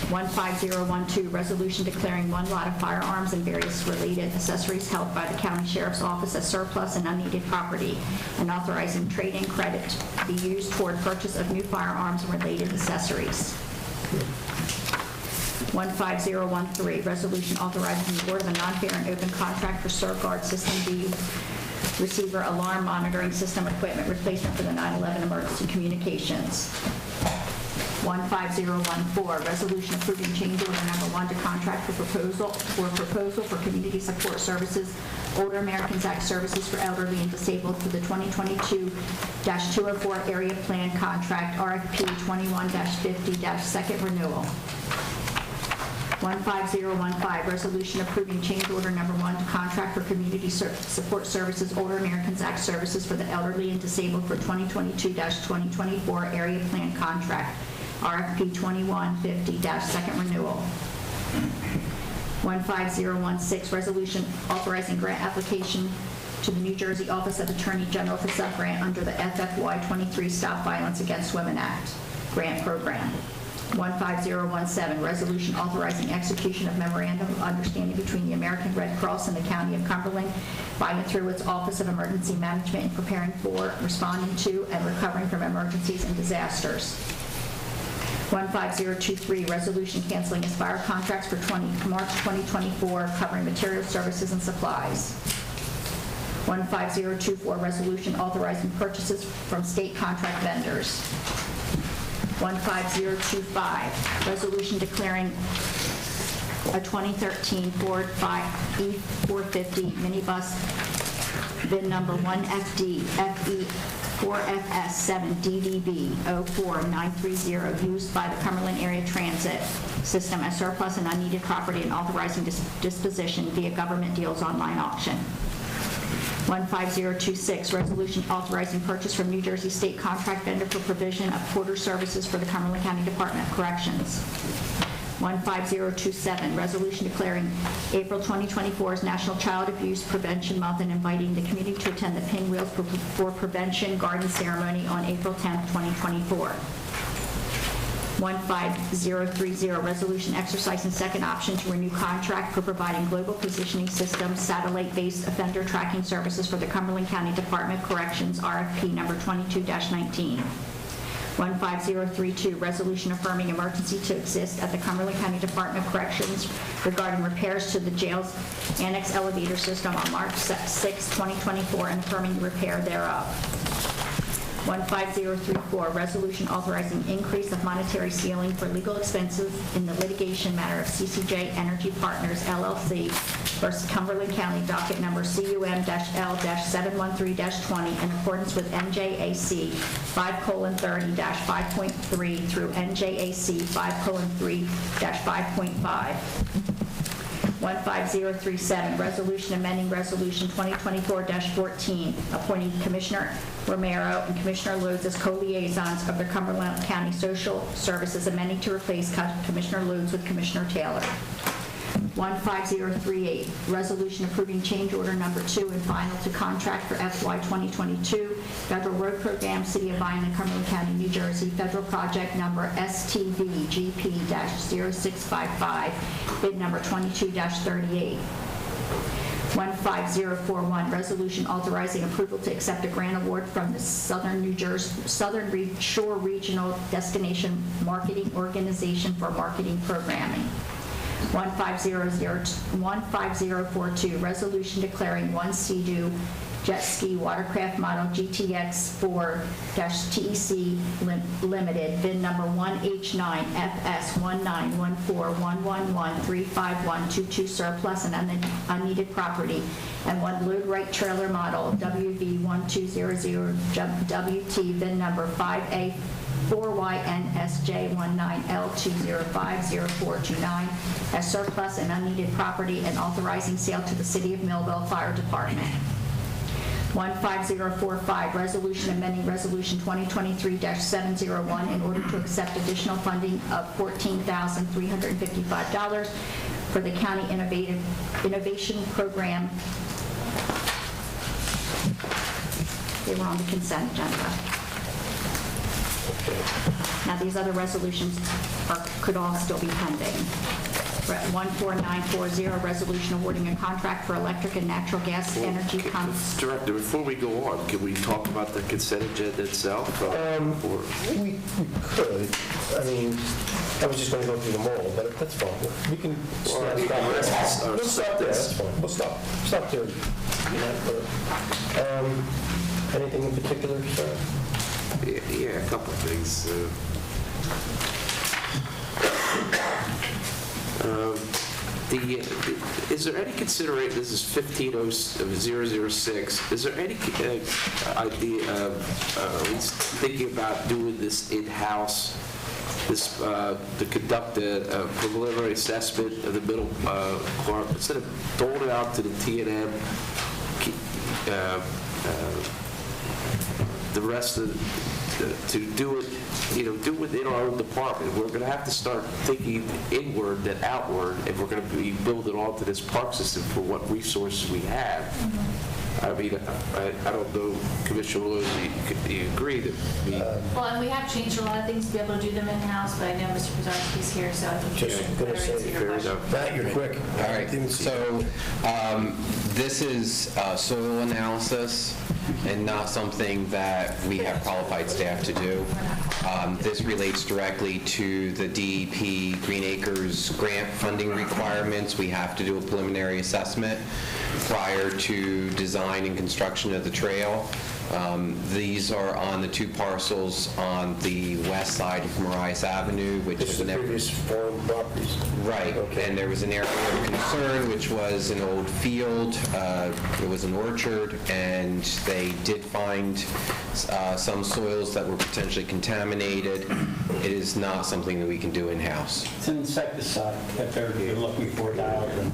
15012, resolution declaring one lot of firearms and various related accessories held by the County Sheriff's Office as surplus and unneeded property, and authorizing trade-in credit to be used toward purchase of new firearms and related accessories. 15013, resolution authorizing the award of a non-fair and open contract for ServGuard System B receiver alarm monitoring system equipment replacement for the 9/11 emergency communications. 15014, resolution approving change order number 1 to contract for proposal for community support services, Older Americans Act services for elderly and disabled for the 2022-204 area plan contract, RFP 21-50- second renewal. 15015, resolution approving change order number 1 to contract for community support services, Older Americans Act services for the elderly and disabled for 2022-2024 area plan contract, RFP 21-50- second renewal. 15016, resolution authorizing grant application to the New Jersey Office of Attorney General for sub-grant under the FFY 23 Stop Violence Against Women Act grant program. 15017, resolution authorizing execution of memorandum of understanding between the American Red Cross and the County of Cumberland by and through its Office of Emergency Management in preparing for, responding to, and recovering from emergencies and disasters. 15023, resolution canceling expired contracts for March 2024 covering material services and supplies. 15024, resolution authorizing purchases from state contract vendors. 15025, resolution declaring a 2013 Ford E450 minibus VIN number 1FD FE 4FS7DDB 04930 used by the Cumberland Area Transit System as surplus and unneeded property and authorizing disposition via government deals online auction. 15026, resolution authorizing purchase from New Jersey State contract vendor for provision of porter services for the Cumberland County Department of Corrections. 15027, resolution declaring April 2024 as National Child Abuse Prevention Month and inviting the community to attend the Pinwheels for Prevention Garden Ceremony on April 10, 2024. 15030, resolution exercising second option to renew contract for providing global positioning systems, satellite-based offender tracking services for the Cumberland County Department of Corrections, RFP number 22-19. 15032, resolution affirming emergency to exist at the Cumberland County Department of Corrections regarding repairs to the jail's annex elevator system on March 6, 2024, and affirming the repair thereof. 15034, resolution authorizing increase of monetary ceiling for legal expenses in the litigation matter of CCJ Energy Partners, LLC versus Cumberland County, docket number CUM-L-713-20 in accordance with NJAC 5:30-5.3 through NJAC 5:3-5.5. 15037, resolution amending resolution 2024-14, appointing Commissioner Romero and Commissioner Lodes as co-liaisons of the Cumberland County Social Services, amending to replace Commissioner Lodes with Commissioner Taylor. 15038, resolution approving change order number 2 and final to contract for FY 2022 Federal Road Program, City of Vineland, Cumberland County, New Jersey, Federal Project number STVGP-0655, bid number 22-38. 15041, resolution authorizing approval to accept a grant award from the Southern Shore Regional Destination Marketing Organization for marketing programming. 15042, resolution declaring one Sea-Doo jet ski watercraft model GTX 4-TEC Limited, VIN number 1H9FS19141113512 surplus and unneeded property, and one load right trailer model WV1200WT, VIN number 5A 4YNSJ19L2050429 as surplus and unneeded property and authorizing sale to the City of Millville Fire Department. 15045, resolution amending resolution 2023-701 in order to accept additional funding of $14,355 for the county innovation program. They were on the consent agenda. Now, these other resolutions could all still be pending. 14940, resolution awarding a contract for electric and natural gas energy pumps. Director, before we go on, can we talk about the consent agenda itself? We could. I mean, I was just going to go through them all, but that's fine. We can stop there. We'll stop there. That's fine. We'll stop there. Anything in particular, sir? Yeah, a couple of things. Is there any consideration, this is 15006, is there any idea of at least thinking about doing this in-house, to conduct a preliminary assessment of the middle part, instead of doling it out to the T&M, the rest of to do it, do within our own department. We're going to have to start thinking inward than outward, and we're going to be building onto this park system for what resources we have. I mean, I don't know, Commissioner Lewis, do you agree that we... Well, and we have changed a lot of things to be able to do them in-house, but I know Mr. Pizarski's here, so I think he should better answer your question. Matt, you're quick. All right, so this is soil analysis and not something that we have qualified staff to do. This relates directly to the DEP Green Acres grant funding requirements. We have to do a preliminary assessment prior to design and construction of the trail. These are on the 2 parcels on the west side of Marias Avenue, which is the previous farm properties. Right, Okay. and there was an area of concern, which was an old field, it was an orchard, and they did find some soils that were potentially contaminated. It is not something that we can do in-house. It's an insecticide that they're looking for, dioxin.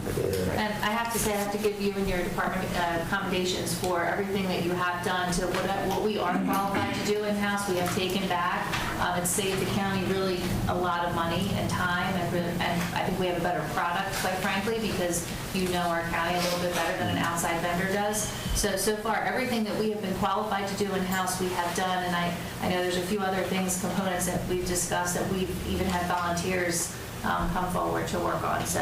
And I have to say, I have to give you and your department accommodations for everything that you have done to what we are qualified to do in-house, we have taken back. It's saved the county really a lot of money and time, and I think we have a better product, quite frankly, because you know our county a little bit better than an outside vendor does. So far, everything that we have been qualified to do in-house, we have done, and I know there's a few other things, components that we've discussed that we've even had volunteers come forward to work on. So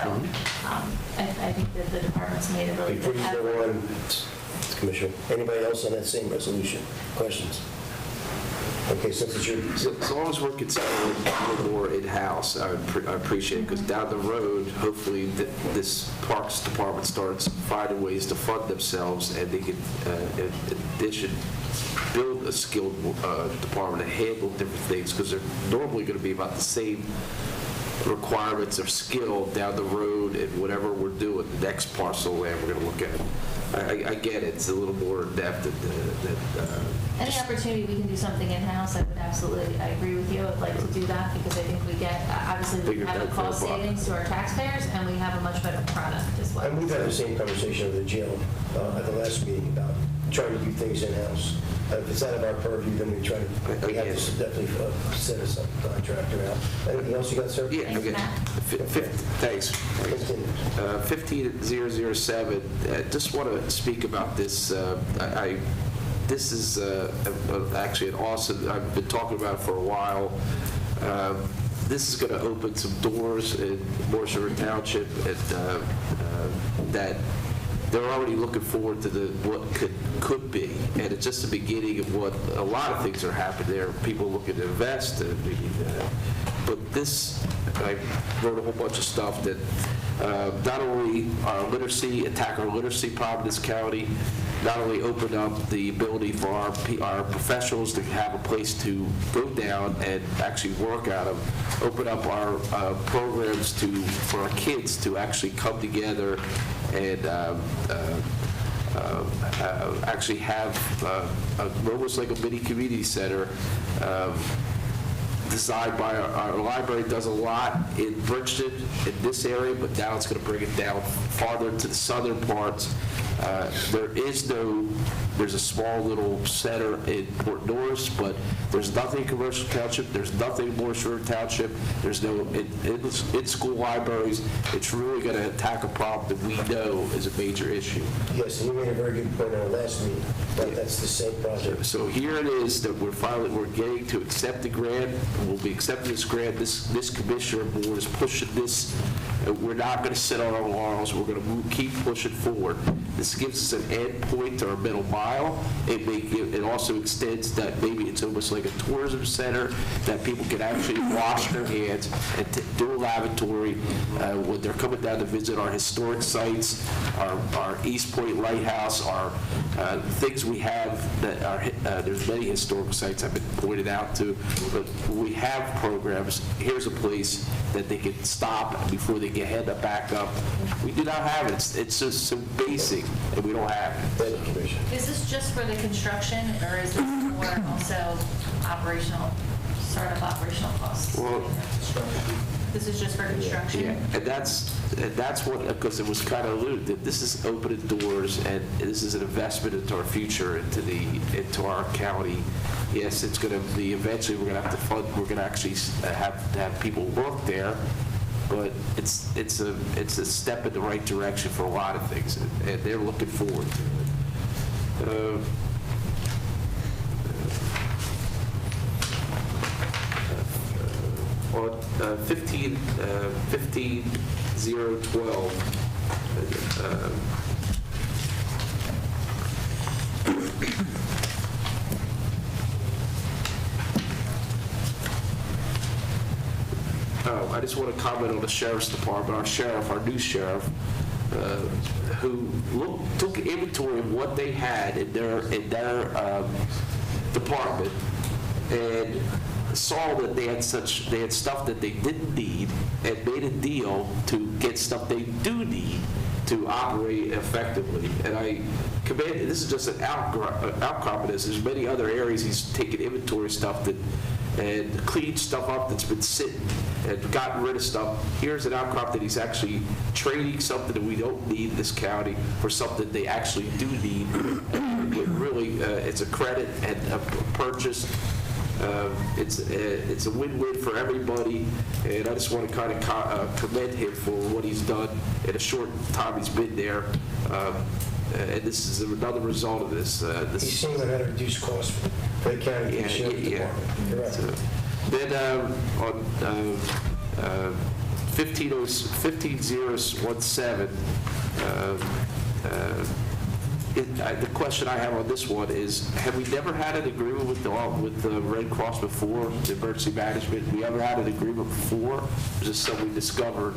I think that the department's made a really Before good you effort. go on, Commissioner, anybody else on that same resolution? Questions? Okay, since it's your... As long as we're considering a little more in-house, I appreciate it, because down the road, hopefully, this Parks Department starts finding ways to fund themselves, and they can, in addition, build a skilled department to handle different things, because they're normally going to be about the same requirements of skill down the road and whatever we're doing, the next parcel land we're going to look at. I get it, it's a little more in-depth Any opportunity we can do something in-house, I would absolutely, I agree with you, I'd like to do that, because I think we get, obviously, we Bigger have a bang for cost the buck. savings to our taxpayers, and we have a much better product as well. And we've had the same conversation with the jail at the last meeting about trying to do things in-house. If it's out of our purview, then we have to definitely set a subcontractor out. Anything else you got, sir? Yeah, okay. Thanks. 15007, just want to speak about this. This is actually an awesome, I've been talking about it for a while. This is going to open some doors in Morris River Township that they're already looking forward to what could be, and it's just the beginning of what a lot of things are happening there. People looking to invest, but this, I wrote a whole bunch of stuff that not only attack our literacy problem in this county, not only open up the ability for our professionals to have a place to go down and actually work out of, open up our programs for our kids to actually come together and actually have almost like a mini community center designed by our library. Does a lot in Bridgeton, in this area, but now it's going to bring it down farther to the southern parts. There's a small little center in Port Norris, but there's nothing in Commercial Township, there's nothing in Morris River Township, there's no in-school libraries. It's really going to attack a problem that we know is a major issue. Yes, and you made a very good point on our last meeting. That's the same project. So here it is that we're getting to accept the grant. We'll be accepting this grant. This commissioner board is pushing this. We're not going to sit on our laurels. We're going to keep pushing forward. This gives us an end point to our middle mile. It also extends that maybe it's almost like a tourism center that people can actually wash their hands and do a lavatory when they're coming down to visit our historic sites, our East Point Lighthouse, our things we have that are, there's many historical sites I've been pointed out to, but we have programs. Here's a place that they can stop before they get head back up. We do not have it. It's just so basic, and we don't have it. Is this just for the construction, or is this more also startup operational costs? Well, This is just for construction? yeah, and that's what, because it was kind of alluded that this is opening doors, and this is an investment into our future, into our county. Yes, it's going to be eventually we're going to have to fund. We're going to actually have people work there, but it's a step in the right direction for a lot of things, and they're looking forward to it. On 15-012, I just want to comment on the sheriff's department, our new sheriff, who took inventory of what they had in their department and saw that they had stuff that they didn't need and made a deal to get stuff they do need to operate effectively. And I commend, this is just an outcrop of this. There's many other areas he's taken inventory stuff and cleaned stuff up that's been sitting and gotten rid of stuff. Here's an outcrop that he's actually trading something that we don't need in this county for something they actually do need. Really, it's a credit and a purchase. It's a win-win for everybody, and I just want to kind of commend him for what he's done in a short time he's been there. And this is another result of this. He's seeing how to reduce costs for the county and the sheriff's department. Correct. Then on 15-017, the question I have on this one is, have we never had an agreement with the Red Cross before, the emergency management? We ever had an agreement before? Is this something we discovered?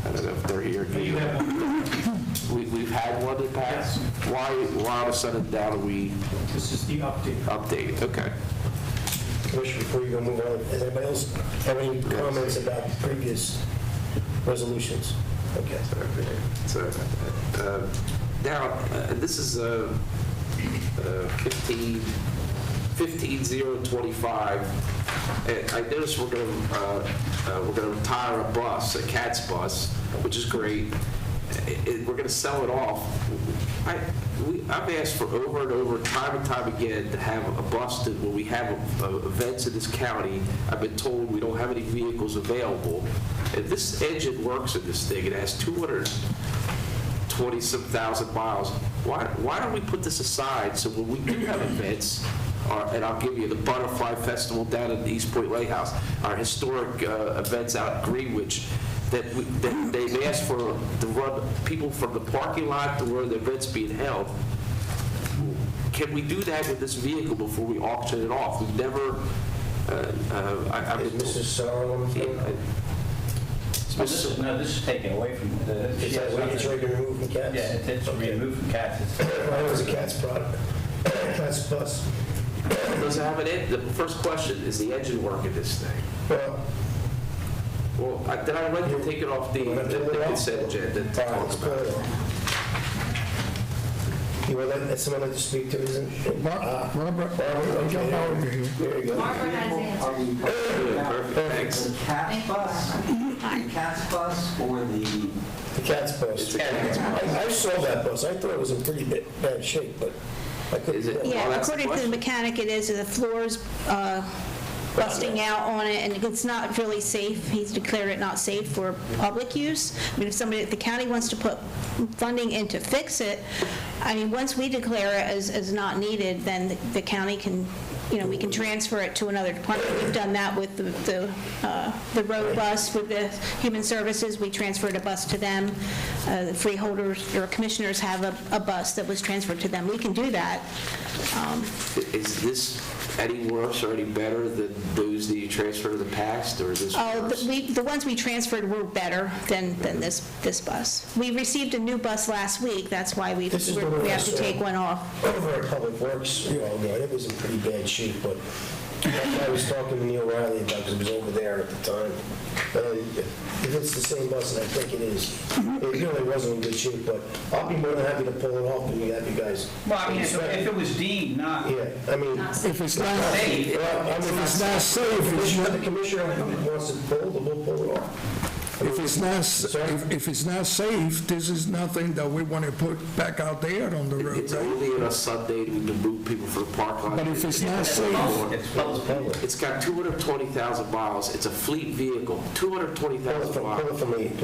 I don't know if they're here. We've had one in the past? Why all of a sudden now do we? This is the update. Update, okay. Commissioner, before you go move on, does anybody else have any comments about previous resolutions? Okay. So, now, this is 15-025. And I noticed we're going to retire a bus, a CATS bus, which is great. We're going to sell it off. I've asked for over and over, time and time again, to have a bus when we have events in this county. I've been told we don't have any vehicles available. If this engine works in this thing, it has 220-some thousand miles. Why don't we put this aside so when we do have events, and I'll give you the Butterfly Festival down at the East Point Lighthouse, our historic events out in Greenwich, that they've asked to run people from the parking lot to where the event's being held. Can we do that with this vehicle before we auction it off? We've never. Is Mrs. Sarah? This is taken away from the. It's ready to remove from CATS? Yeah, it's removed from CATS. It was a CATS product. CATS bus. Does it have an engine? The first question is the engine work in this thing? Well, then I'd like to take it off the consent agenda. You want let someone like to speak to his? Barbara, There you go. Barbara has answered. Thanks. The CATS bus or the CATS bus. I saw that bus. I thought it was in pretty bad shape, but I couldn't. Yeah, according to the mechanic, it is. The floor's busting out on it, and it's not really safe. He's declared it not safe for public use. I mean, if the county wants to put funding in to fix it, I mean, once we declare it as not needed, then the county can, we can transfer it to another department. We've done that with the road bus, with the Human Services. We transferred a bus to them. The freeholders or commissioners have a bus that was transferred to them. We can do that. Is this any worse or any better than those that you transferred in the past, or is this worse? The ones we transferred were better than this bus. We received a new bus last week. That's why we have to take one off. Over at Public Works, it was in pretty bad shape, but I was talking to Neil Riley about, because it was over there at the time. And if it's the same bus, and I think it is, it really wasn't in good shape, but I'll be more than happy to pull it off and have you guys. Well, I mean, if it was deemed not. Yeah, I mean. if it's not safe, If it's not safe, the commissioner wants it pulled, we'll pull it off. If it's not safe, this is nothing that we want to put back out there on the road. It's only on a Sunday we can move people from the park lot. But if it's not safe, it's got 220,000 miles. It's a fleet vehicle, 220,000 miles. Pull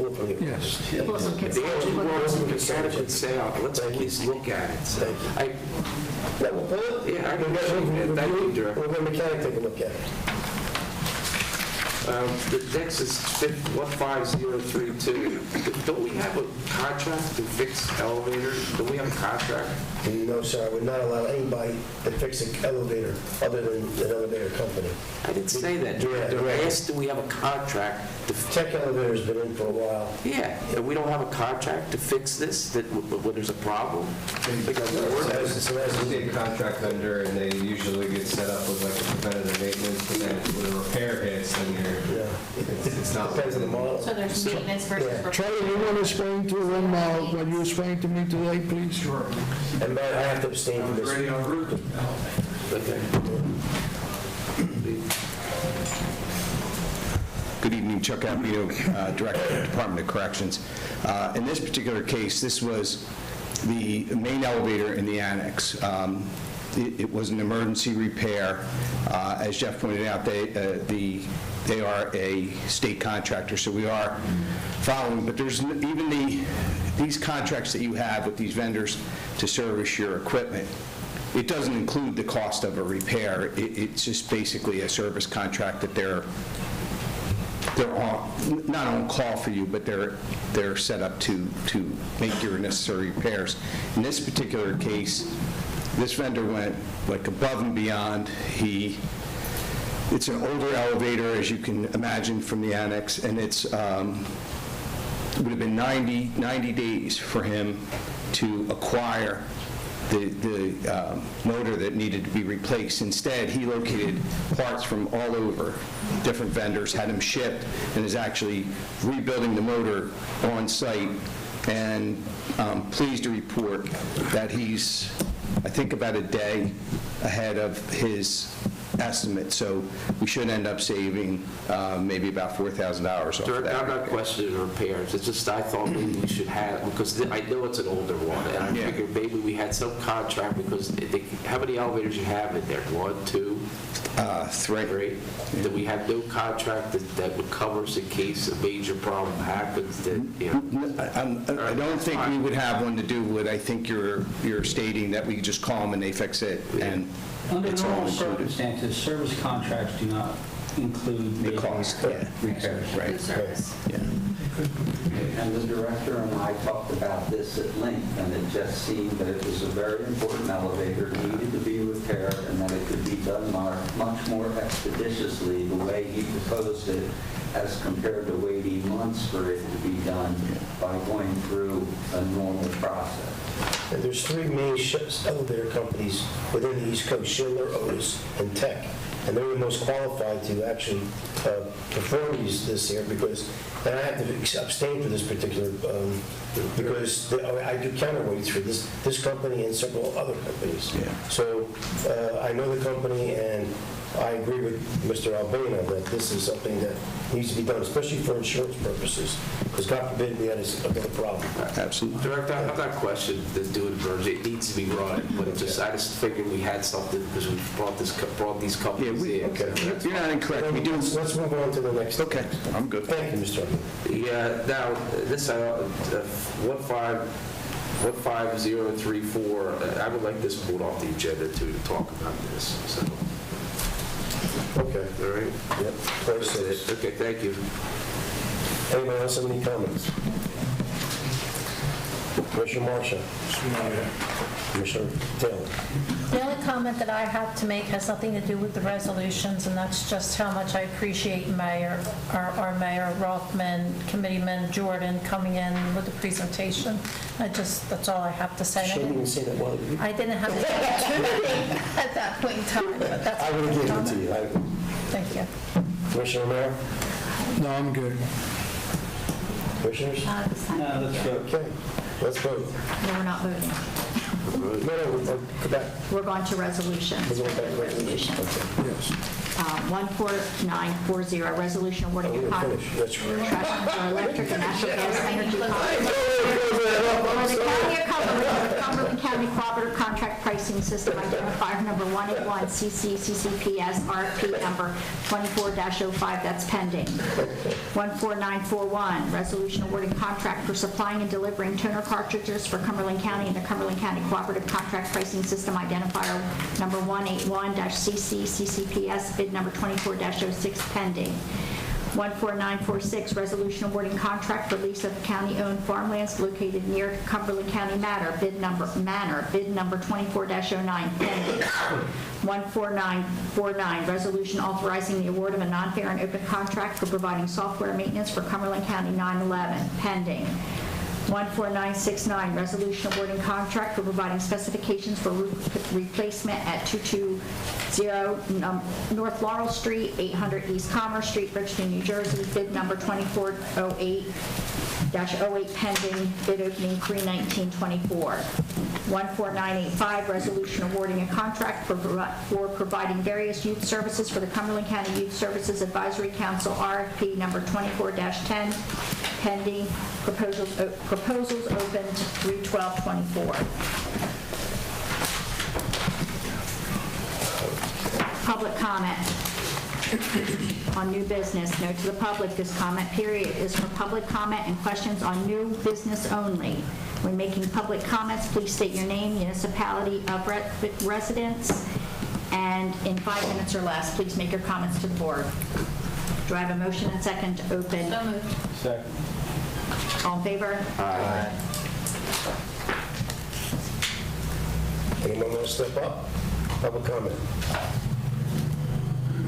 it from me. yes. If the engine works, the mechanic can sound. Let's at least look at it. So, Yeah, we'll pull it. Yeah, I can thank you, Director. We'll let the mechanic take a look at it. The next is 15032. Don't we have a contract to fix elevators? Don't we have a contract? No, sir, I would not allow anybody to fix an elevator other than an elevator company. I didn't say that. I asked, do we have a contract to Tech elevator's been in for a while. Yeah, and we don't have a contract to fix this, that when there's a problem? It's a state contract vendor, and they usually get set up with like a preventative maintenance, but then when a repair hits, then it's not. Depends on the model. So there's maintenance versus repair. Charlie, you want to explain to them what you explained to me today, please? Sure. And I have to abstain from this. Okay. Good evening, Chuck Ambino, Director of the Department of Corrections. In this particular case, this was the main elevator in the annex. It was an emergency repair. As Jeff pointed out, they are a state contractor, so we are following. But there's even these contracts that you have with these vendors to service your equipment. It doesn't include the cost of a repair. It's just basically a service contract that they're not on call for you, but they're set up to make your necessary repairs. In this particular case, this vendor went like above and beyond. It's an older elevator, as you can imagine from the annex, and it would have been 90 days for him to acquire the motor that needed to be replaced. Instead, he located parts from all over, different vendors, had them shipped, and is actually rebuilding the motor on site. And I'm pleased to report that he's, I think, about a day ahead of his estimate, so we should end up saving maybe about $4,000 off of Director, that. I'm not questioning repairs. It's just I thought maybe we should have, because I know it's an older one, and I figured maybe we had some contract because how many elevators you have in there? 1, 2? 3. That we have no contract that would cover us in case a major problem happens. I don't think we would have one to do with, I think you're stating that we just call them and they fix it, and Under it's all normal included. circumstances, service contracts do not include The cost, repairs. right. Service. And the director and I talked about this at length, and it just seemed that it was a very important elevator, needed to be repaired, and that it could be done much more expeditiously the way he proposed it, as compared to waiting months for it to be done by going through a normal process. And there's 3 main elevator companies within the East Coast, Schindler, Otis, and Tech. And they're the most qualified to actually perform this here because, and I have to abstain for this particular, because I do counterweights for this company and several other companies. So I know the company, and I agree with Mr. Albano that this is something that needs to be done, especially for insurance purposes, because God forbid we had a problem. Absolutely. Director, I'm not questioning the doing emergency. It needs to be run, but I just figured we had something because we brought these companies in. Okay. You're not incorrect. We do. Let's move on to the next. Okay, I'm good. Thank you, Mr. Yeah, now, this 15034, I would like this pulled off the agenda too, to talk about this, so. Okay. All right? Yep. Process. Okay, thank you. Anyone else have any comments? Commissioner Marshall. Commissioner Taylor. The only comment that I have to make has nothing to do with the resolutions, and that's just how much I appreciate our Mayor Rothman, Committeeman Jordan coming in with the presentation. That's all I have to say. She didn't even say that well. I didn't have the opportunity at that point in time, but that's I would have given it to you. Thank you. Commissioner Romero? No, I'm good. Commissioners? No, let's vote. Okay, let's vote. No, we're not voting. No, go back. We're going to resolutions. We're going back to Resolutions. Yes. 14940, resolution awarding a We're contract finished, that's right. for electric and natural gas energy contract for the County of Cumberland, the Cumberland County Cooperative Contract Pricing System identifier number 181 CCCCPS RFP number 24-05, that's pending. 14941, resolution awarding contract for supplying and delivering toner cartridges for Cumberland County and the Cumberland County Cooperative Contract Pricing System identifier number 181-CCCCPS bid number 24-06 pending. 14946, resolution awarding contract for lease of county-owned farmlands located near Cumberland County Manor, bid number 24-09 pending. 14949, resolution authorizing the award of a non-fair and open contract for providing software maintenance for Cumberland County 911 pending. 14969, resolution awarding contract for providing specifications for roof replacement at 220 North Laurel Street, 800 East Commerce Street, Bridgeton, New Jersey, bid number 2408-08 pending, bid opening 3/19/24. 14985, resolution awarding a contract for providing various youth services for the Cumberland County Youth Services Advisory Council, RFP number 24-10 pending, proposals opened 3/12/24. Public comment on new business. Note to the public, this comment period is for public comment and questions on new business only. When making public comments, please state your name, municipality of residence, and in 5 minutes or less, please make your comments to the board. Do I have a motion and second to open? So moved. Second. All in favor? Aye. Anyone want to step up? Public comment.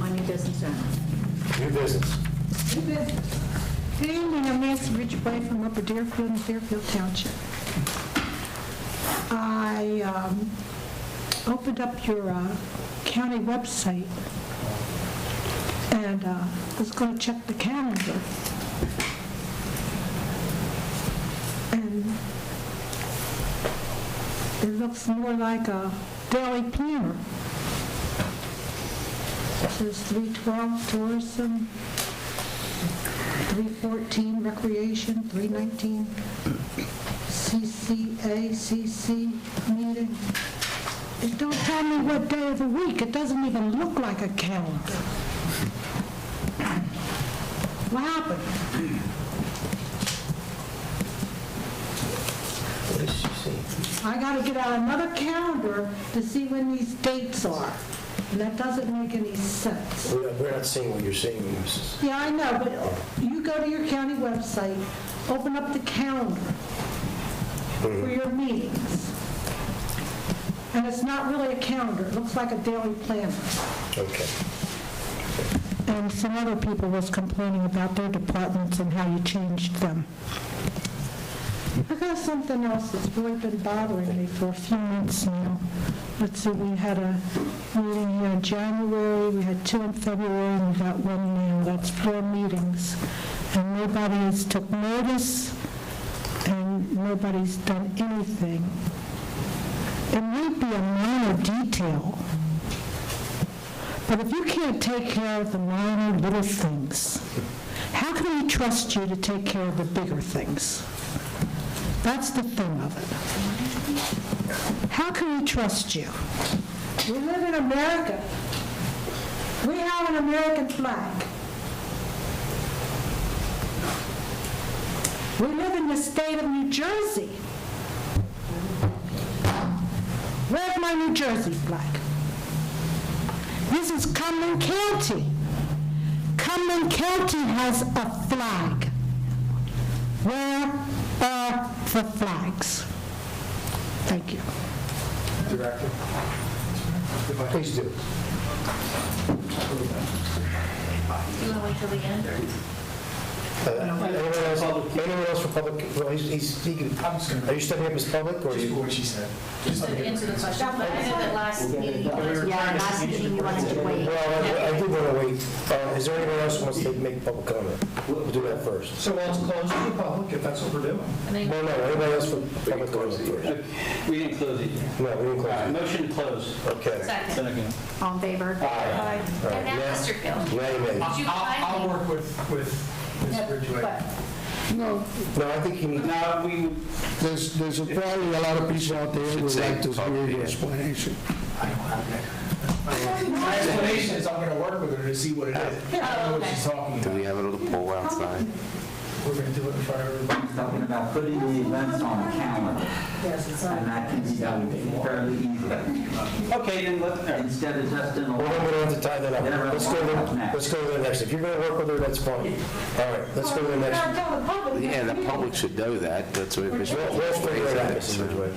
On new business only. New business. Good evening, I'm Nancy Ridgeway from Upper Deerfield in Deerfield Township. I opened up your county website and was going to check the calendar. And it looks more like a daily planner. It says 312 tourism, 314 recreation, 319 CCACC meeting. It don't tell me what day of the week. It doesn't even look like a calendar. What happened? What does she say? I got to get out another calendar to see when these dates are. And that doesn't make any sense. We're not seeing what you're saying, Mrs. Yeah, I know, but you go to your county website, open up the calendar for your meetings. And it's not really a calendar. It looks like a daily planner. Okay. And some other people was complaining about their departments and how you changed them. I got something else that's really been bothering me for a few months now. Let's see, we had a meeting here in January, we had 2 in February, and we got 1 now. That's 4 meetings. And nobody has took notice, and nobody's done anything. It might be a minor detail, but if you can't take care of the minor little things, how can we trust you to take care of the bigger things? That's the thing of it. How can we trust you? We live in America. We have an American flag. We live in the state of New Jersey. Where's my New Jersey flag? This is Cumberland County. Cumberland County has a flag. Where are the flags? Thank you. Director? Please do. Do you want to wait till the end? Anyone else for public? Well, he can, are you stepping up as public, or are you? What she said. Just to answer the question, but I know that last meeting. Yeah, last meeting you wanted to wait. Well, I did want to wait. Is there anyone else who wants to make public comment? We'll do that first. So let's close to the public, if that's what we're doing. Well, no, anybody else for public comment first? We didn't close it yet. No, we didn't close it. Motion to close. Okay. Second. All in favor? Aye. And now, Mr. Gill. Now you may. Did you I'll work with Ms. Ridgway. No, No, I think you need. No, there's probably a lot of people out there who would like to hear your explanation. I don't have that. My explanation is I'm going to work with her to see what it is. I don't know what she's talking Do about. we have it on the pole outside? We're going to do it in front of everybody. Talking about putting the events on the calendar, Yes, it's and that can be done fairly easily. okay, then Instead of just in a... Well, then we don't have to tie that up. Let's go to the next. If you're going to work with her, that's fine. All right, let's go to the next. Yeah, the public should know that. That's what we should. We'll figure it out, Mrs. Ridgway.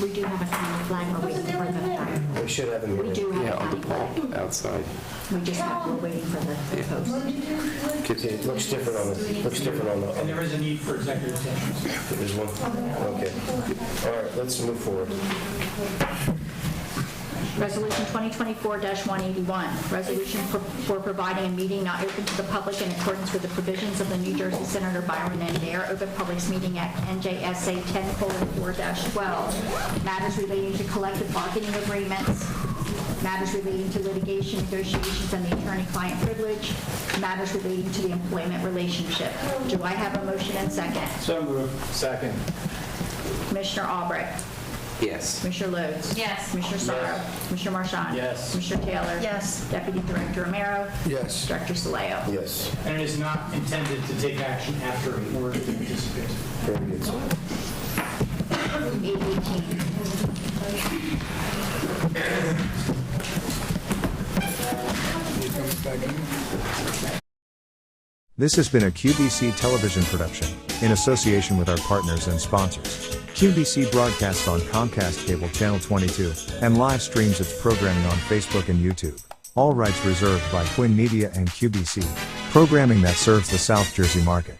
We do have a county flag, we're waiting for the flag. We should have him We here. do have Yeah, a on the county pole flag. outside. We just have, we're waiting for the post. It looks different on the, And there is a need for executive sessions. there's one. Okay. All right, let's move forward. Resolution 2024-181, resolution for providing a meeting not open to the public in accordance with the provisions of the New Jersey Senator Byron and Dare Open Publics Meeting Act, NJSA 10:4-12, matters relating to collective bargaining agreements, matters relating to litigation, negotiations, and the attorney-client privilege, matters relating to the employment relationship. Do I have a motion and second? So moved. Second. Commissioner Albrecht. Yes. Commissioner Lodes. Yes. Commissioner Sorrow. Commissioner Marchand. Yes. Commissioner Taylor. Yes. Deputy Director Romero. Yes. Director Soleo. Yes. And it is not intended to take action after a word is anticipated. Very good. 818. This has been a QBC television production, in association with our partners and sponsors. QBC broadcasts on Comcast Cable Channel 22, and live streams its programming on Facebook and YouTube. All rights reserved by Quinn Media and QBC, programming that serves the South Jersey market.